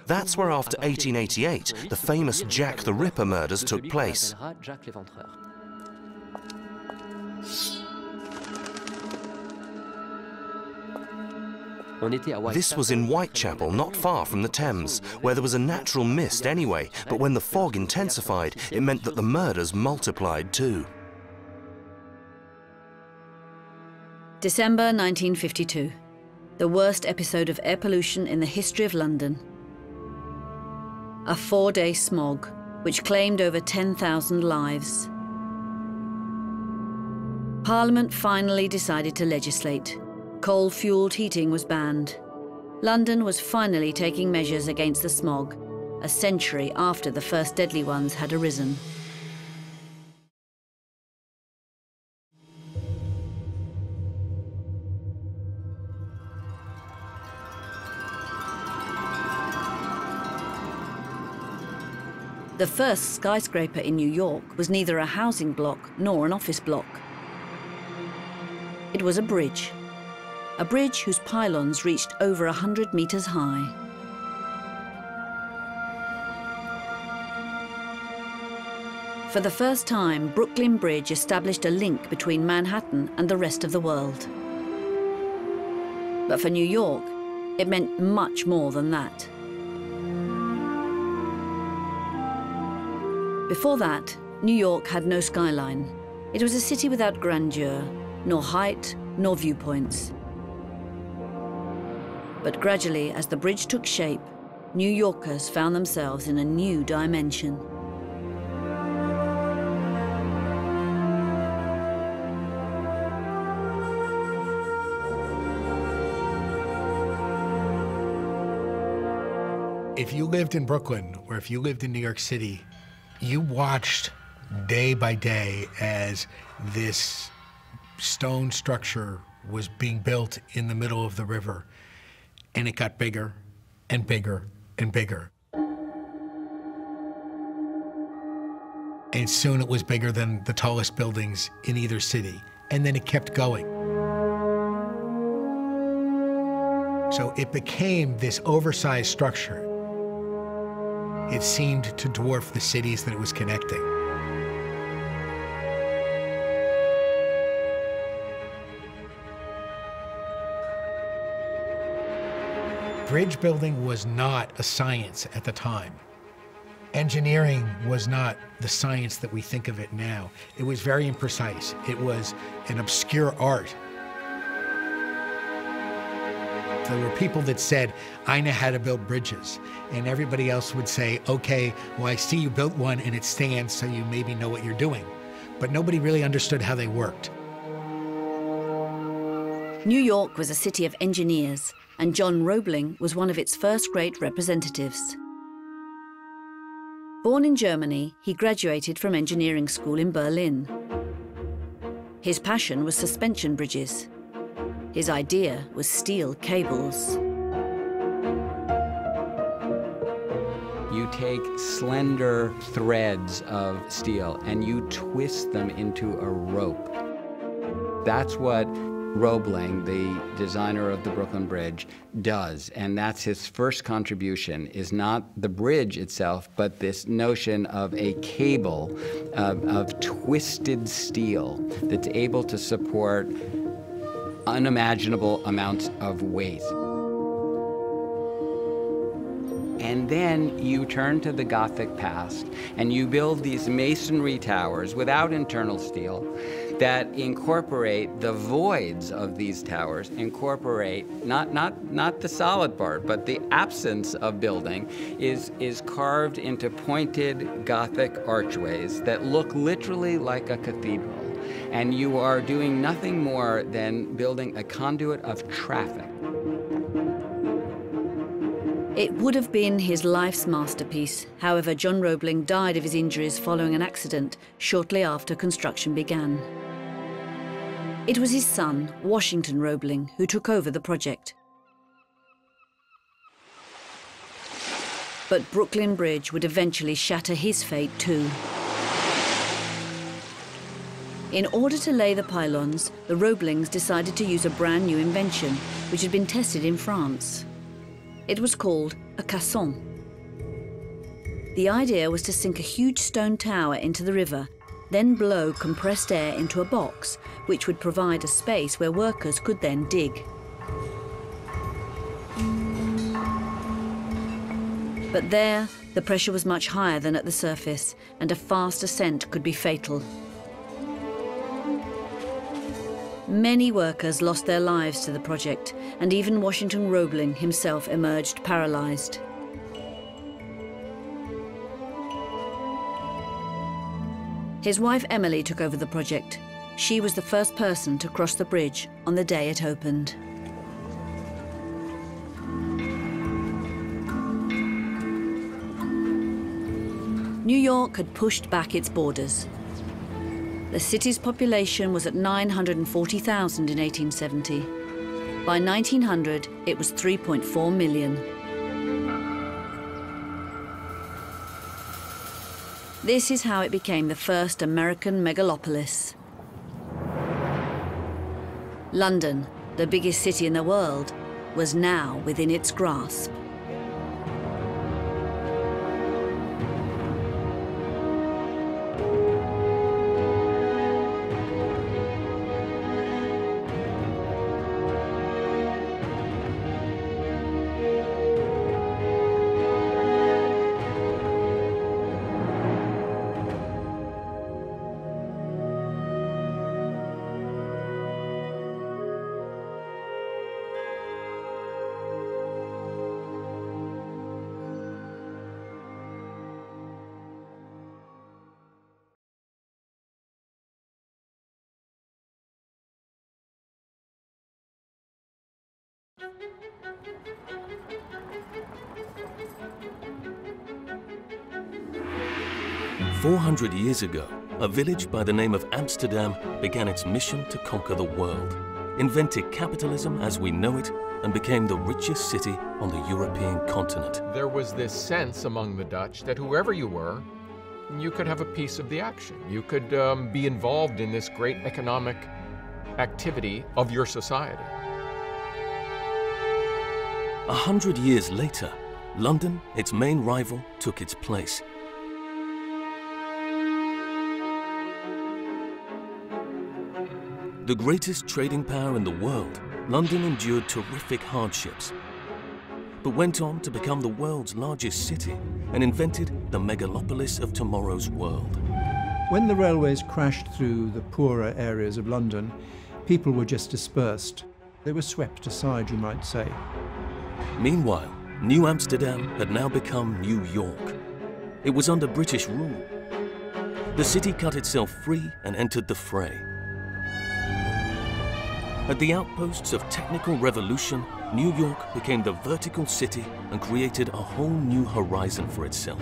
That's where after 1888 the famous Jack the Ripper murders took place. This was in Whitechapel, not far from the Thames, where there was a natural mist anyway, but when the fog intensified, it meant that the murders multiplied too. December 1952. The worst episode of air pollution in the history of London. A 4-day smog, which claimed over 10,000 lives. Parliament finally decided to legislate. Coal-fueled heating was banned. London was finally taking measures against the smog, a century after the first deadly ones had arisen. The first skyscraper in New York was neither a housing block nor an office block. It was a bridge whose pylons reached over 100 meters high. For the first time, Brooklyn Bridge established a link between Manhattan and the rest of the world. But for New York, it meant much more than that. Before that, New York had no skyline. It was a city without grandeur, nor height, nor viewpoints. But gradually, as the bridge took shape, New Yorkers found themselves in a new dimension. If you lived in Brooklyn or if you lived in New York City, you watched day by day as this stone structure was being built in the middle of the river, and it got bigger and bigger and bigger. And soon it was bigger than the tallest buildings in either city, and then it kept going. So it became this oversized structure. It seemed to dwarf the cities that it was connecting. Bridge building was not a science at the time. Engineering was not the science that we think of it now. It was very imprecise. It was an obscure art. There were people that said, I know how to build bridges. And everybody else would say, okay, well, I see you built one and it stands, so you maybe know what you're doing. But nobody really understood how they worked. New York was a city of engineers, and John Roebling was one of its first great representatives. Born in Germany, he graduated from engineering school in Berlin. His passion was suspension bridges. His idea was steel cables. You take slender threads of steel and you twist them into a rope. That's what Roebling, the designer of the Brooklyn Bridge, does. And that's his first contribution, is not the bridge itself, but this notion of a cable of twisted steel that's able to support unimaginable amounts of weight. And then you turn to the Gothic past and you build these masonry towers without internal steel that incorporate the voids of these towers, incorporate not the solid part, but the absence of building is carved into pointed Gothic archways that look literally like a cathedral. And you are doing nothing more than building a conduit of traffic. It would have been his life's masterpiece. However, John Roebling died of his injuries following an accident shortly after construction began. It was his son, Washington Roebling, who took over the project. But Brooklyn Bridge would eventually shatter his fate too. In order to lay the pylons, the Roeblings decided to use a brand new invention, which had been tested in France. It was called a caisson. The idea was to sink a huge stone tower into the river, then blow compressed air into a box, which would provide a space where workers could then dig. But there, the pressure was much higher than at the surface, and a fast ascent could be fatal. Many workers lost their lives to the project, and even Washington Roebling himself emerged paralyzed. His wife Emily took over the project. She was the first person to cross the bridge on the day it opened. New York had pushed back its borders. The city's population was at 940,000 in 1870. By 1900, it was 3.4 million. This is how it became the first American megalopolis. London, the biggest city in the world, was now within its grasp. "400 years ago, a village by the name of Amsterdam began its mission to conquer the world, invented capitalism as we know it, and became the richest city on the European continent." There was this sense among the Dutch that whoever you were, you could have a piece of the action. You could be involved in this great economic activity of your society. 100 years later, London, its main rival, took its place. The greatest trading power in the world, London endured terrific hardships, but went on to become the world's largest city and invented the megalopolis of tomorrow's world. When the railways crashed through the poorer areas of London, people were just dispersed. They were swept aside, you might say. Meanwhile, New Amsterdam had now become New York. It was under British rule. The city cut itself free and entered the fray. At the outposts of technical revolution, New York became the vertical city and created a whole new horizon for itself.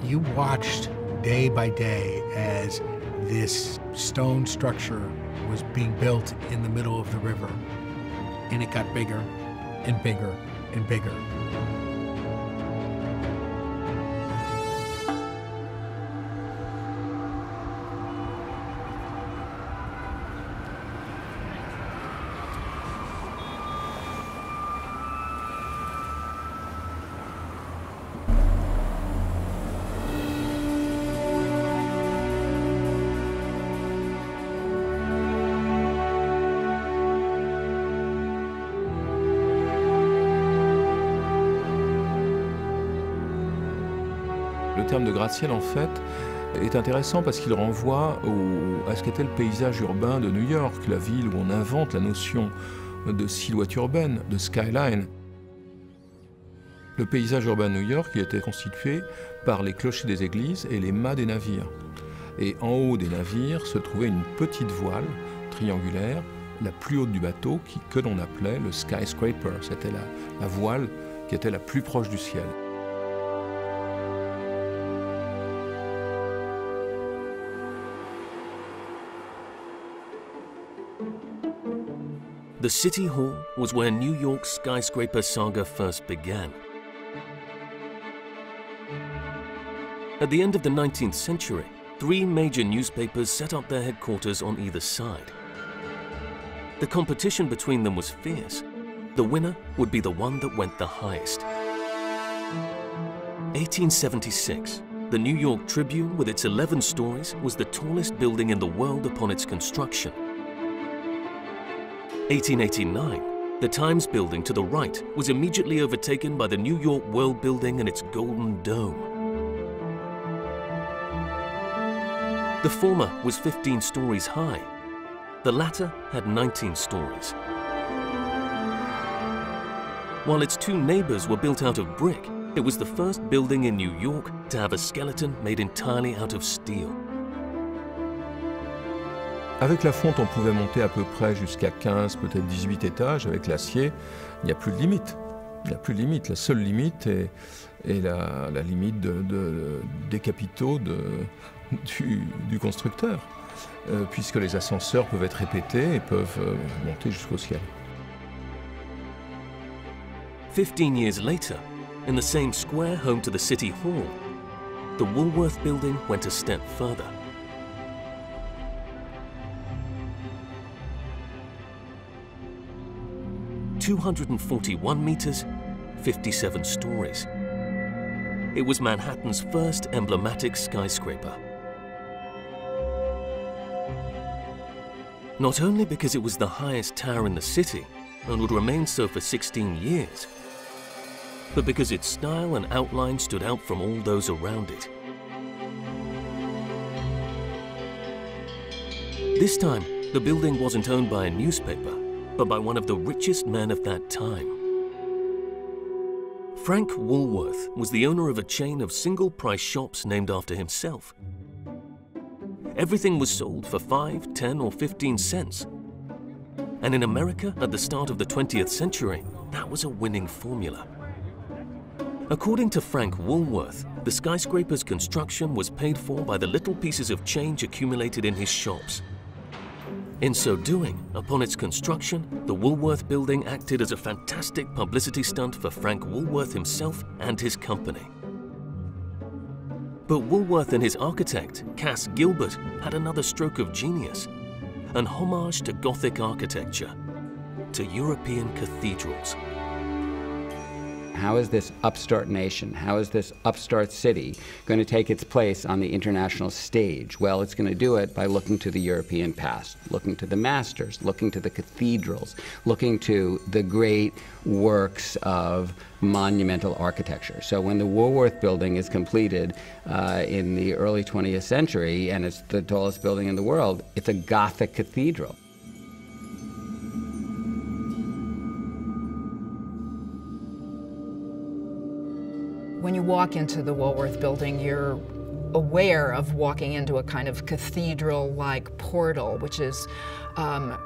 You watched day by day as this stone structure was being built in the middle of the river, and it got bigger and bigger and bigger. terme de gratte-ciel, en fait, est intéressant parce qu'il renvoie à ce qu'était le paysage urbain de New York, la ville où on invente la notion de silhouette urbaine, de skyline. Le paysage urbain de New York, il était constitué par les clochers des églises et les mâts des navires. Et en haut des navires se trouvait une petite voile triangulaire, la plus haute du bateau, que l'on appelait le skyscraper. C'était la voile qui était la plus proche du ciel. The City Hall was where New York's skyscraper saga first began. At the end of the 19th century, 3 major newspapers set up their headquarters on either side. The competition between them was fierce. The winner would be the one that went the highest. 1876, the New York Tribune, with its 11 stories, was the tallest building in the world upon its construction. 1889, the Times building to the right was immediately overtaken by the New York World Building and its Golden Dome. The former was 15 stories high. The latter had 19 stories. While its 2 neighbors were built out of brick, it was the first building in New York to have a skeleton made entirely out of steel. Avec la fonte, on pouvait monter à peu près jusqu'à 15, peut-être 18 étages. Avec l'acier, il n'y a plus de limite. Il n'y a plus de limite. La seule limite est la limite des capitaux du constructeur, puisque les ascenseurs peuvent être répétés et peuvent monter jusqu'au ciel. 15 years later, in the same square home to the City Hall, the Woolworth Building went a step further. ...241 meters, 57 stories. It was Manhattan's first emblematic skyscraper. Not only because it was the highest tower in the city and would remain so for 16 years, but because its style and outline stood out from all those around it. This time, the building wasn't owned by a newspaper, but by one of the richest men of that time. Frank Woolworth was the owner of a chain of single-price shops named after himself. Everything was sold for 5, 10, or 15 cents. And in America, at the start of the 20th century, that was a winning formula. According to Frank Woolworth, the skyscraper's construction was paid for by the little pieces of change accumulated in his shops. In so doing, upon its construction, the Woolworth Building acted as a fantastic publicity stunt for Frank Woolworth himself and his company. But Woolworth and his architect, Cass Gilbert, had another stroke of genius, an homage to Gothic architecture, to European cathedrals. How is this upstart nation, how is this upstart city going to take its place on the international stage? Well, it's going to do it by looking to the European past, looking to the masters, looking to the cathedrals, looking to the great works of monumental architecture. So when the Woolworth Building is completed in the early 20th century, and it's the tallest building in the world, it's a Gothic cathedral. When you walk into the Woolworth Building, you're aware of walking into a kind of cathedral-like portal, which is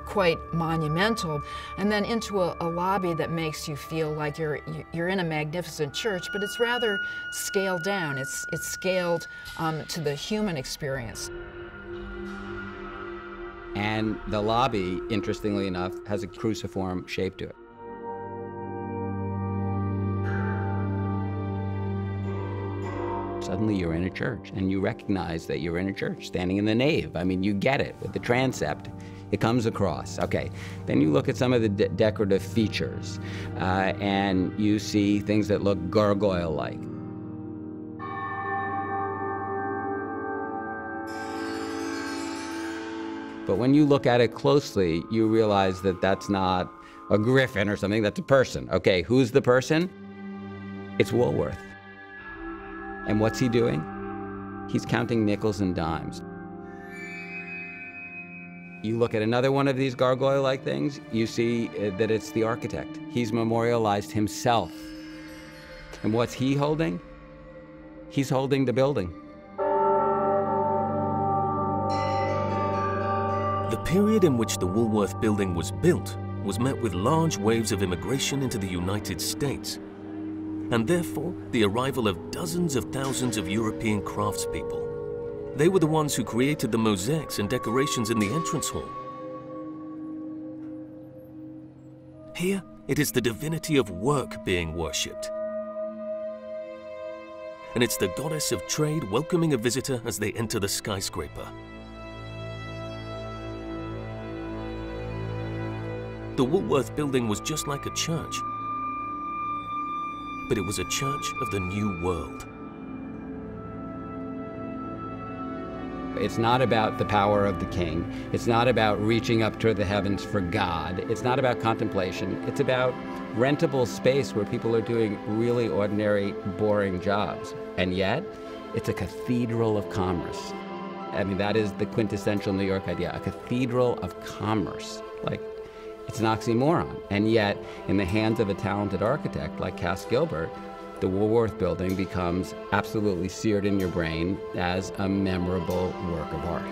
quite monumental, and then into a lobby that makes you feel like you're in a magnificent church, but it's rather scaled down. It's scaled to the human experience. And the lobby, interestingly enough, has a cruciform shape to it. Suddenly you're in a church, and you recognize that you're in a church, standing in the nave. I mean, you get it with the transept. It comes across. Okay, then you look at some of the decorative features, and you see things that look gargoyle-like. But when you look at it closely, you realize that that's not a griffin or something, that's a person. Okay, who's the person? It's Woolworth. And what's he doing? He's counting nickels and dimes. You look at another one of these gargoyle-like things, you see that it's the architect. He's memorialized himself. And what's he holding? He's holding the building. The period in which the Woolworth Building was built was met with large waves of immigration into the United States, and therefore the arrival of dozens of thousands of European craftspeople. They were the ones who created the mosaics and decorations in the entrance hall. Here, it is the divinity of work being worshipped. And it's the goddess of trade welcoming a visitor as they enter the skyscraper. The Woolworth Building was just like a church, but it was a church of the New World. It's not about the power of the king. It's not about reaching up to the heavens for God. It's not about contemplation. It's about rentable space where people are doing really ordinary, boring jobs. And yet, it's a cathedral of commerce. I mean, that is the quintessential New York idea, a cathedral of commerce. Like, it's an oxymoron. And yet, in the hands of a talented architect like Cass Gilbert, the Woolworth Building becomes absolutely seared in your brain as a memorable work of art.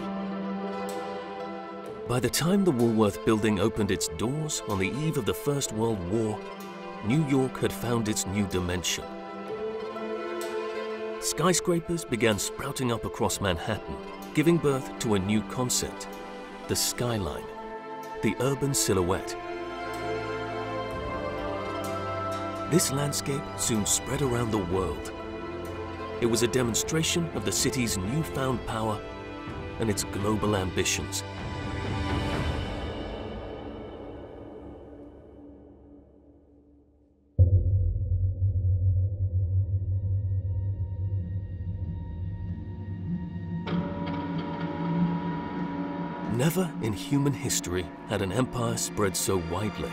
By the time the Woolworth Building opened its doors on the eve of the First World War, New York had found its new dimension. Skyscrapers began sprouting up across Manhattan, giving birth to a new concept, the skyline, the urban silhouette. This landscape soon spread around the world. It was a demonstration of the city's newfound power and its global ambitions. Never in human history had an empire spread so widely.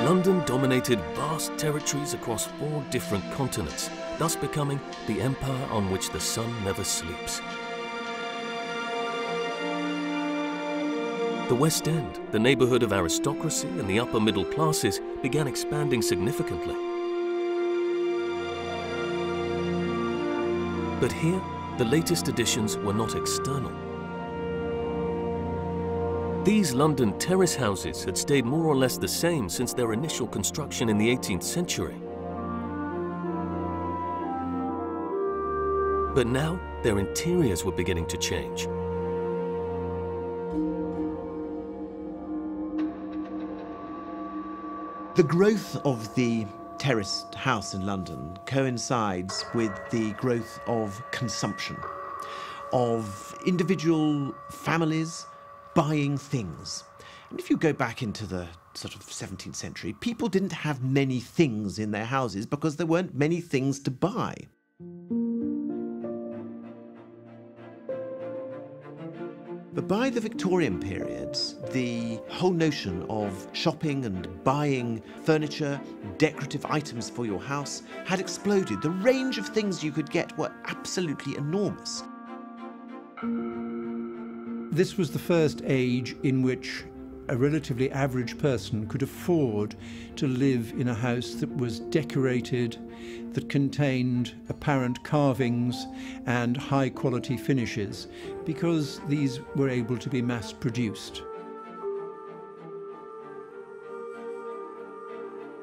London dominated vast territories across 4 different continents, thus becoming the empire on which the sun never sleeps. The West End, the neighborhood of aristocracy and the upper middle classes, began expanding significantly. But here, the latest additions were not external. These London terrace houses had stayed more or less the same since their initial construction in the 18th century. But now, their interiors were beginning to change. The growth of the terraced house in London coincides with the growth of consumption, of individual families buying things. And if you go back into the sort of 17th century, people didn't have many things in their houses because there weren't many things to buy. But by the Victorian period, the whole notion of shopping and buying furniture, decorative items for your house had exploded. The range of things you could get were absolutely enormous. This was the first age in which a relatively average person could afford to live in a house that was decorated, that contained apparent carvings and high-quality finishes, because these were able to be mass-produced.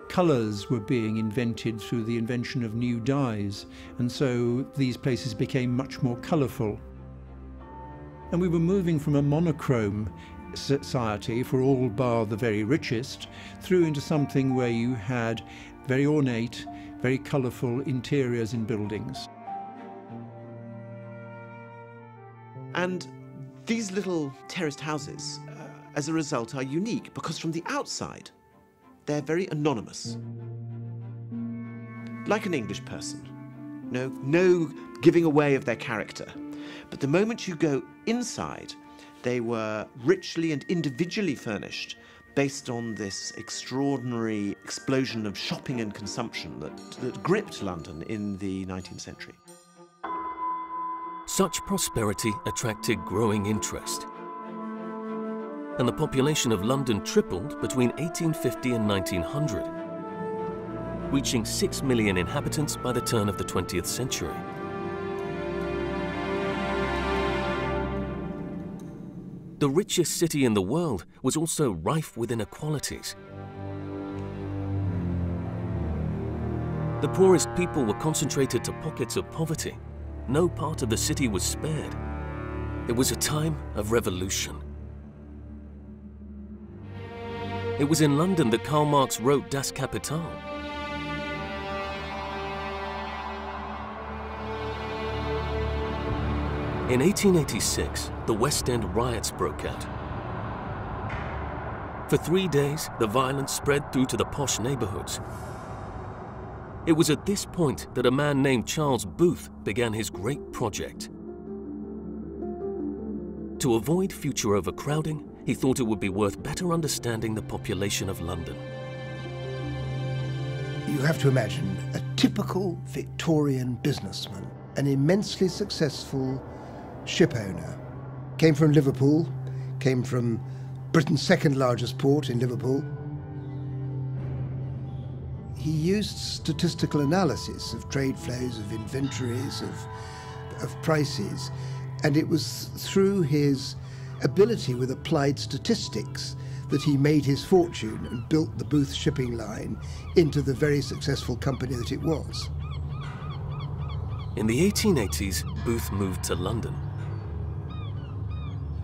Colours were being invented through the invention of new dyes, and so these places became much more colourful. And we were moving from a monochrome society for all bar the very richest through into something where you had very ornate, very colourful interiors in buildings. And these little terraced houses, as a result, are unique because from the outside, they're very anonymous. Like an English person. No giving away of their character. But the moment you go inside, they were richly and individually furnished, based on this extraordinary explosion of shopping and consumption that gripped London in the 19th century. Such prosperity attracted growing interest, and the population of London tripled between 1850 and 1900, reaching 6 million inhabitants by the turn of the 20th century. The richest city in the world was also rife with inequalities. The poorest people were concentrated to pockets of poverty. No part of the city was spared. It was a time of revolution. It was in London that Karl Marx wrote Das Kapital. In 1886, the West End riots broke out. For 3 days, the violence spread through to the posh neighborhoods. It was at this point that a man named Charles Booth began his great project. To avoid future overcrowding, he thought it would be worth better understanding the population of London. You have to imagine a typical Victorian businessman, an immensely successful ship owner. Came from Liverpool, came from Britain's second largest port in Liverpool. He used statistical analysis of trade flows, of inventories, of prices, and it was through his ability with applied statistics that he made his fortune and built the Booth shipping line into the very successful company that it was. In the 1880s, Booth moved to London.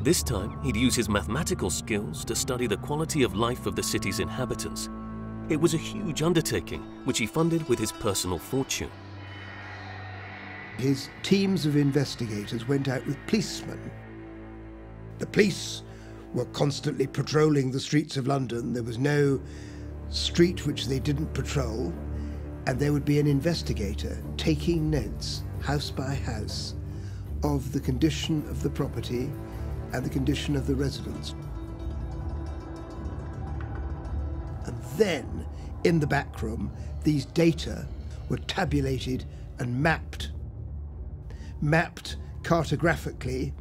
This time, he'd use his mathematical skills to study the quality of life of the city's inhabitants. It was a huge undertaking, which he funded with his personal fortune. His teams of investigators went out with policemen. The police were constantly patrolling the streets of London. There was no street which they didn't patrol, and there would be an investigator taking notes, house by house, of the condition of the property and the condition of the residents. And then, in the back room, these data were tabulated and mapped cartographically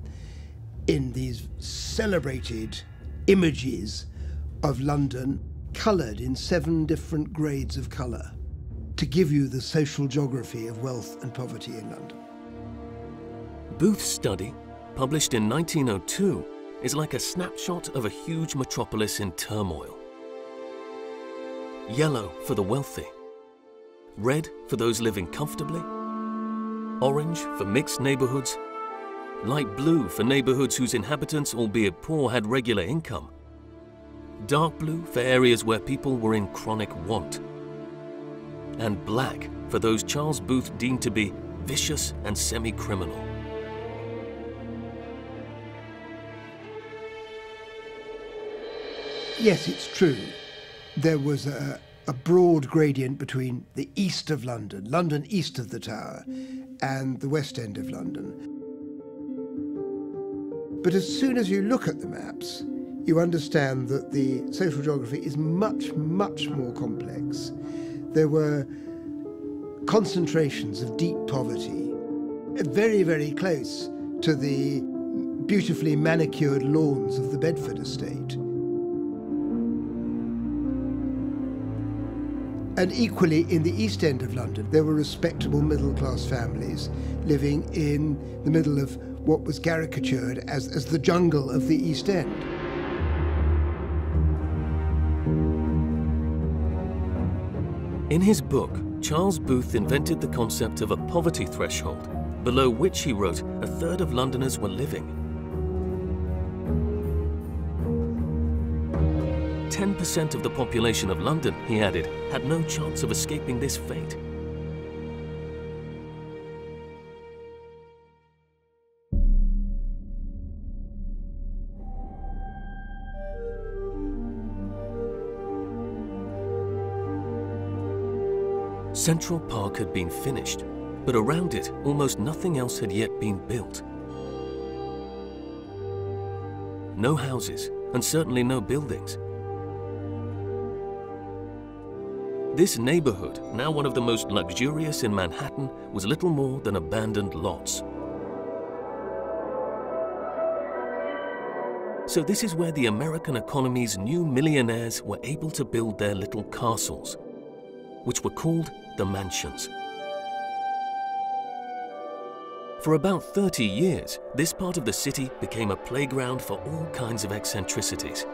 in these celebrated images of London, coloured in 7 different grades of colour, to give you the social geography of wealth and poverty in London. Booth's study, published in 1902, is like a snapshot of a huge metropolis in turmoil. Yellow for the wealthy, red for those living comfortably, orange for mixed neighborhoods, light blue for neighborhoods whose inhabitants, albeit poor, had regular income, dark blue for areas where people were in chronic want, and black for those Charles Booth deemed to be vicious and semi-criminal. Yes, it's true. There was a broad gradient between the east of London, London east of the Tower, and the West End of London. But as soon as you look at the maps, you understand that the social geography is much, much more complex. There were concentrations of deep poverty, very, very close to the beautifully manicured lawns of the Bedford estate. And equally, in the East End of London, there were respectable middle-class families living in the middle of what was caricatured as the jungle of the East End. In his book, Charles Booth invented the concept of a poverty threshold, below which, he wrote, 1/3 of Londoners were living. 10% of the population of London, he added, had no chance of escaping this fate. Central Park had been finished, but around it, almost nothing else had yet been built. No houses, and certainly no buildings. This neighborhood, now one of the most luxurious in Manhattan, was little more than abandoned lots. So this is where the American economy's new millionaires were able to build their little castles, which were called the mansions. For about 30 years, this part of the city became a playground for all kinds of eccentricities.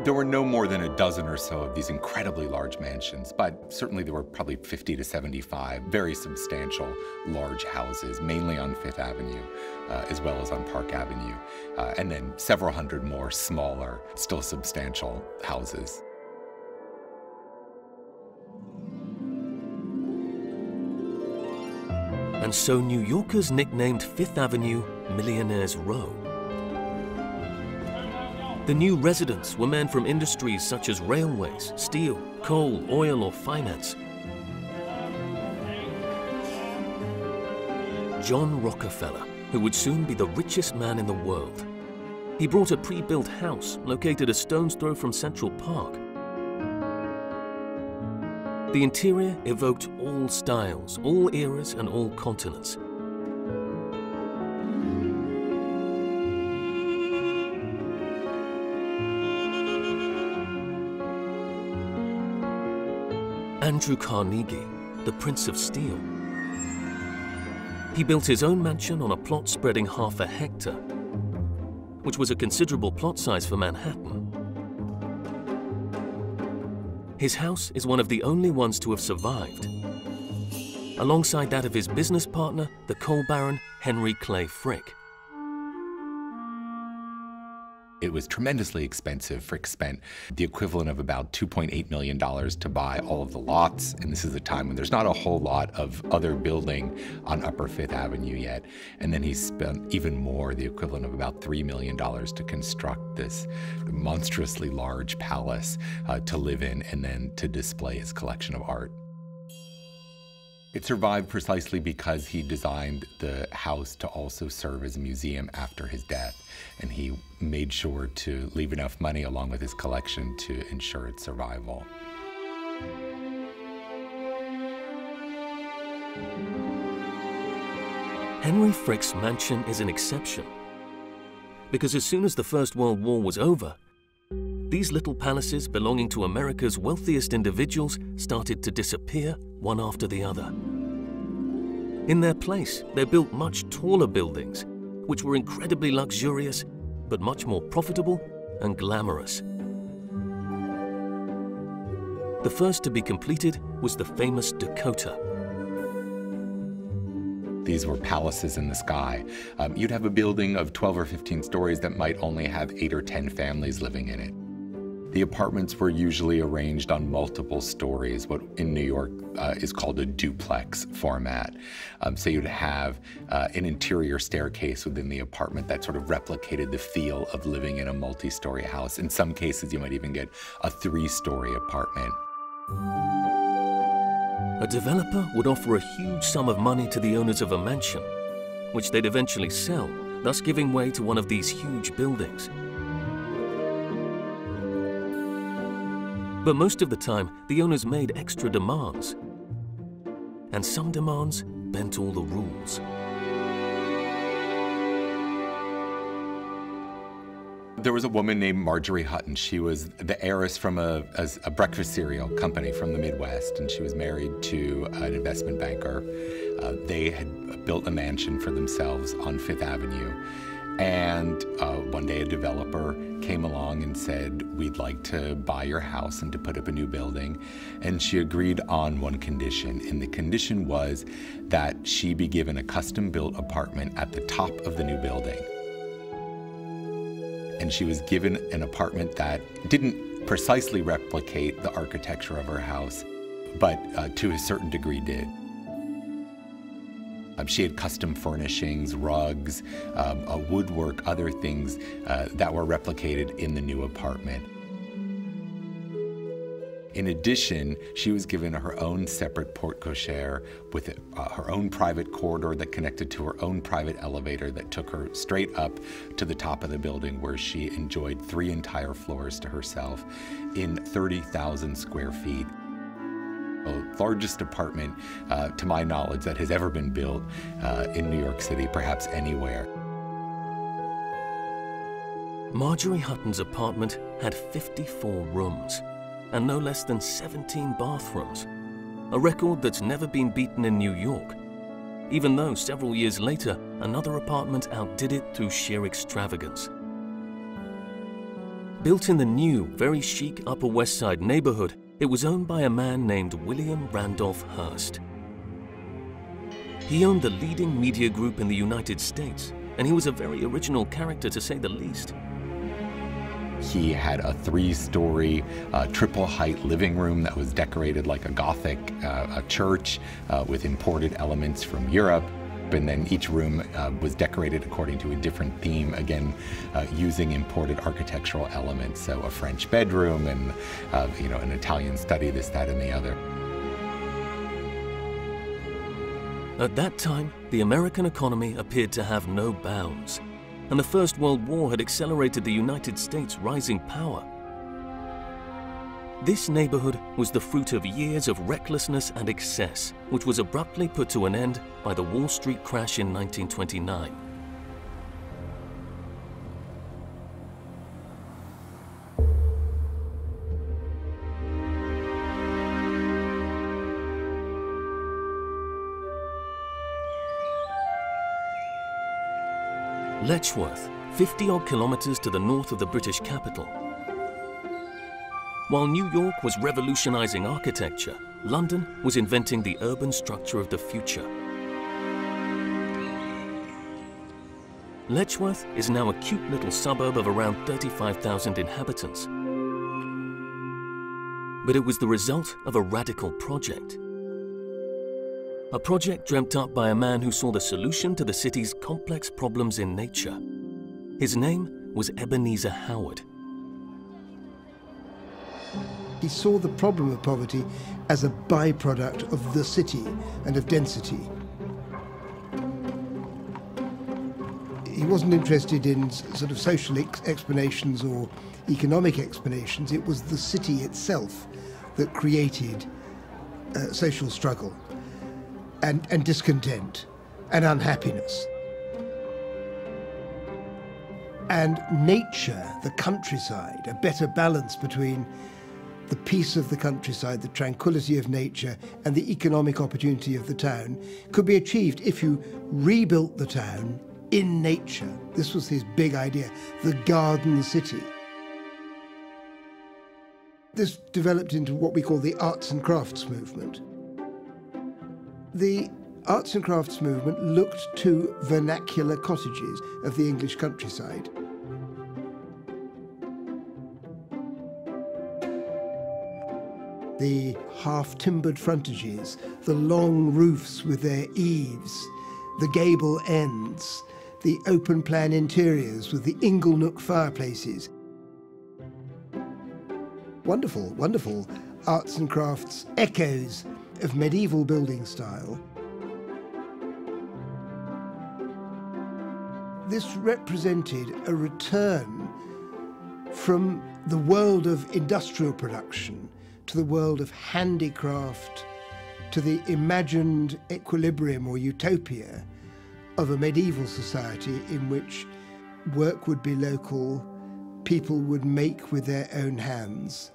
There were no more than a dozen or so of these incredibly large mansions, but certainly there were probably 50 to 75 very substantial large houses, mainly on Fifth Avenue, as well as on Park Avenue, and then several hundred more smaller, still substantial houses. And so New Yorkers nicknamed Fifth Avenue Millionaires' Row. The new residents were men from industries such as railways, steel, coal, oil, or finance. John Rockefeller, who would soon be the richest man in the world. He brought a pre-built house located a stone's throw from Central Park. The interior evoked all styles, all eras, and all continents. Andrew Carnegie, the Prince of Steel. He built his own mansion on a plot spreading half a hectare, which was a considerable plot size for Manhattan. His house is one of the only ones to have survived, alongside that of his business partner, the coal baron Henry Clay Frick. It was tremendously expensive. Frick spent the equivalent of about $2.8 million to buy all of the lots, and this is a time when there's not a whole lot of other building on Upper Fifth Avenue yet. And then he spent even more, the equivalent of about $3 million to construct this monstrously large palace to live in and then to display his collection of art. It survived precisely because he designed the house to also serve as a museum after his death, and he made sure to leave enough money along with his collection to ensure its survival. Henry Frick's mansion is an exception, because as soon as the First World War was over, these little palaces belonging to America's wealthiest individuals started to disappear one after the other. In their place, they built much taller buildings, which were incredibly luxurious, but much more profitable and glamorous. The first to be completed was the famous Dakota. These were palaces in the sky. You'd have a building of 12 or 15 stories that might only have 8 or 10 families living in it. The apartments were usually arranged on multiple stories, what in New York is called a duplex format. So you'd have an interior staircase within the apartment that sort of replicated the feel of living in a multi-story house. In some cases, you might even get a 3-story apartment. A developer would offer a huge sum of money to the owners of a mansion, which they'd eventually sell, thus giving way to one of these huge buildings. But most of the time, the owners made extra demands, and some demands bent all the rules. There was a woman named Marjorie Hutton. She was the heiress from a breakfast cereal company from the Midwest, and she was married to an investment banker. They had built a mansion for themselves on Fifth Avenue. And one day a developer came along and said, "We'd like to buy your house and to put up a new building." And she agreed on one condition, and the condition was that she be given a custom-built apartment at the top of the new building. And she was given an apartment that didn't precisely replicate the architecture of her house, but to a certain degree did. She had custom furnishings, rugs, woodwork, other things that were replicated in the new apartment. In addition, she was given her own separate porte cochere with her own private corridor that connected to her own private elevator that took her straight up to the top of the building, where she enjoyed 3 entire floors to herself in 30,000 square feet. The largest apartment, to my knowledge, that has ever been built in New York City, perhaps anywhere. Marjorie Hutton's apartment had 54 rooms and no less than 17 bathrooms, a record that's never been beaten in New York, even though several years later another apartment outdid it through sheer extravagance. Built in the new, very chic Upper West Side neighborhood, it was owned by a man named William Randolph Hearst. He owned the leading media group in the United States, and he was a very original character, to say the least. He had a 3-story, triple-height living room that was decorated like a Gothic a church with imported elements from Europe. And then each room was decorated according to a different theme, again, using imported architectural elements. So a French bedroom and, an Italian study, this, that, and the other. At that time, the American economy appeared to have no bounds, and the First World War had accelerated the United States' rising power. This neighborhood was the fruit of years of recklessness and excess, which was abruptly put to an end by the Wall Street crash in 1929. Letchworth, 50-odd kilometers to the north of the British capital. While New York was revolutionizing architecture, London was inventing the urban structure of the future. Letchworth is now a cute little suburb of around 35,000 inhabitants. But it was the result of a radical project. A project dreamt up by a man who saw the solution to the city's complex problems in nature. His name was Ebenezer Howard. He saw the problem of poverty as a byproduct of the city and of density. He wasn't interested in sort of social explanations or economic explanations. It was the city itself that created social struggle and discontent and unhappiness. And nature, the countryside, a better balance between the peace of the countryside, the tranquility of nature, and the economic opportunity of the town could be achieved if you rebuilt the town in nature. This was his big idea, the garden city. This developed into what we call the arts and crafts movement. The arts and crafts movement looked to vernacular cottages of the English countryside. The half-timbered frontages, the long roofs with their eaves, the gable ends, the open-plan interiors with the inglenook fireplaces. Wonderful, wonderful arts and crafts echoes of medieval building style. This represented a return from the world of industrial production to the world of handicraft, to the imagined equilibrium or utopia of a medieval society in which work would be local, people would make with their own hands.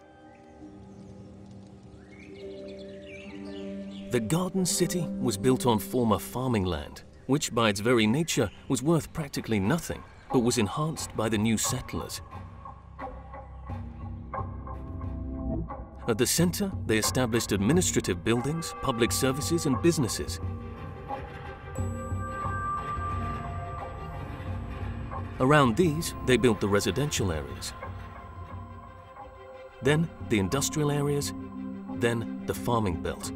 The Garden City was built on former farming land, which by its very nature was worth practically nothing, but was enhanced by the new settlers. At the center, they established administrative buildings, public services, and businesses. Around these, they built the residential areas, then the industrial areas, then the farming belt.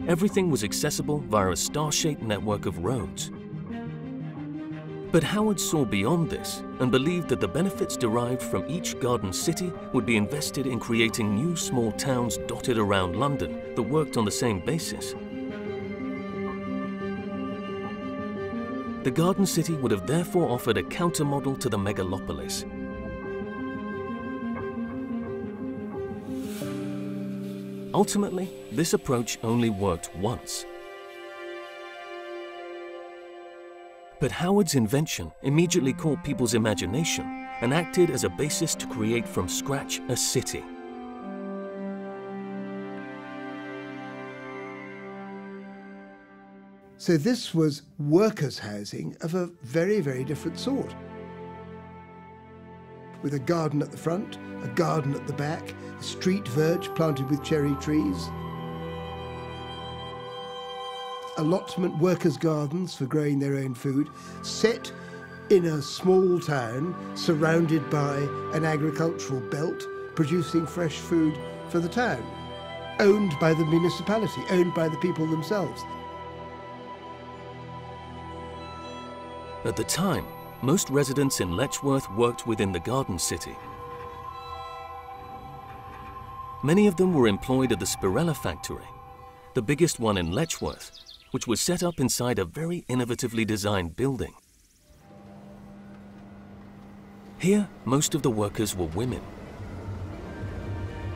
Everything was accessible via a star-shaped network of roads. But Howard saw beyond this and believed that the benefits derived from each garden city would be invested in creating new small towns dotted around London that worked on the same basis. The garden city would have therefore offered a countermodel to the megalopolis. Ultimately, this approach only worked once. But Howard's invention immediately caught people's imagination and acted as a basis to create from scratch a city. So this was workers' housing of a very, very different sort. With a garden at the front, a garden at the back, a street verge planted with cherry trees, allotment workers' gardens for growing their own food, set in a small town surrounded by an agricultural belt producing fresh food for the town, owned by the municipality, owned by the people themselves. At the time, most residents in Letchworth worked within the garden city. Many of them were employed at the Spirella factory, the biggest one in Letchworth, which was set up inside a very innovatively designed building. Here, most of the workers were women.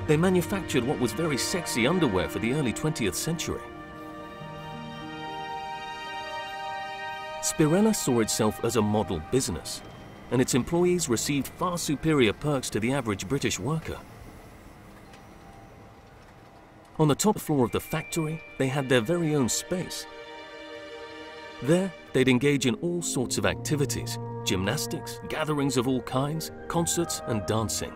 They manufactured what was very sexy underwear for the early 20th century. Spirella saw itself as a model business, and its employees received far superior perks to the average British worker. On the top floor of the factory, they had their very own space. There, they'd engage in all sorts of activities: gymnastics, gatherings of all kinds, concerts and dancing.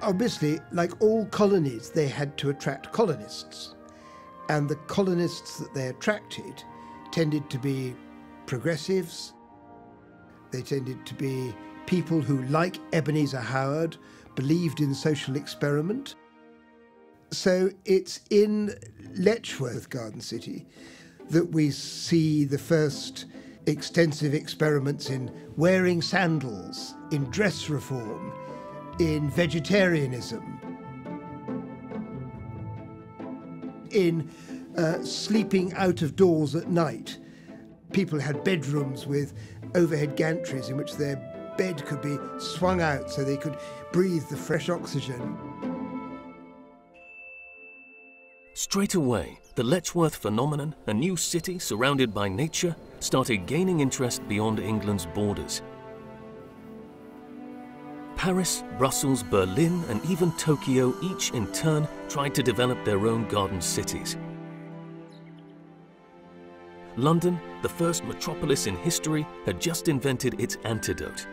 Obviously, like all colonies, they had to attract colonists. And the colonists that they attracted tended to be progressives. They tended to be people who, like Ebenezer Howard, believed in social experiment. So it's in Letchworth Garden City that we see the first extensive experiments in wearing sandals, in dress reform, in vegetarianism, in sleeping out of doors at night. People had bedrooms with overhead gantries in which their bed could be swung out so they could breathe the fresh oxygen. Straight away, the Letchworth phenomenon, a new city surrounded by nature, started gaining interest beyond England's borders. Paris, Brussels, Berlin, and even Tokyo each in turn tried to develop their own garden cities. London, the first metropolis in history, had just invented its antidote.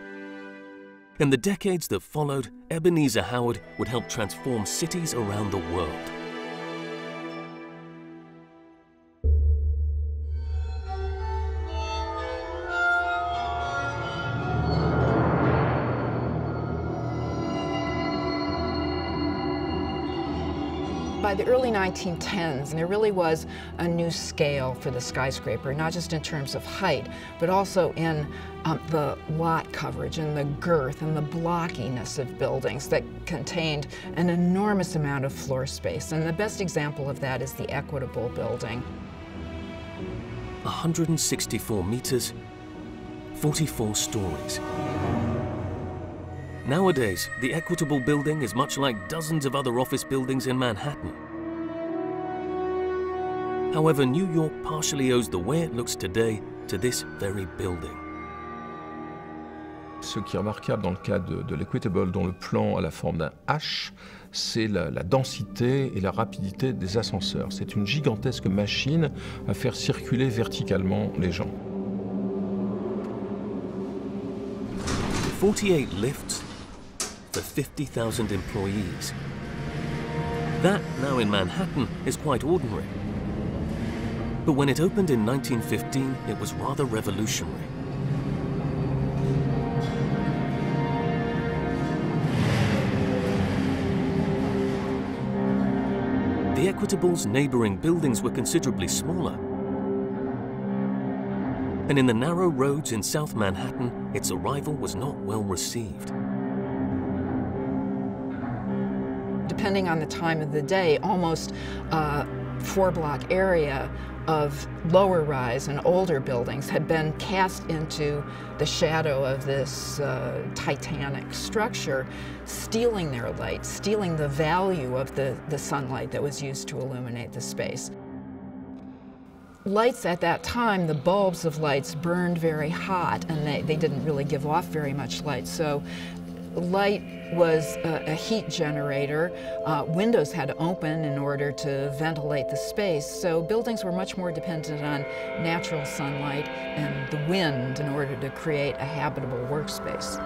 In the decades that followed, Ebenezer Howard would help transform cities around the world. By the early 1910s, there really was a new scale for the skyscraper, not just in terms of height, but also in the lot coverage and the girth and the blockiness of buildings that contained an enormous amount of floor space. And the best example of that is the Equitable Building. 164 meters, 44 stories. Nowadays, the Equitable Building is much like dozens of other office buildings in Manhattan. However, New York partially owes the way it looks today to this very building. Ce qui est remarquable dans le cas de l'Equitable, dont le plan a la forme d'un H, c'est la densité et la rapidité des ascenseurs. C'est une gigantesque machine à faire circuler verticalement les gens. 48 lifts for 50,000 employees. That, now in Manhattan, is quite ordinary. But when it opened in 1915, it was rather revolutionary. The Equitable's neighboring buildings were considerably smaller. And in the narrow roads in South Manhattan, its arrival was not well received. Depending on the time of the day, almost a 4-block area of lower rise and older buildings had been cast into the shadow of this titanic structure, stealing their light, stealing the value of the sunlight that was used to illuminate the space. Lights at that time, the bulbs of lights burned very hot, and they didn't really give off very much light. So light was a heat generator. Windows had to open in order to ventilate the space. So buildings were much more dependent on natural sunlight and the wind in order to create a habitable workspace.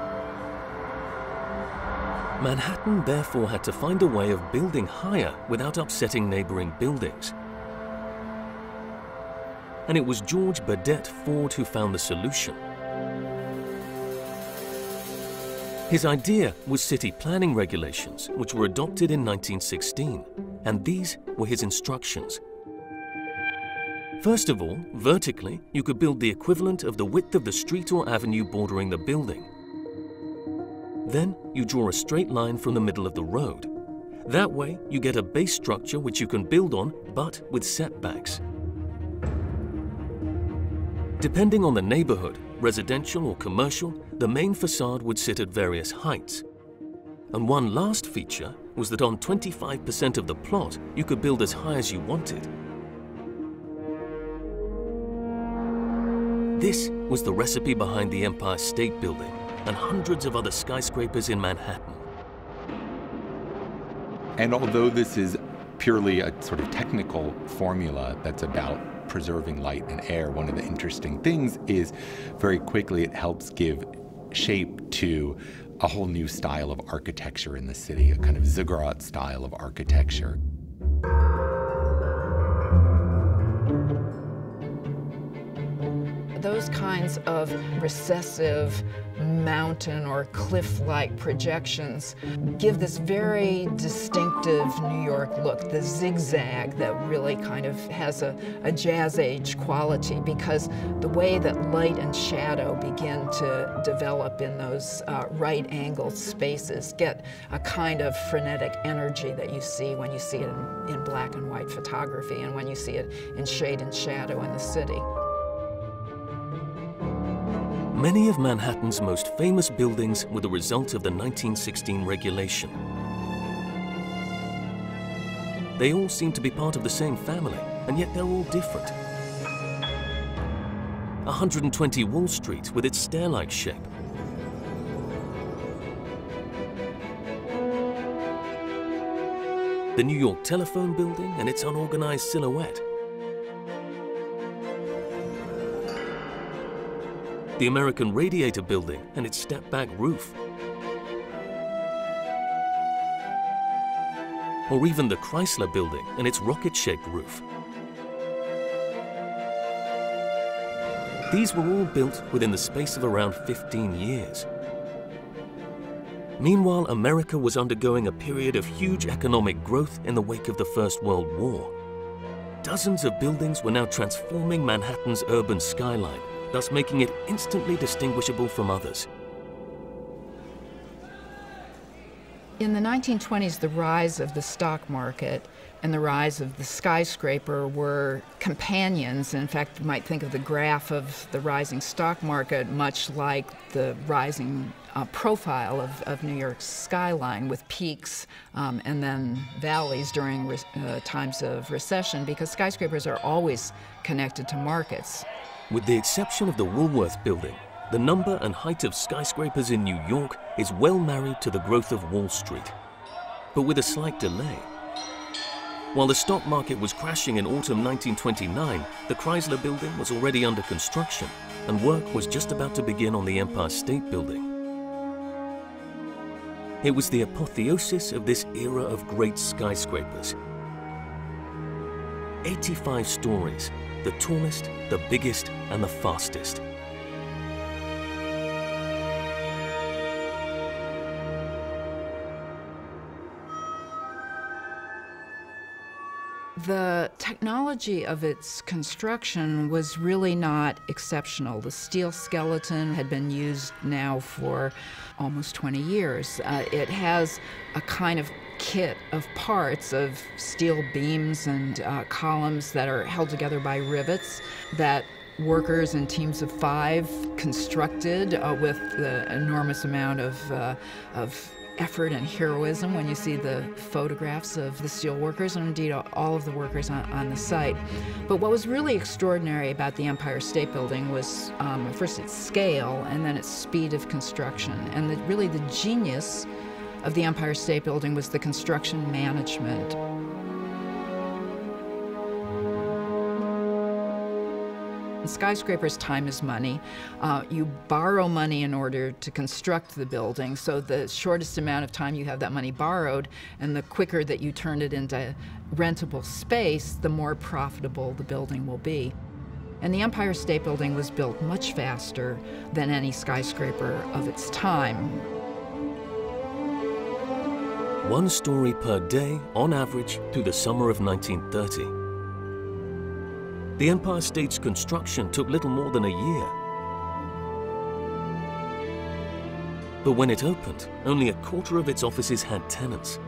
Manhattan therefore had to find a way of building higher without upsetting neighboring buildings. And it was George Burdett Ford who found the solution. His idea was city planning regulations, which were adopted in 1916, and these were his instructions. First of all, vertically, you could build the equivalent of the width of the street or avenue bordering the building. Then you draw a straight line from the middle of the road. That way, you get a base structure which you can build on, but with setbacks. Depending on the neighborhood, residential or commercial, the main facade would sit at various heights. And one last feature was that on 25% of the plot, you could build as high as you wanted. This was the recipe behind the Empire State Building and hundreds of other skyscrapers in Manhattan. And although this is purely a sort of technical formula that's about preserving light and air, one of the interesting things is very quickly it helps give shape to a whole new style of architecture in the city, a kind of ziggurat style of architecture. Those kinds of recessive mountain or cliff-like projections give this very distinctive New York look, the zigzag that really kind of has a jazz age quality, because the way that light and shadow begin to develop in those right-angled spaces get a kind of frenetic energy that you see when you see it in black and white photography and when you see it in shade and shadow in the city. Many of Manhattan's most famous buildings were the result of the 1916 regulation. They all seem to be part of the same family, and yet they're all different. 120 Wall Street with its stair-like shape. The New York Telephone Building and its unorganized silhouette. The American Radiator Building and its step-back roof. Or even the Chrysler Building and its rocket-shaped roof. These were all built within the space of around 15 years. Meanwhile, America was undergoing a period of huge economic growth in the wake of the First World War. Dozens of buildings were now transforming Manhattan's urban skyline, thus making it instantly distinguishable from others. In the 1920s, the rise of the stock market and the rise of the skyscraper were companions. In fact, you might think of the graph of the rising stock market much like the rising profile of New York's skyline, with peaks and then valleys during times of recession, because skyscrapers are always connected to markets. With the exception of the Woolworth Building, the number and height of skyscrapers in New York is well married to the growth of Wall Street, but with a slight delay. While the stock market was crashing in autumn 1929, the Chrysler Building was already under construction, and work was just about to begin on the Empire State Building. It was the apotheosis of this era of great skyscrapers. 85 stories, the tallest, the biggest, and the fastest. The technology of its construction was really not exceptional. The steel skeleton had been used now for almost 20 years. It has a kind of kit of parts of steel beams and columns that are held together by rivets that workers in teams of 5 constructed with the enormous amount of effort and heroism when you see the photographs of the steel workers and indeed all of the workers on the site. But what was really extraordinary about the Empire State Building was first its scale and then its speed of construction. And really the genius of the Empire State Building was the construction management. In skyscrapers, time is money. You borrow money in order to construct the building, so the shortest amount of time you have that money borrowed and the quicker that you turn it into rentable space, the more profitable the building will be. And the Empire State Building was built much faster than any skyscraper of its time. 1 story per day, on average, through the summer of 1930. The Empire State's construction took little more than a year. But when it opened, only a quarter of its offices had tenants.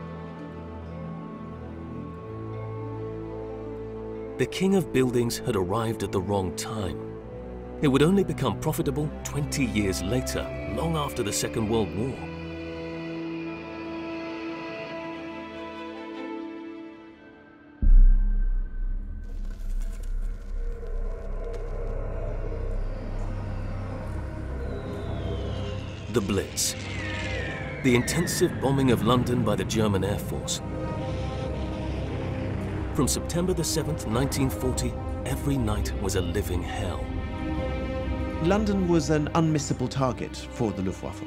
The king of buildings had arrived at the wrong time. It would only become profitable 20 years later, long after the Second World War. The Blitz, the intensive bombing of London by the German Air Force. From September the 7th, 1940, every night was a living hell. London was an unmissable target for the Luftwaffe.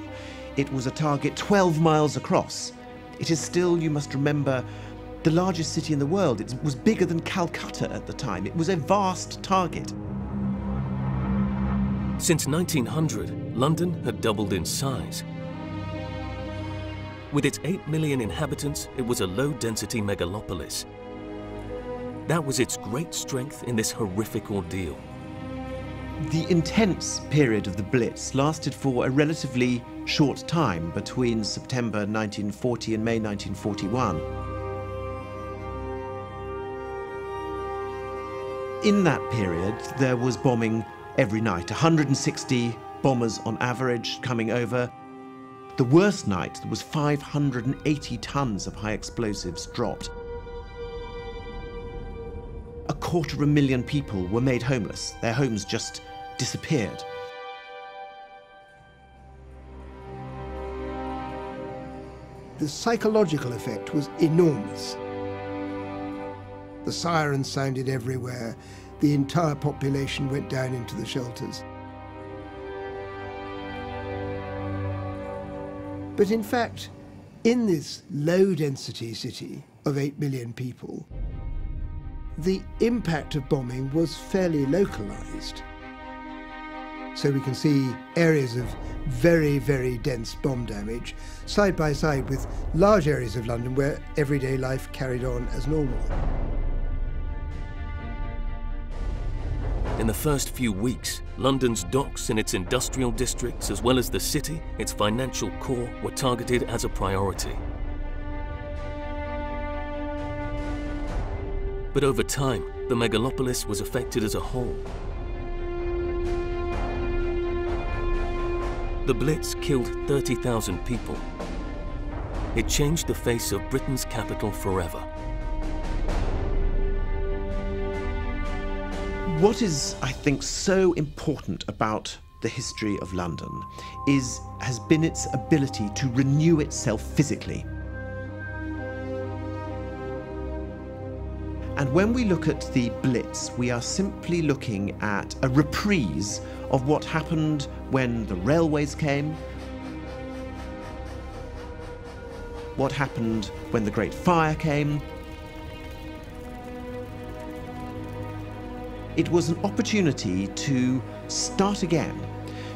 It was a target 12 miles across. It is still, you must remember, the largest city in the world. It was bigger than Calcutta at the time. It was a vast target. Since 1900, London had doubled in size. With its 8 million inhabitants, it was a low-density megalopolis. That was its great strength in this horrific ordeal. The intense period of the Blitz lasted for a relatively short time between September 1940 and May 1941. In that period, there was bombing every night, 160 bombers on average coming over. The worst night, there was 580 tons of high explosives dropped. 250,000 people were made homeless. Their homes just disappeared. The psychological effect was enormous. The sirens sounded everywhere. The entire population went down into the shelters. But in fact, in this low-density city of 8 million people, the impact of bombing was fairly localized. So we can see areas of very, very dense bomb damage side by side with large areas of London where everyday life carried on as normal. In the first few weeks, London's docks and its industrial districts, as well as the city, its financial core, were targeted as a priority. But over time, the megalopolis was affected as a whole. The Blitz killed 30,000 people. It changed the face of Britain's capital forever. What is, I think, so important about the history of London has been its ability to renew itself physically. And when we look at the Blitz, we are simply looking at a reprise of what happened when the railways came, what happened when the Great Fire came. It was an opportunity to start again,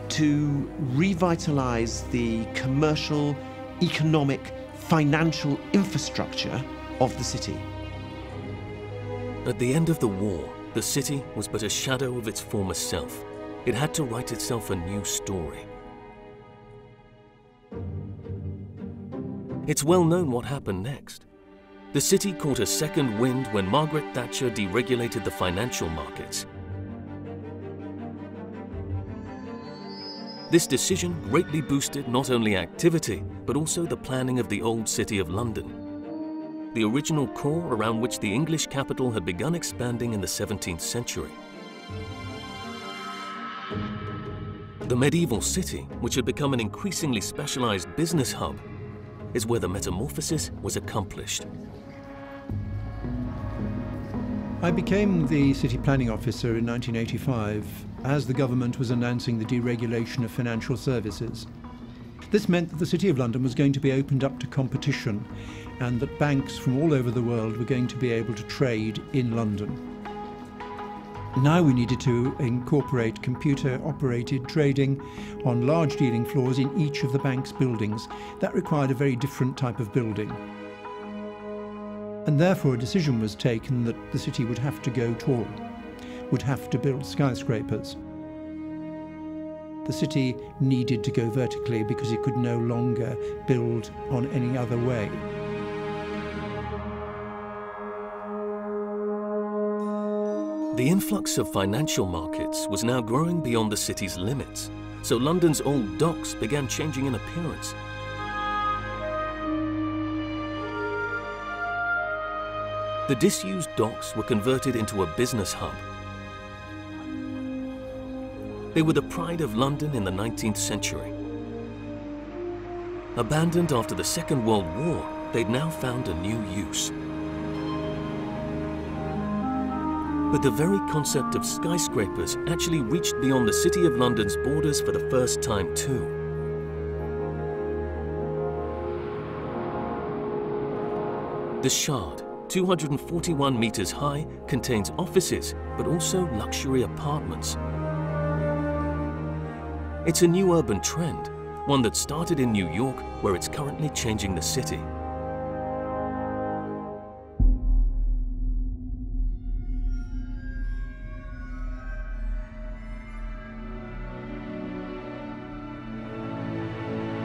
to revitalize the commercial, economic, financial infrastructure of the city. At the end of the war, the city was but a shadow of its former self. It had to write itself a new story. It's well known what happened next. The city caught a second wind when Margaret Thatcher deregulated the financial markets. This decision greatly boosted not only activity, but also the planning of the old city of London, the original core around which the English capital had begun expanding in the 17th century. The medieval city, which had become an increasingly specialized business hub, is where the metamorphosis was accomplished. I became the city planning officer in 1985 as the government was announcing the deregulation of financial services. This meant that the City of London was going to be opened up to competition and that banks from all over the world were going to be able to trade in London. Now we needed to incorporate computer-operated trading on large dealing floors in each of the bank's buildings. That required a very different type of building. And therefore a decision was taken that the city would have to go tall, would have to build skyscrapers. The city needed to go vertically because it could no longer build on any other way. The influx of financial markets was now growing beyond the city's limits, so London's old docks began changing in appearance. The disused docks were converted into a business hub. They were the pride of London in the 19th century. Abandoned after the Second World War, they'd now found a new use. But the very concept of skyscrapers actually reached beyond the City of London's borders for the first time too. The Shard, 241 meters high, contains offices, but also luxury apartments. It's a new urban trend, one that started in New York, where it's currently changing the city.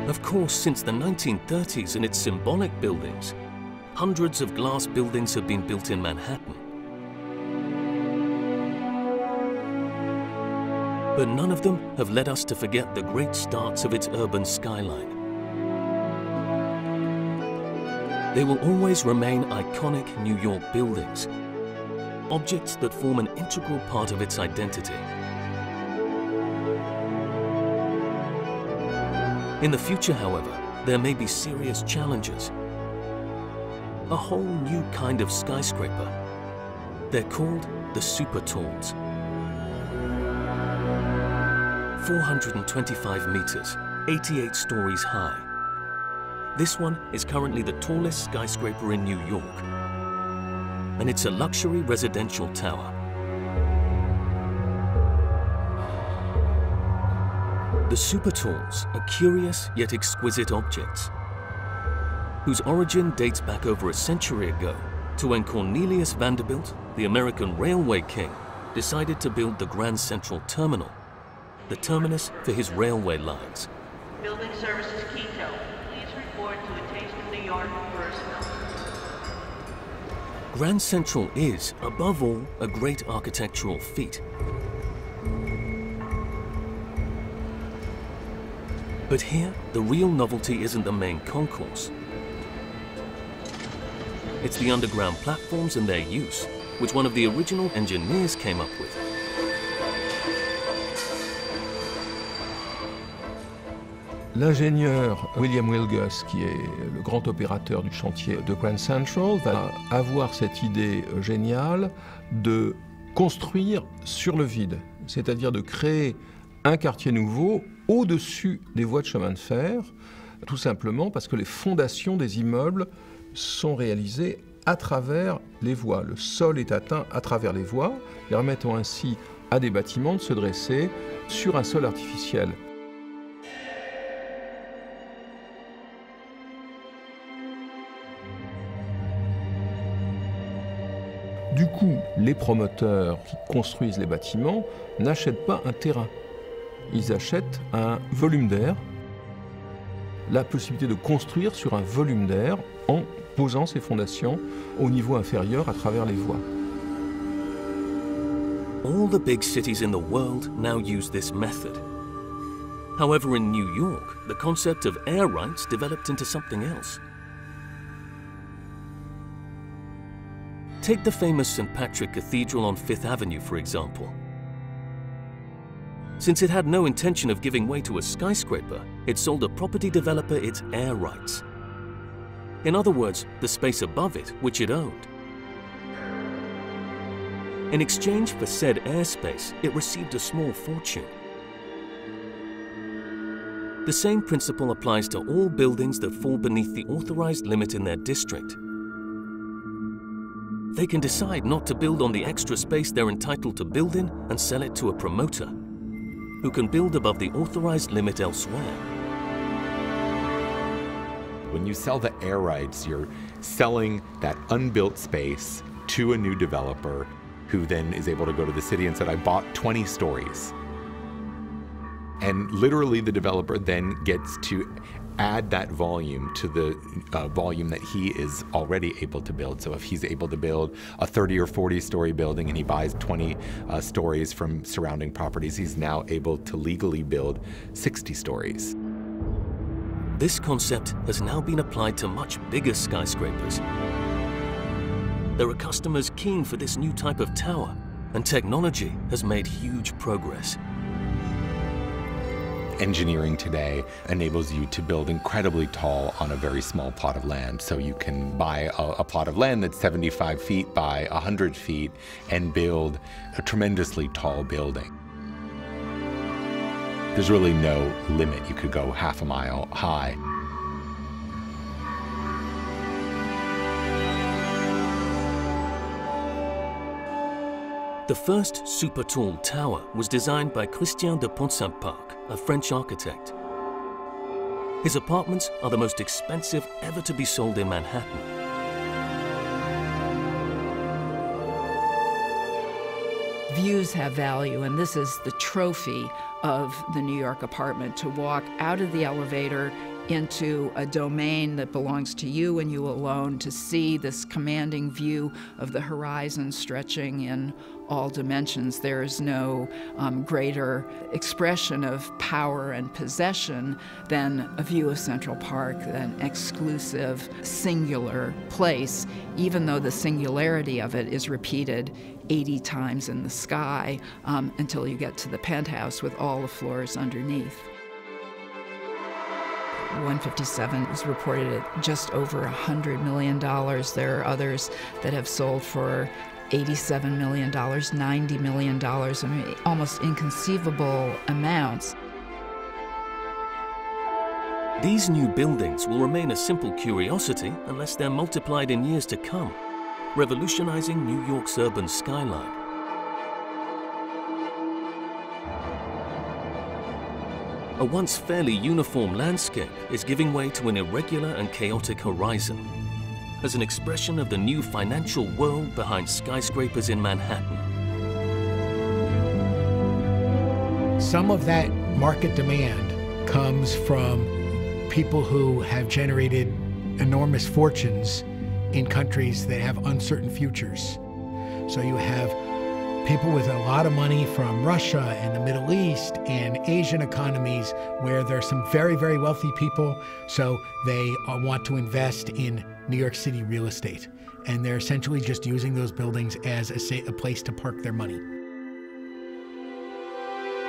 Of course, since the 1930s and its symbolic buildings, hundreds of glass buildings have been built in Manhattan. But none of them have led us to forget the great starts of its urban skyline. They will always remain iconic New York buildings, objects that form an integral part of its identity. In the future, however, there may be serious challenges. A whole new kind of skyscraper. They're called the super talls. 425 meters, 88 stories high. This one is currently the tallest skyscraper in New York, and it's a luxury residential tower. The super talls are curious yet exquisite objects, whose origin dates back over a century ago to when Cornelius Vanderbilt, the American railway king, decided to build the Grand Central Terminal, the terminus for his railway lines. Building Services Quito, please report to a Taste of New York personnel. Grand Central is, above all, a great architectural feat. But here, the real novelty isn't the main concourse. It's the underground platforms and their use, which one of the original engineers came up with. L'ingénieur William Wilgus, qui est le grand opérateur du chantier de Grand Central, va avoir cette idée géniale de construire sur le vide, c'est-à-dire de créer un quartier nouveau au-dessus des voies de chemin de fer, tout simplement parce que les fondations des immeubles sont réalisées à travers les voies. Le sol est atteint à travers les voies, permettant ainsi à des bâtiments de se dresser sur un sol artificiel. Du coup, les promoteurs qui construisent les bâtiments n'achètent pas un terrain. Ils achètent un volume d'air, la possibilité de construire sur un volume d'air en posant ses fondations au niveau inférieur à travers les voies. All the big cities in the world now use this method. However, in New York, the concept of air rights developed into something else. Take the famous St. Patrick Cathedral on Fifth Avenue, for example. Since it had no intention of giving way to a skyscraper, it sold a property developer its air rights. In other words, the space above it, which it owned. In exchange for said airspace, it received a small fortune. The same principle applies to all buildings that fall beneath the authorized limit in their district. They can decide not to build on the extra space they're entitled to build in and sell it to a promoter, who can build above the authorized limit elsewhere. When you sell the air rights, you're selling that unbuilt space to a new developer who then is able to go to the city and said, I bought 20 stories. And literally the developer then gets to add that volume to the volume that he is already able to build. So if he's able to build a 30 or 40 story building and he buys 20 stories from surrounding properties, he's now able to legally build 60 stories. This concept has now been applied to much bigger skyscrapers. There are customers keen for this new type of tower, and technology has made huge progress. Engineering today enables you to build incredibly tall on a very small plot of land. So you can buy a plot of land that's 75 feet by 100 feet and build a tremendously tall building. There's really no limit. You could go half a mile high. The first super tall tower was designed by Christian de Pont-Saint-Parc, a French architect. His apartments are the most expensive ever to be sold in Manhattan. Views have value, and this is the trophy of the New York apartment, to walk out of the elevator into a domain that belongs to you and you alone, to see this commanding view of the horizon stretching in all dimensions. There is no greater expression of power and possession than a view of Central Park, an exclusive, singular place, even though the singularity of it is repeated 80 times in the sky until you get to the penthouse with all the floors underneath. 157 is reported at just over $100 million. There are others that have sold for $87 million, $90 million, I mean, almost inconceivable amounts. These new buildings will remain a simple curiosity unless they're multiplied in years to come, revolutionizing New York's urban skyline. A once fairly uniform landscape is giving way to an irregular and chaotic horizon, as an expression of the new financial world behind skyscrapers in Manhattan. Some of that market demand comes from people who have generated enormous fortunes in countries that have uncertain futures. So you have people with a lot of money from Russia and the Middle East and Asian economies where there are some very, very wealthy people, so they want to invest in New York City real estate. And they're essentially just using those buildings as a place to park their money.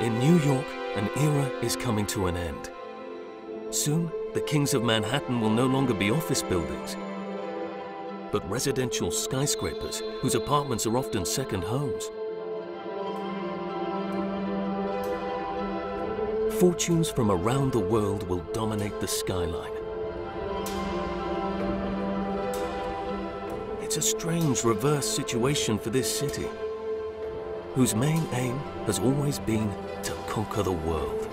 In New York, an era is coming to an end. Soon, the kings of Manhattan will no longer be office buildings, but residential skyscrapers whose apartments are often second homes. Fortunes from around the world will dominate the skyline. It's a strange reverse situation for this city, whose main aim has always been to conquer the world.